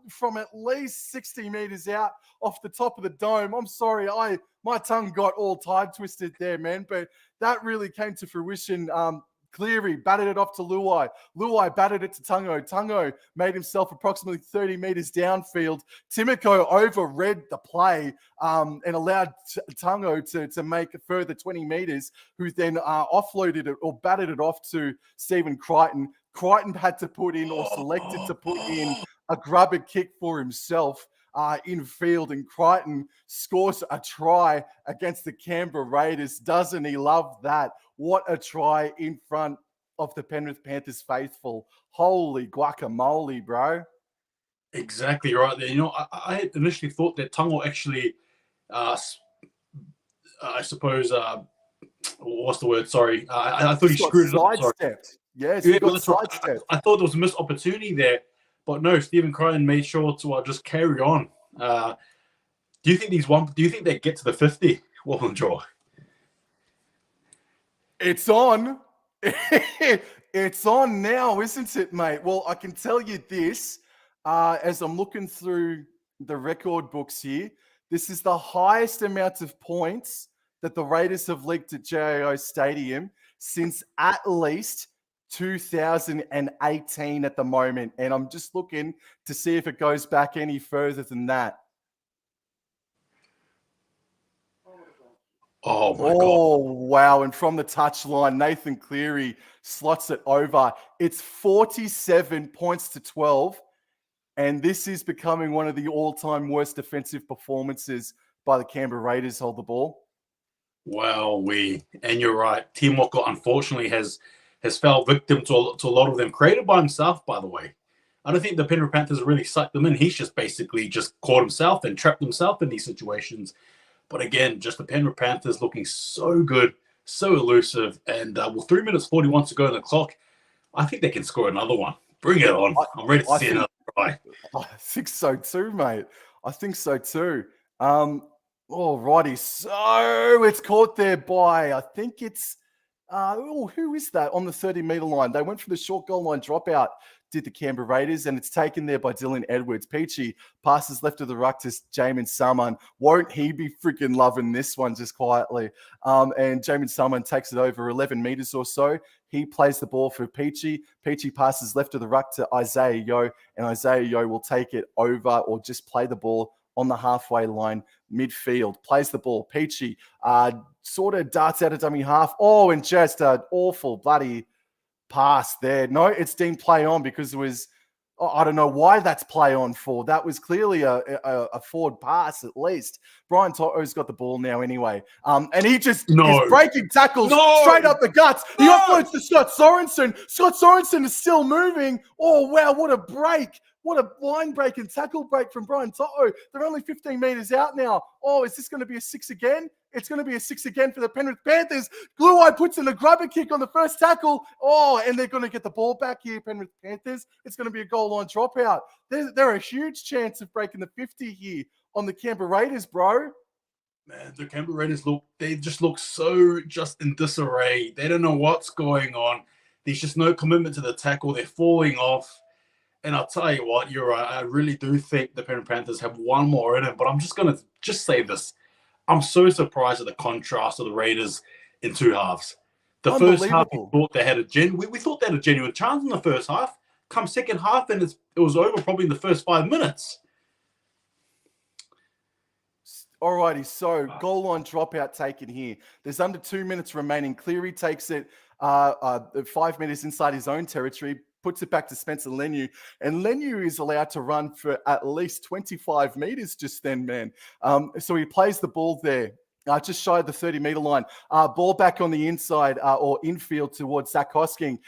from at least 60 meters out off the top of the dome. I'm sorry, my tongue got all tied twisted there, man, but that really came to fruition. Cleary batted it off to Luai. Luai batted it to Tungo. Tungo made himself approximately 30 meters downfield. Timoko overread the play and allowed Tungo to make a further 20 meters, who then offloaded it or batted it off to Stephen Crichton. Crichton had to put in or selected to put in a grubber kick for himself in field, and Crichton scores a try against the Canberra Raiders. Doesn't he love that? What a try in front of the Penrith Panthers faithful. Holy guacamole, bro. Exactly right there. You know, I initially thought that Tungo actually, I suppose, what's the word? Sorry. I thought he screwed it up. Sidestepped. Yes, he got sidestepped. I thought there was a missed opportunity there, but no, Stephen Crichton made sure to just carry on. Do you think they get to the 50? Wobblin draw. It's on. It's on now, isn't it, mate? Well, I can tell you this, as I'm looking through the record books here, this is the highest amount of points that the Raiders have leaked at GIO Stadium since at least 2018 at the moment. And I'm just looking to see if it goes back any further than that. Oh, my God. Oh, wow. And from the touchline, Nathan Cleary slots it over. It's 47 points to 12. And this is becoming one of the all-time worst defensive performances by the Canberra Raiders. Hold the ball. Wow, and you're right. Timoko, unfortunately, has fell victim to a lot of them, created by himself, by the way. I don't think the Penrith Panthers really sucked them in. He's just basically just caught himself and trapped himself in these situations. But again, just the Penrith Panthers looking so good, so elusive. And with 3 minutes 41 to go on the clock, I think they can score another one. Bring it on. I'm ready to see another try. I think so too, mate. I think so too. All righty. So it's caught there by, I think it's, who is that on the 30-meter line? They went for the short goal line dropout, did the Canberra Raiders, and it's taken there by Dylan Edwards. Peachy passes left of the ruck to Jamin Salmon. Won't he be freaking loving this one just quietly? And Jamin Salmon takes it over 11 meters or so. He plays the ball for Peachy. Peachy passes left of the ruck to Isaiah Yeo, and Isaiah Yeo will take it over or just play the ball on the halfway line, midfield, plays the ball. Peachy sort of darts out of dummy half. Oh, and just an awful bloody pass there. No, it's deemed play on because it was, I don't know why that's play on for. That was clearly a forward pass at least. Brian Toto's got the ball now anyway. And he just is breaking tackles straight up the guts. He offloads to Scott Sorensen. Scott Sorensen is still moving. Oh, wow, what a break. What a line break and tackle break from Brian Toto. They're only 15 meters out now. Oh, is this going to be a 6 again? It's going to be a 6 again for the Penrith Panthers. Luai puts in a grubber kick on the first tackle. Oh, and they're going to get the ball back here, Penrith Panthers. It's going to be a goal line dropout. They're a huge chance of breaking the 50 here on the Canberra Raiders, bro. Man, the Canberra Raiders they just look so just in disarray. They don't know what's going on. There's just no commitment to the tackle. They're falling off. And I'll tell you what, you're right. I really do think the Penrith Panthers have one more in it, but I'm just going to say this. I'm so surprised at the contrast of the Raiders in two halves. The first half, we thought they had we thought they had a genuine chance in the first half. Come second half, and it was over probably in the first 5 minutes. Alrighty, so goal line dropout taken here. There's under 2 minutes remaining. Cleary takes it 5 minutes inside his own territory, puts it back to Spencer Leniu, and Leniu is allowed to run for at least 25 meters just then, man. So he plays the ball there, just shy of the 30-meter line. Ball back on the inside or infield towards Zach Hosking.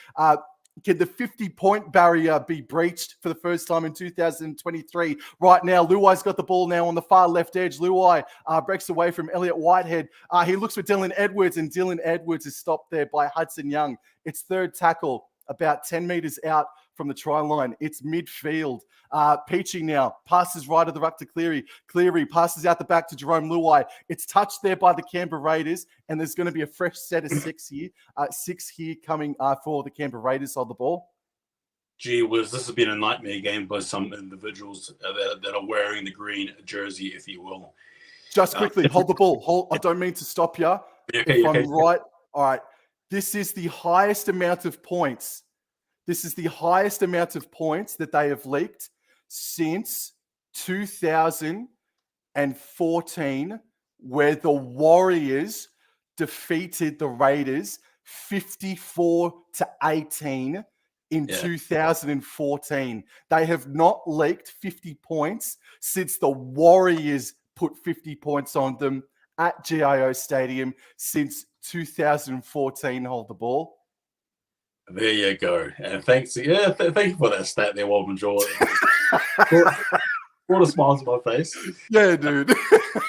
Can the 50-point barrier be breached for the first time in 2023? Right now, Luai's got the ball now on the far left edge. Luai breaks away from Elliott Whitehead. He looks for Dylan Edwards, and Dylan Edwards is stopped there by Hudson Young. It's third tackle, about 10 meters out from the try line. It's midfield. Peachy now passes right of the ruck to Cleary. Cleary passes out the back to Jerome Luai. It's touched there by the Canberra Raiders, and there's going to be a fresh set of six here. Six here coming for the Canberra Raiders on the ball. Gee whiz, this has been a nightmare game by some individuals that are wearing the green jersey, if you will. Just quickly, hold the ball. I don't mean to stop you. Okay. Right. All right. This is the highest amount of points. This is the highest amount of points that they have leaked since 2014, where the Warriors defeated the Raiders 54-18 in 2014. They have not leaked 50 points since the Warriors put 50 points on them at GIO Stadium since 2014. Hold the ball. There you go. And thanks. Thank you for that stat there, Wobblin Jaw. Brought a smile to my face. Yeah, dude.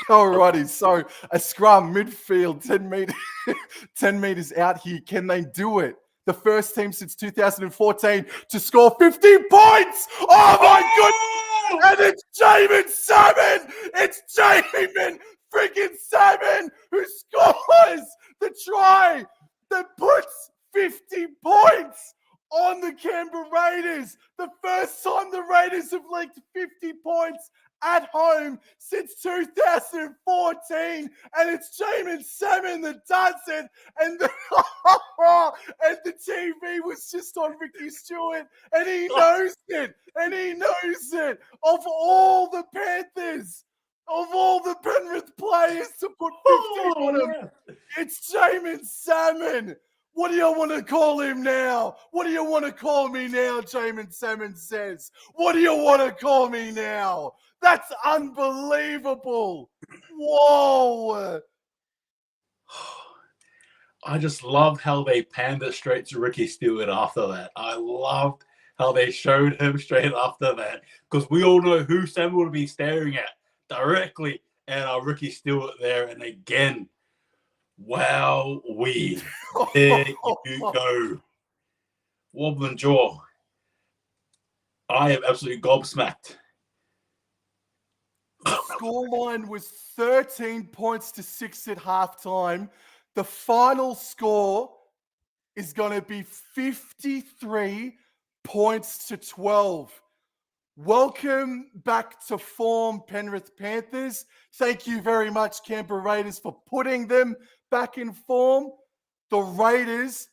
Alrighty. So a scrum midfield, 10 meters out here. Can they do it? The first team since 2014 to score 50 points. Oh my goodness. And it's Jamin Salmon. It's Jamin freaking Salmon who scores the try that puts 50 points on the Canberra Raiders. The first time the Raiders have leaked 50 points at home since 2014. And it's Jamin Salmon that does it. And the TV was just on Ricky Stewart. And he knows it. Of all the Panthers, of all the Penrith players to put 50 on him, it's Jamin Salmon. What do you want to call him now? What do you want to call me now? Jamin Salmon says. What do you want to call me now? That's unbelievable. Whoa. I just loved how they panned it straight to Ricky Stewart after that. I loved how they showed him straight after that, because we all know who Sam would be staring at directly at Ricky Stewart there. And again, wow, there you go. Wobblin Jaw. I am absolutely gobsmacked. The scoreline was 13-6 at halftime. The final score is going to be 53-12. Welcome back to form, Penrith Panthers. Thank you very much, Canberra Raiders, for putting them back in form. The Raiders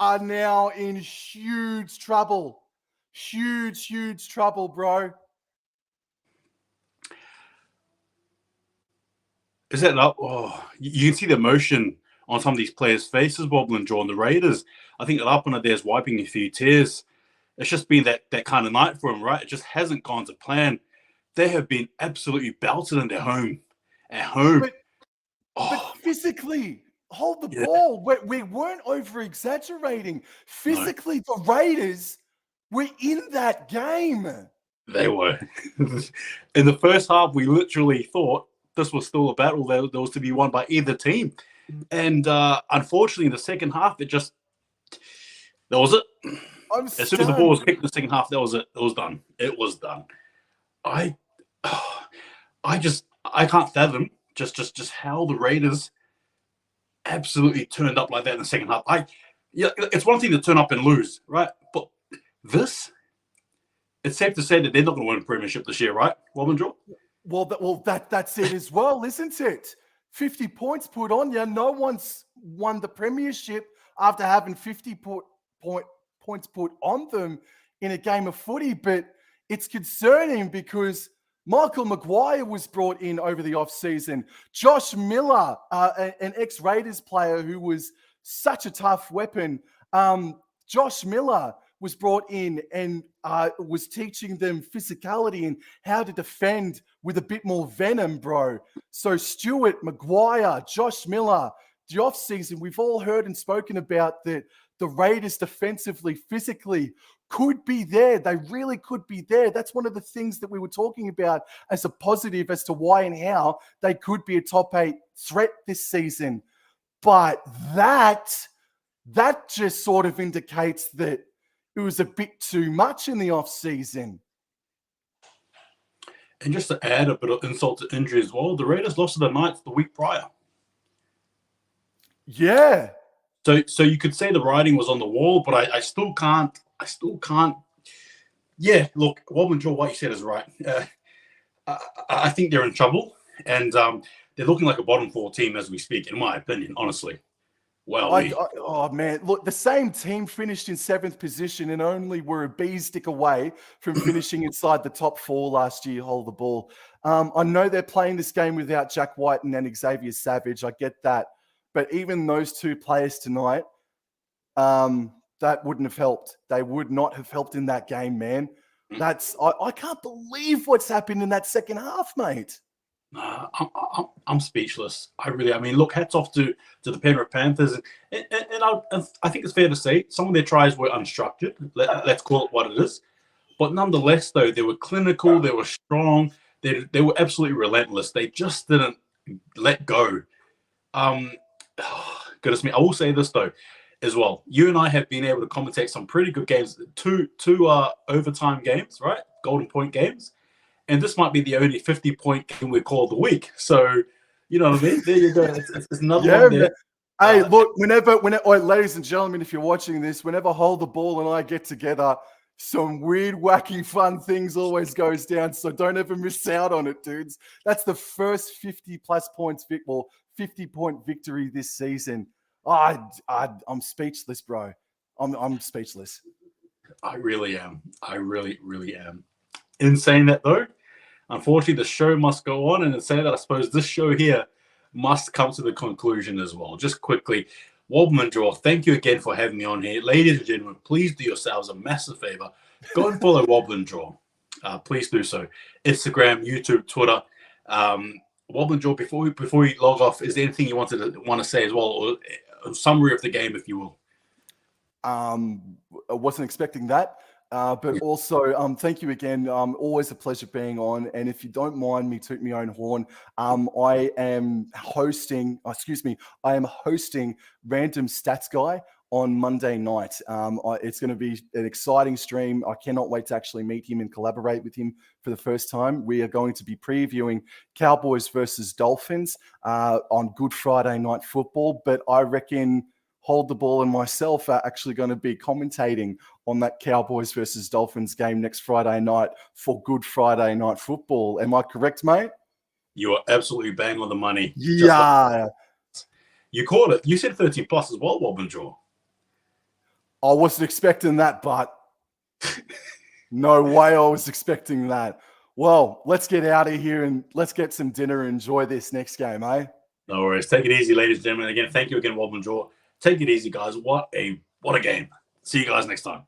are now in huge trouble. Huge trouble, bro. Is that up? Oh, you can see the emotion on some of these players' faces, Wobblin Jaw, and the Raiders. I think that up on there's wiping a few tears. It's just been that kind of night for them, right? It just hasn't gone to plan. They have been absolutely belted in their home. At home. But physically, hold the ball. We weren't over-exaggerating. Physically, the Raiders were in that game. They were. In the first half, we literally thought this was still a battle that was to be won by either team. And unfortunately, in the second half, that was it. I'm As soon as the ball was kicked in the second half, that was it. It was done. It was done. I can't fathom just how the Raiders absolutely turned up like that in the second half. It's one thing to turn up and lose, right? But this, it's safe to say that they're not going to win a premiership this year, right, Wobblin Joe? Well, that's it as well, isn't it? 50 points put on you. No one's won the premiership after having 50 points put on them in a game of footy. But it's concerning because Michael Maguire was brought in over the offseason. Josh Miller, an ex-Raiders player who was such a tough weapon. Josh Miller was brought in and was teaching them physicality and how to defend with a bit more venom, bro. So Stewart, Maguire, Josh Miller, the offseason, we've all heard and spoken about that the Raiders defensively, physically could be there. They really could be there. That's one of the things that we were talking about as a positive as to why and how they could be a top 8 threat this season. But that just sort of indicates that it was a bit too much in the off-season. And just to add a bit of insult to injury as well, the Raiders lost to the Knights the week prior. Yeah. So you could say the writing was on the wall, but I still can't. Yeah, look, Wobblin Joe, what you said is right. I think they're in trouble, and they're looking like a bottom 4 team as we speak, in my opinion, honestly. Well, oh man, look, the same team finished in 7th position and only were a bee's stick away from finishing inside the top 4 last year. Hold the ball. I know they're playing this game without Jack White and Xavier Savage. I get that, but even those 2 players tonight, that wouldn't have helped. They would not have helped in that game, man. I can't believe what's happened in that second half, mate. I'm speechless. I mean, look, hats off to the Penrith Panthers, and I think it's fair to say some of their tries were unstructured. Let's call it what it is. But nonetheless, though, they were clinical, they were strong, they were absolutely relentless. They just didn't let go. Goodness me, I will say this though, as well. You and I have been able to commentate some pretty good games, two overtime games, right? Golden point games. And this might be the only 50-point game we call the week. So, you know what I mean? There you go. It's another one there. Hey, look, whenever, ladies and gentlemen, if you're watching this, whenever Hold the Ball and I get together, some weird, wacky, fun things always goes down. So don't ever miss out on it, dudes. That's the first 50-plus points, 50-point victory this season. I'm speechless, bro. I'm speechless. I really am. I really, really am. In saying that, though, unfortunately, the show must go on. And in saying that, I suppose this show here must come to the conclusion as well. Just quickly, Wobblin Joe, thank you again for having me on here. Ladies and gentlemen, please do yourselves a massive favor. Go and follow Wobblin Joe. Please do so. Instagram, YouTube, Twitter. Wobblin Joe, before we log off, is there anything you want to say as well, or a summary of the game, if you will? I wasn't expecting that. But also, thank you again. Always a pleasure being on. And if you don't mind me toot my own horn, I am hosting Random Stats Guy on Monday night. It's going to be an exciting stream. I cannot wait to actually meet him and collaborate with him for the first time. We are going to be previewing Cowboys versus Dolphins on Good Friday Night Football. But I reckon Hold the Ball and myself are actually going to be commentating on that Cowboys versus Dolphins game next Friday night for Good Friday Night Football. Am I correct, mate? You are absolutely bang on the money. Yeah. You caught it. You said 13 plus as well, Wobblin Joe. I wasn't expecting that, but no way I was expecting that. Well, let's get out of here and let's get some dinner and enjoy this next game, eh? No worries. Take it easy, ladies and gentlemen. Again, thank you again, Wobblin Joe. Take it easy, guys. What a game. See you guys next time.